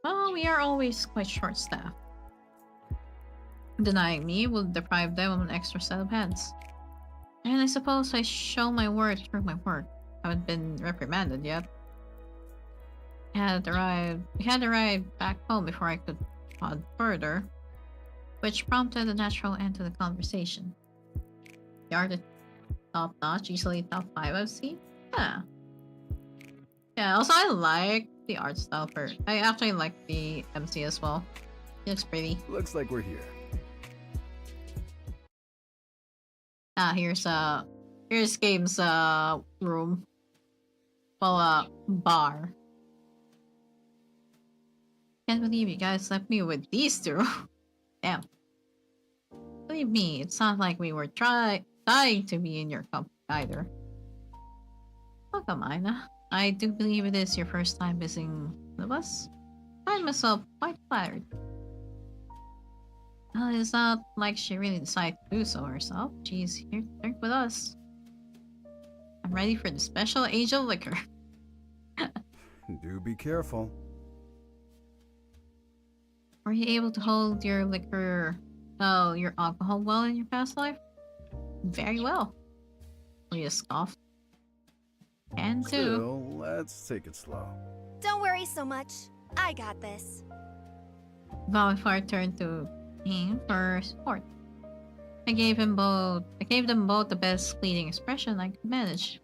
Well, we are always quite short-staffed. Denying me will deprive them of an extra set of hands. And I suppose I show my worth through my work. I haven't been reprimanded yet. We had arrived back home before I could prod further, which prompted a natural end to the conversation. The art is top-notch, easily top 5 I've seen. Yeah. Yeah, also I like the art style for... I actually like the MC as well. He looks pretty. Looks like we're here. Ah, here's Game's room. Well, bar. Can't believe you guys left me with these two. Damn. Believe me, it's not like we were dying to be in your company either. Welcome, Ina. I do believe it is your first time visiting with us. I find myself quite flattered. Well, it's not like she really decided to do so herself. She's here to drink with us. I'm ready for the special angel liquor. Do be careful. Were you able to hold your liquor, your alcohol well in your past life? Very well. Will you scoff? And do. Still, let's take it slow. Don't worry so much. I got this. Valifar turned to him for support. I gave them both the best fleeting expression I could manage.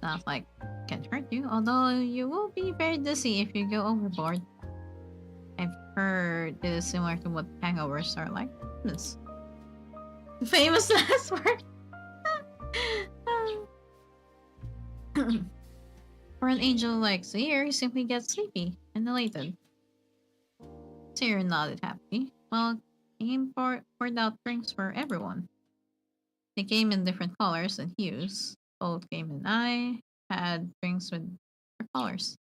Not like it can hurt you, although you will be very dizzy if you go overboard. I've heard it is similar to what hangovers are like. This famous last word. For an angel like Zaire, you simply get sleepy and elated. Zaire nodded happily, while Game poured out drinks for everyone. They came in different colors and hues. Both Game and I had drinks with different colors.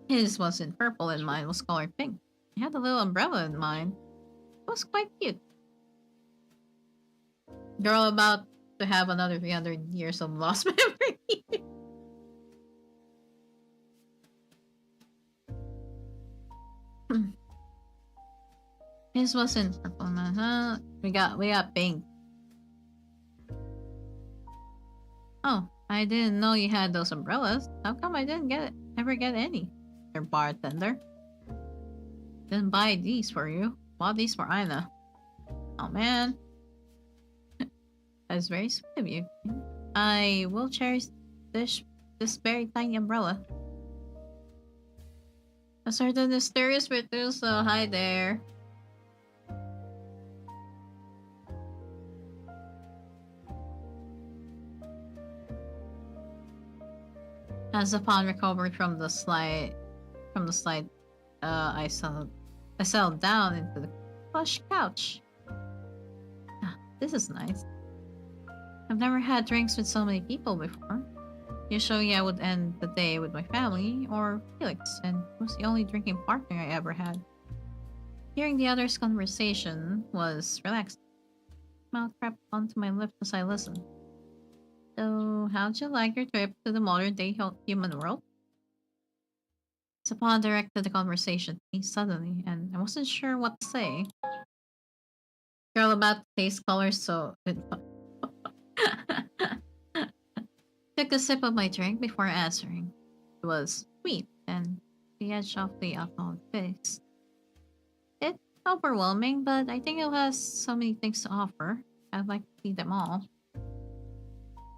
His was in purple and mine was colored pink. I had a little umbrella in mine. It was quite cute. Girl about to have another 300 years of lost memory. His was in purple. We got pink. Oh, I didn't know you had those umbrellas. How come I didn't ever get any? Your bartender. Didn't buy these for you. Bought these for Ina. Oh man. That's very sweet of you. I will cherish this very tiny umbrella. A certain mysterious Virtuoso, hi there. As upon recovering from the slide, I settled down into the plush couch. Ah, this is nice. I've never had drinks with so many people before. Usually I would end the day with my family or Felix, and he was the only drinking partner I ever had. Hearing the others' conversation was relaxing. Smile crept onto my lips as I listened. So, how'd you like your trip to the modern-day human world? Sapon directed the conversation to me suddenly, and I wasn't sure what to say. Girl about to taste colors, so took a sip of my drink before answering. It was sweet and the edge of the alcoholic taste. It's overwhelming, but I think it has so many things to offer. I'd like to see them all.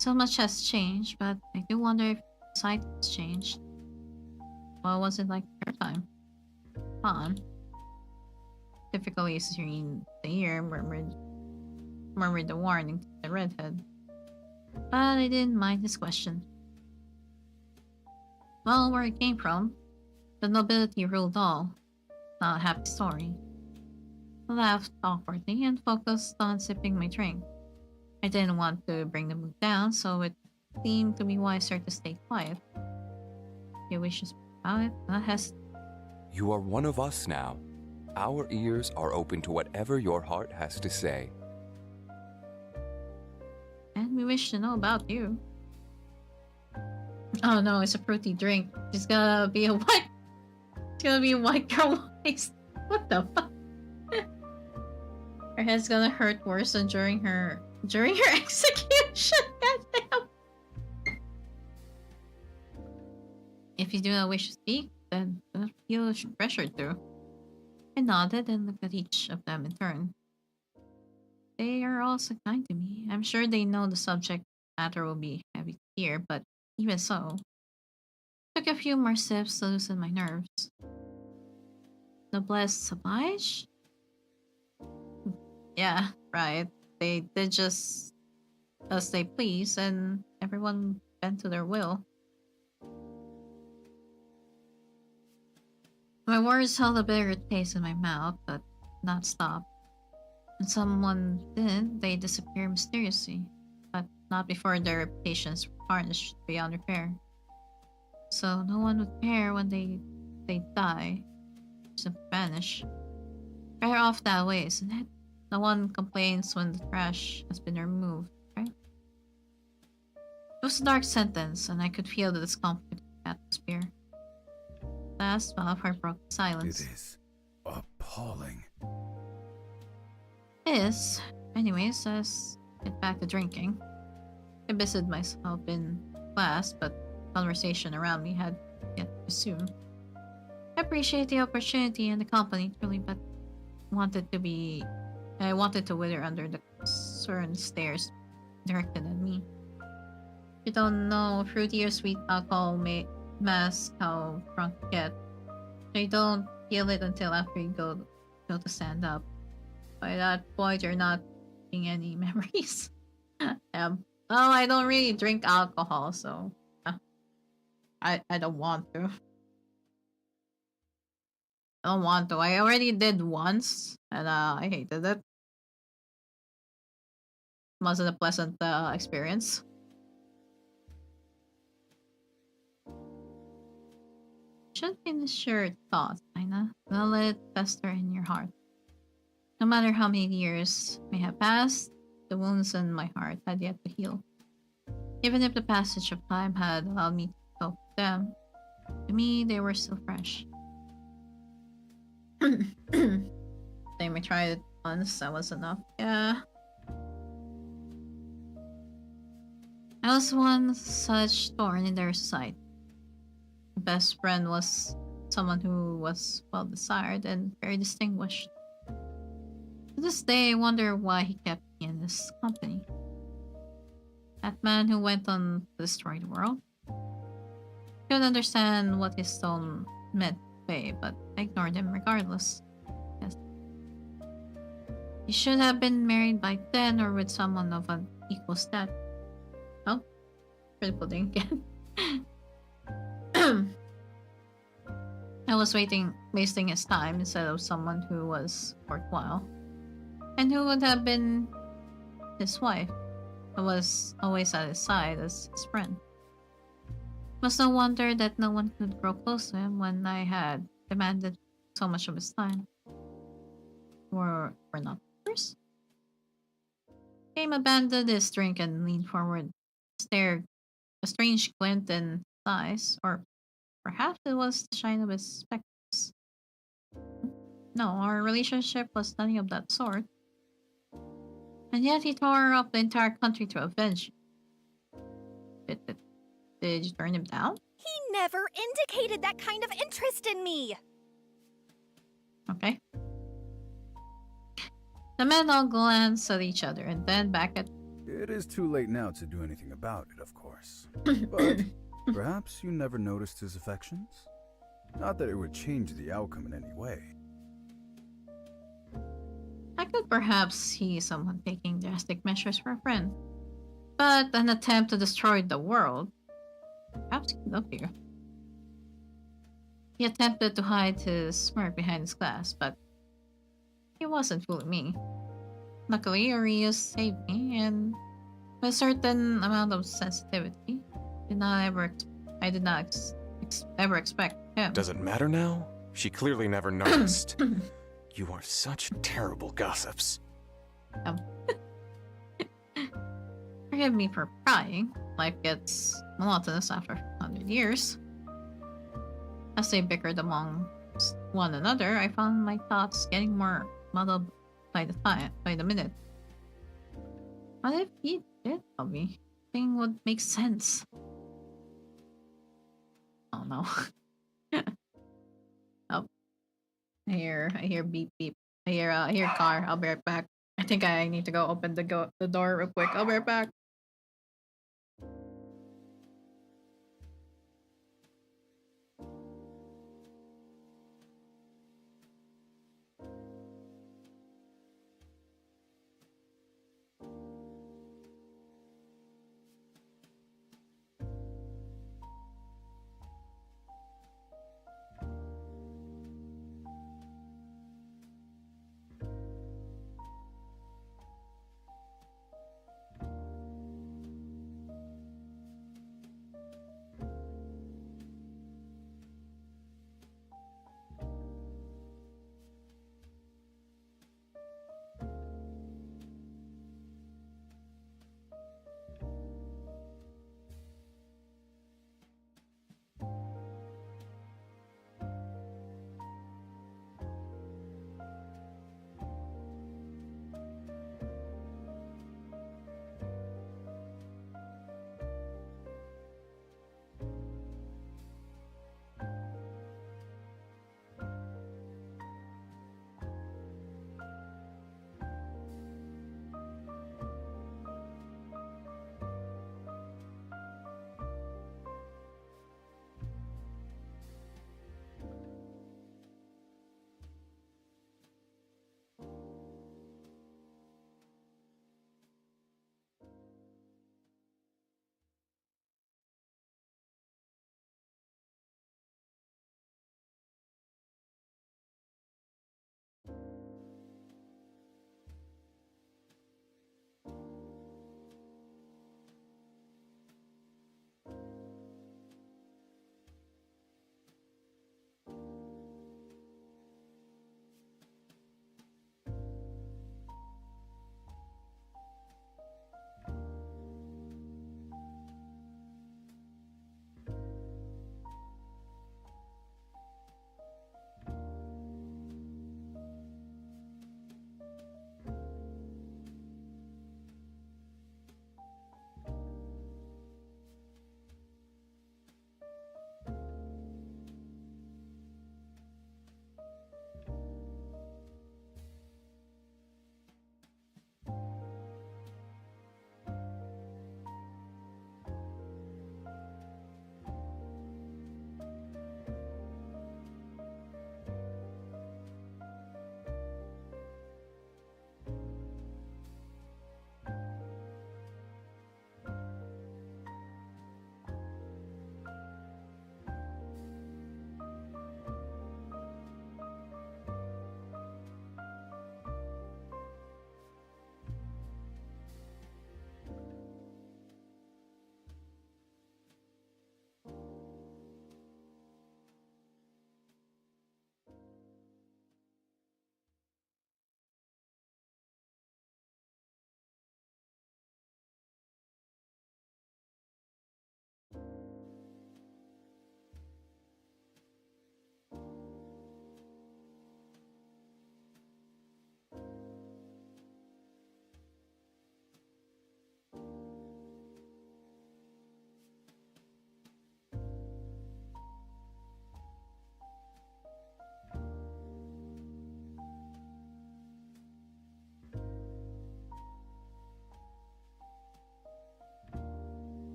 So much has changed, but I do wonder if society has changed. What was it like your time? Fun. Difficulty serene the ear, murmured the warning to the redhead. But I didn't mind his question. Well, where I came from, the nobility ruled all. Not a happy story. I laughed awkwardly and focused on sipping my drink. I didn't want to bring the mood down, so it seemed to be wiser to stay quiet. You wish to speak about it, not hesitate. You are one of us now. Our ears are open to whatever your heart has to say. And we wish to know about you. Oh no, it's a fruity drink. It's gonna be a white. It's gonna be a white girl waist. What the fuck? Her head's gonna hurt worse than during her execution. Goddamn. If you do not wish to speak, then do not feel pressured to. I nodded and looked at each of them in turn. They are all so kind to me. I'm sure they know the subject matter will be heavy to hear, but even so, took a few more sips to loosen my nerves. Noblesse oblige? Yeah, right. They did just as they please, and everyone bent to their will. My words held a bitter taste in my mouth, but not stopped. When someone didn't, they disappeared mysteriously, but not before their reputations were tarnished beyond repair. So no one would care when they die, simply vanish. Better off that way, isn't it? No one complains when the trash has been removed, right? It was a dark sentence, and I could feel the discomfort in the atmosphere. Last, Malphite broke the silence. It is appalling. Is. Anyways, let's get back to drinking. I busied myself in class, but conversation around me had yet to resume. I appreciate the opportunity and the company, truly, but I wanted to wither under the concerned stares directed at me. You don't know, fruity or sweet alcohol may mask how drunk you get. So you don't feel it until after you go to stand up. By that point, you're not making any memories. Oh, I don't really drink alcohol, so I don't want to. I don't want to. I already did once, and I hated it. Wasn't a pleasant experience. Should finish your thoughts, Aina. Don't let it fester in your heart. No matter how many years may have passed, the wounds in my heart had yet to heal. Even if the passage of time had allowed me to cope with them, to me they were still fresh. Same, I tried it once, that was enough. Yeah. I was one such thorn in their side. My best friend was someone who was well desired and very distinguished. To this day, I wonder why he kept me in his company. That man who went on to destroy the world. Couldn't understand what his stone meant to say, but I ignored him regardless. Yes. He should have been married by then or with someone of an equal status. Oh, for the pudding again. I was wasting his time instead of someone who was worthwhile. And who would have been his wife, who was always at his side as his friend. Was no wonder that no one could grow close to him when I had demanded so much of his time. We're not lovers? Game abandoned his drink and leaned forward, stared, a strange glint in his eyes, or perhaps it was the shine of his spectacles. No, our relationship was nothing of that sort. And yet he tore up the entire country to avenge you. Did you turn him down? He never indicated that kind of interest in me! Okay. The men all glanced at each other and then back at... It is too late now to do anything about it, of course. But perhaps you never noticed his affections? Not that it would change the outcome in any way. I could perhaps see someone taking drastic measures for a friend. But an attempt to destroy the world... Perhaps he loved you. He attempted to hide his smirk behind his glass, but he wasn't fooling me. Luckily, Arius saved me, and with a certain amount of sensitivity, I did not ever expect him. Does it matter now? She clearly never noticed. You are such terrible gossips. Forgive me for prying. Life gets monotonous after 100 years. As they bickered among one another, I found my thoughts getting more muddled by the minute. What if he did tell me? Thing would make sense. Oh no. Oh. I hear beep beep. I hear car. I'll be right back. I think I need to go open the door real quick. I'll be right back.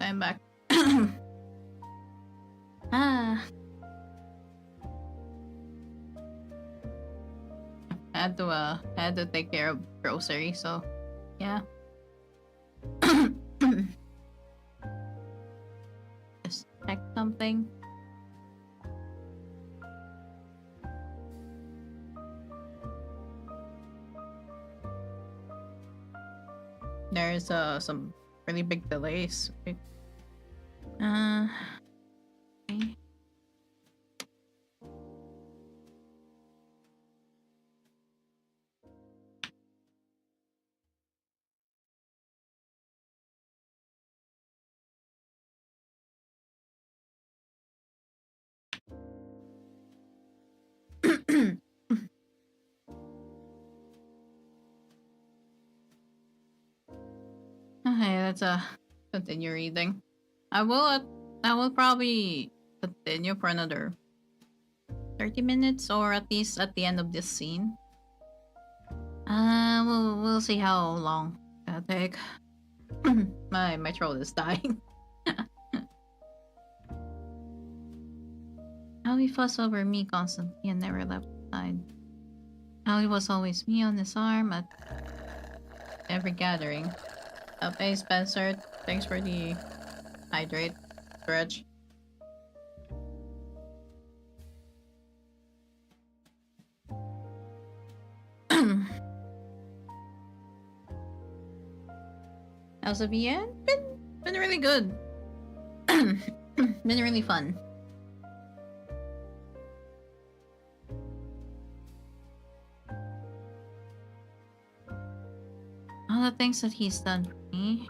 I'm back. Ah. I had to take care of groceries, so yeah. Just check something. There's some really big delays. Okay. Okay. Okay, let's continue reading. I will probably continue for another 30 minutes, or at least at the end of this scene. We'll see how long that'll take. my throat is dying. How he fussed over me constantly and never left aside. How he was always me on his arm at every gathering. Hey Spencer, thanks for the hydrate stretch. How's it been? Been really good. Been really fun. All the things that he's done for me,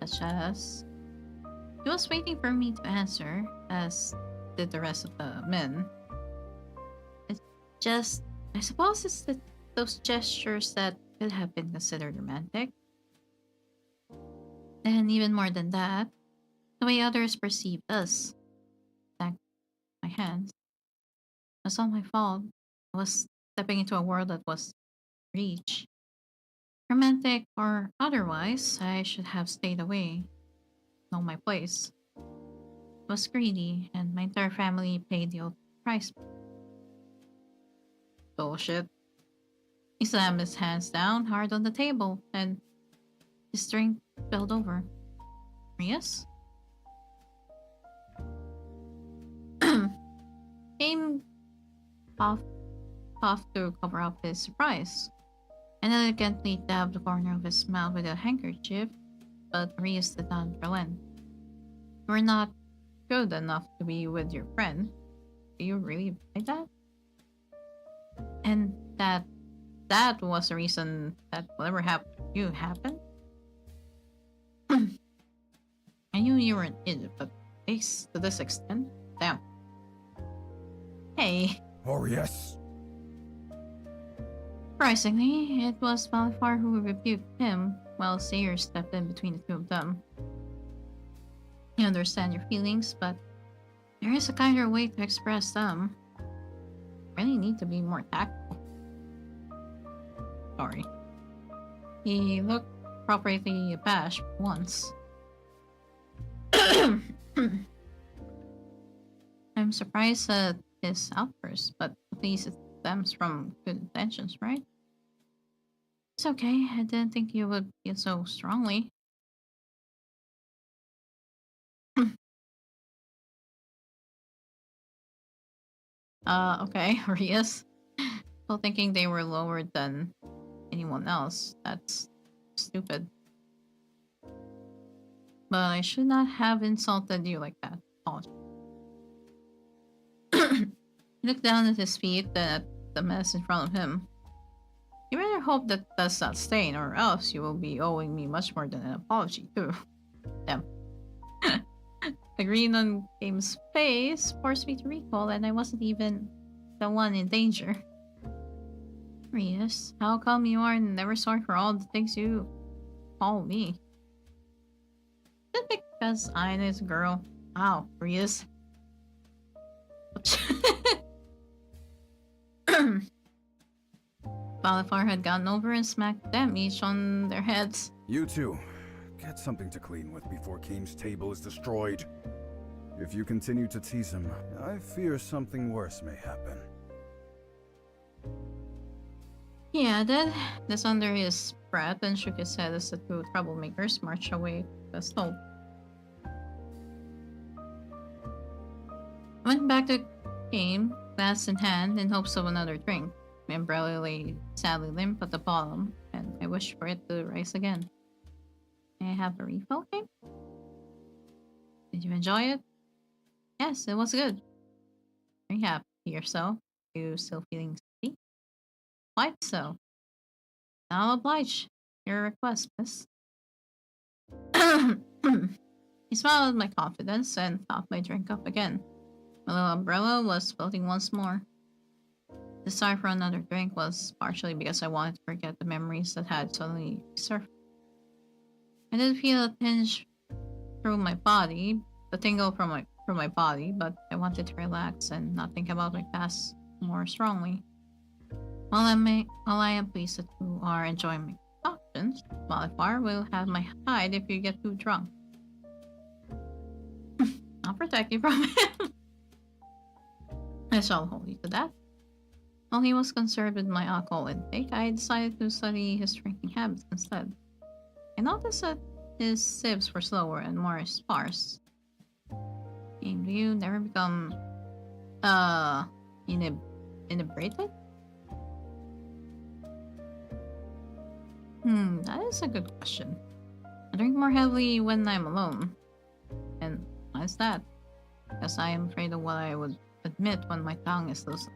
such as he was waiting for me to answer, as did the rest of the men. It's just, I suppose it's those gestures that could have been considered romantic. And even more than that, the way others perceived us. Thank my hands. It was all my fault. I was stepping into a world that was reach. Romantic or otherwise, I should have stayed away. Know my place. I was greedy, and my entire family paid the old price. Bullshit. He slammed his hands down hard on the table, and his drink spilled over. Yes? Came off to cover up his surprise, and elegantly dabbed the corner of his mouth with a handkerchief, but Rios did not relent. You were not good enough to be with your friend. Do you really buy that? And that was the reason that whatever happened to you happened? I knew you were an idiot, but to this extent? Damn. Hey. Oh, yes. Surprisingly, it was Malifar who rebuked him, while Sayer stepped in between the two of them. You understand your feelings, but there is a kinder way to express them. You really need to be more tactful. Sorry. He looked properly abashed once. I'm surprised at his outburst, but at least it stems from good intentions, right? It's okay, I didn't think you would feel so strongly. Okay, Rias. Still thinking they were lower than anyone else. That's stupid. But I should not have insulted you like that. Apologies. He looked down at his feet, then at the mess in front of him. You better hope that does not stain, or else you will be owing me much more than an apology, too. Damn. The grin on Game's face forced me to recall, and I wasn't even the one in danger. Rias, how come you are never sorry for all the things you call me? Is it because Aina is a girl? Wow, Rias. Balafar had gotten over and smacked them each on their heads. You two, Get something to clean with before Kane's table is destroyed. If you continue to tease him, I fear something worse may happen. He added this under his breath and shook his head as the two troublemakers marched away to the stove. I went back to Kane, glass in hand, in hopes of another drink. My umbrella lay sadly limp at the bottom, and I wished for it to rise again. May I have a refill, Kane? Did you enjoy it? Yes, it was good. Very happy to hear so. You still feeling sleepy? Quite so. I'll oblige your request, miss. He smiled at my confidence and topped my drink up again. My little umbrella was floating once more. The desire for another drink was partially because I wanted to forget the memories that had suddenly surfaced. I did feel a tinge through my body, a tingle from my body, but I wanted to relax and not think about my past more strongly. While I am pleased that you are enjoying my options, Malifar will have my hide if you get too drunk. I'll protect you from him. I shall hold you to that. While he was concerned with my alcohol intake, I decided to study his drinking habits instead. I noticed that his sips were slower and more sparse. And do you never become inebriated? That is a good question. I drink more heavily when I'm alone. And why is that? Because I am afraid of what I would admit when my tongue is loose.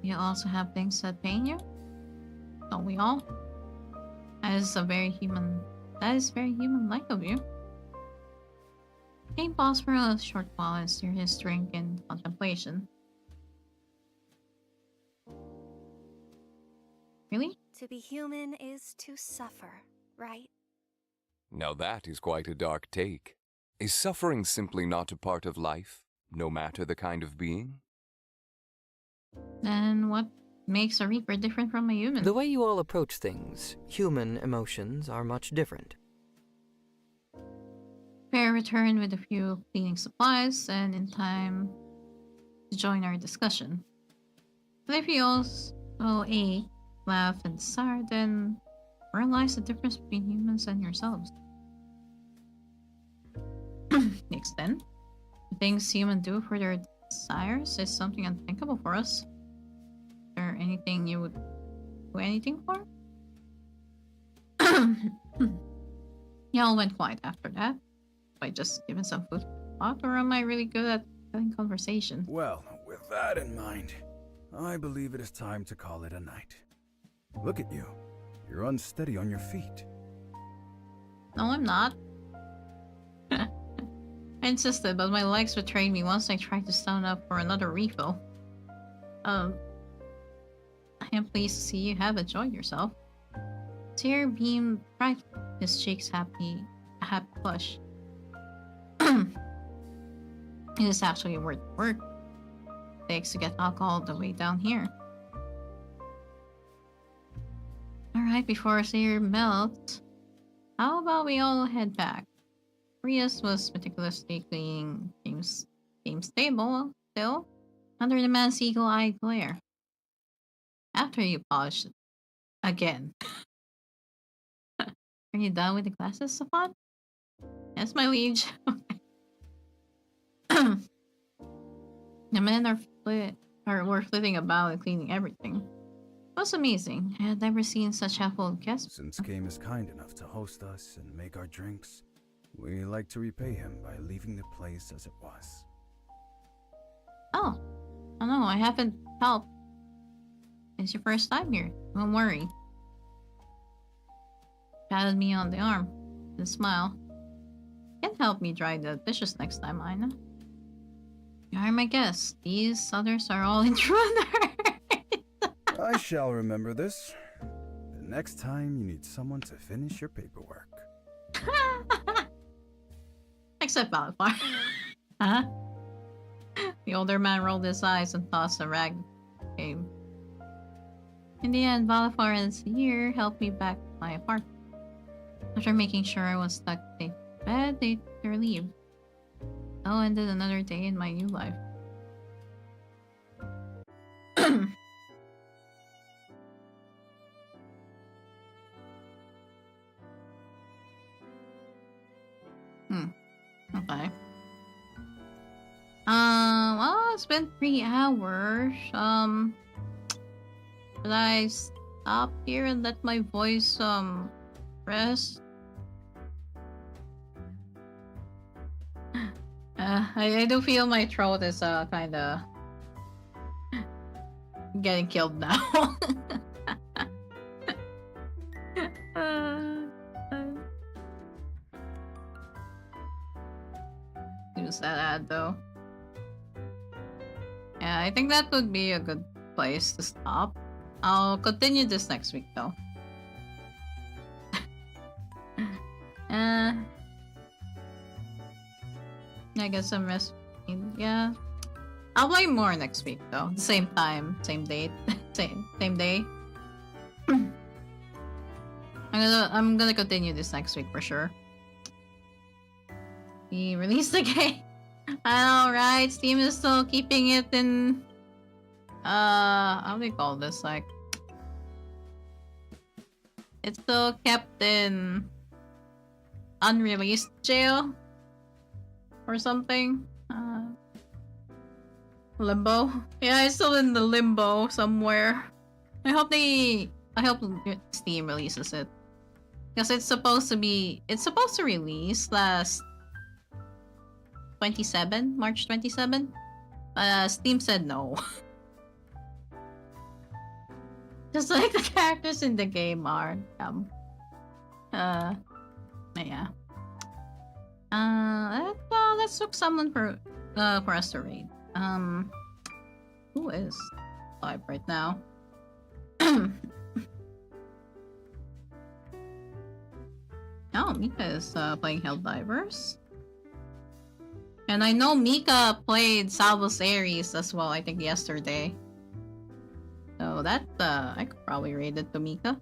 You also have things that pain you? Don't we all? That is very human-like of you. Kane paused for a short while and stirred his drink in contemplation. Really? To be human is to suffer, right? Now that is quite a dark take. Is suffering simply not a part of life, no matter the kind of being? Then what makes a Reaper different from a human? The way you all approach things, human emotions are much different. Fair returned with a few cleaning supplies and in time to join our discussion. But if you also ate, laughed, and desired, then where lies the difference between humans and yourselves? Next then, the things humans do for their desires is something unthinkable for us. Is there anything you would do anything for? Y'all went quiet after that. Have I just given some food for thought, or am I really good at having conversation? Well, with that in mind, I believe it is time to call it a night. Look at you. You're unsteady on your feet. No, I'm not. I insisted, but my legs betrayed me once I tried to stand up for another refill. I am pleased to see you have enjoyed yourself. Tear beamed bright, his cheeks a happy flush. It is actually worth the work. It takes to get alcohol the way down here. Alright, before Seer melts, how about we all head back? Rias was meticulously cleaning James' table, still, under the man's eagle-eyed glare. After you polished it. Again. Are you done with the glasses, Safan? Yes, my liege. The men were flitting about and cleaning everything. It was amazing. I had never seen such helpful guests. Since Kame is kind enough to host us and make our drinks, we like to repay him by leaving the place as it was. Oh no, I haven't helped. It's your first time here. Don't worry. Patted me on the arm with a smile. You can help me dry the dishes next time, Ina. You are my guest. These others are all intruders. I shall remember this. The next time you need someone to finish your paperwork. Except Malifar. Huh? The older man rolled his eyes and tossed a rag game. In the end, Malifar and Seer helped me back to my apartment. After making sure I was stuck, they bed, they leave. Oh, ended another day in my new life. Okay. Well, it's been 3 hours. Should I stop here and let my voice, rest? I do feel my throat is, kinda getting killed now. Use that ad though. Yeah, I think that would be a good place to stop. I'll continue this next week though. I guess some rest. Yeah, I'll play more next week though. The same time, same date, same day. I'm gonna continue this next week for sure. We released the game. Alright, Steam is still keeping it in how do they call this? Like, it's still kept in unreleased jail or something. Limbo. Yeah, it's still in the limbo somewhere. I hope Steam releases it. Because it's supposed to release last March 27. Steam said no. Just like the characters in the game are. Yeah. Let's look someone for us to raid. Who is live right now? Oh, Mika is playing Helldivers. And I know Mika played Salvus Aries as well, I think yesterday. So that, I could probably raid it to Mika.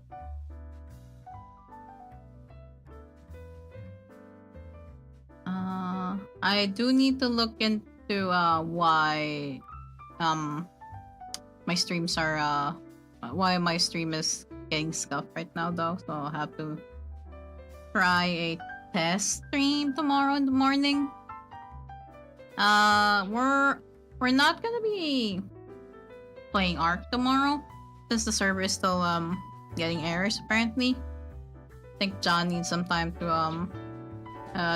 I do need to look into why my streams are why my stream is getting scuffed right now though, so I'll have to try a test stream tomorrow in the morning. We're not gonna be playing Ark tomorrow since the server is still getting errors apparently. I think John needs some time to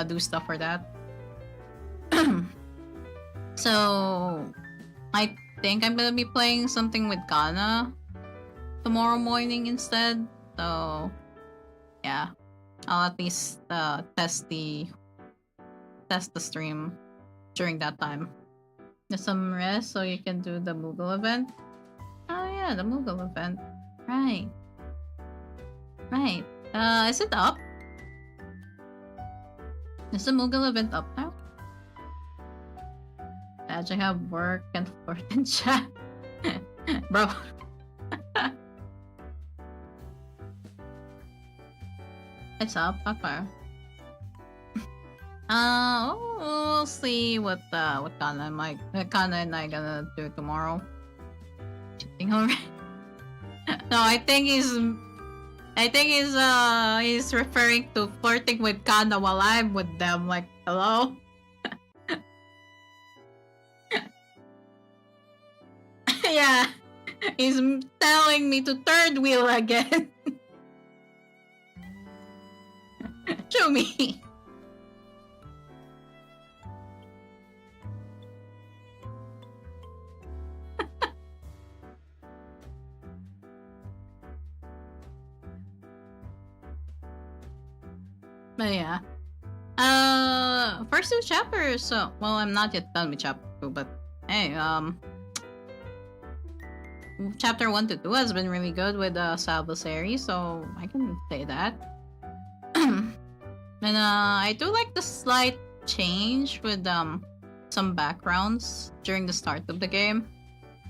do stuff for that. So I think I'm gonna be playing something with Kana tomorrow morning instead. So yeah, I'll at least test the stream during that time. Get some rest so you can do the Moogle event. Oh yeah, the Moogle event. Right. Is it up? Is the Moogle event up now? Badge, I have work and forth in chat. Bro. It's up, okay. We'll see what Kana and I gonna do tomorrow. Cheating already. No, I think he's referring to flirting with Kana while I'm with them. Like, hello? Yeah, he's telling me to third wheel again. Show me. But yeah. First 2 chapters, so well, I'm not yet done with chapter 2, but hey, chapter 1 to 2 has been really good with Salvus Aries, so I can say that. And I do like the slight change with some backgrounds during the start of the game.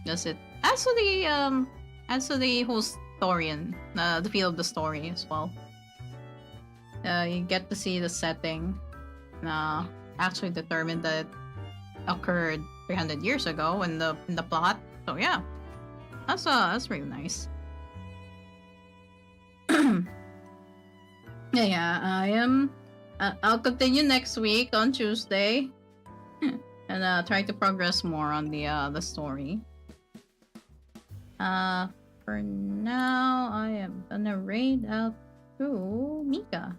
Because it adds to the whole story and the feel of the story as well. you get to see the setting. Actually determined that it occurred 300 years ago in the plot. So yeah, that's really nice. Yeah, I am. I'll continue next week on Tuesday, and try to progress more on the story. For now, I am gonna raid out to Mika.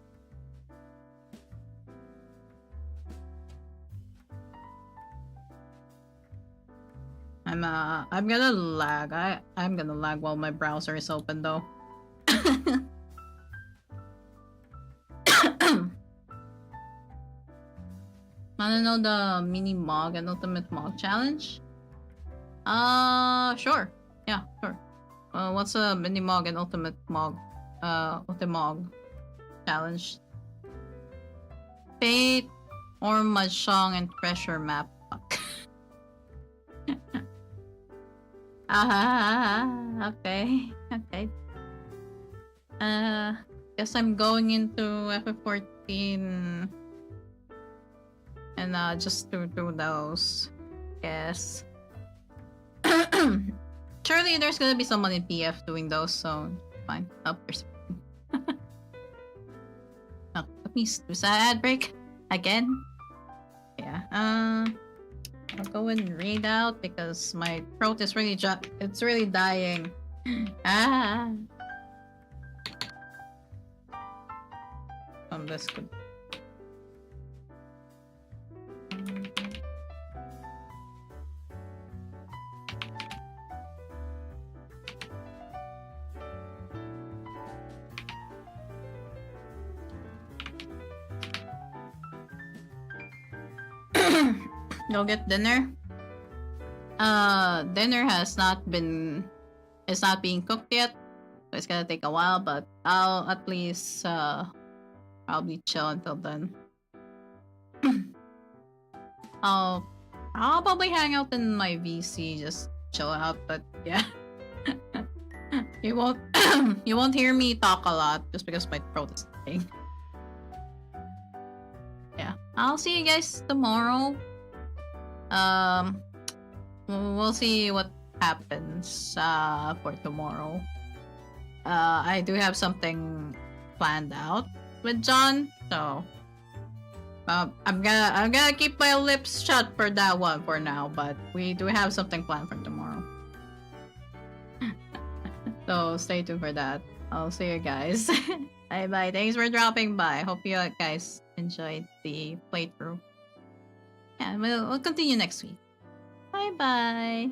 I'm gonna lag. I'm gonna lag while my browser is open though. Wanna know the mini mog and ultimate mog challenge? Sure. Yeah, sure. What's a mini mog and ultimate mog? Ultimog challenge. Fate or Mahjong and treasure map. Okay. Okay. Guess I'm going into FF14 and just do those. Yes. Surely there's gonna be someone in PF doing those, so fine. Oh, there's... Oh, let me do ad break again. Yeah. I'll go and read out because my throat is really it's really dying. This could. Go get dinner. Dinner is not being cooked yet, so it's gonna take a while. But I'll at least probably chill until then. I'll probably hang out in my VC, just chill out. But yeah, you won't hear me talk a lot just because my throat is dying. Yeah, I'll see you guys tomorrow. We'll see what happens for tomorrow. I do have something planned out with John, so I'm gonna keep my lips shut for that one for now, but we do have something planned for tomorrow. So stay tuned for that. I'll see you guys. Bye bye. Thanks for dropping by. Hope you guys enjoyed the playthrough. Yeah, we'll continue next week. Bye bye.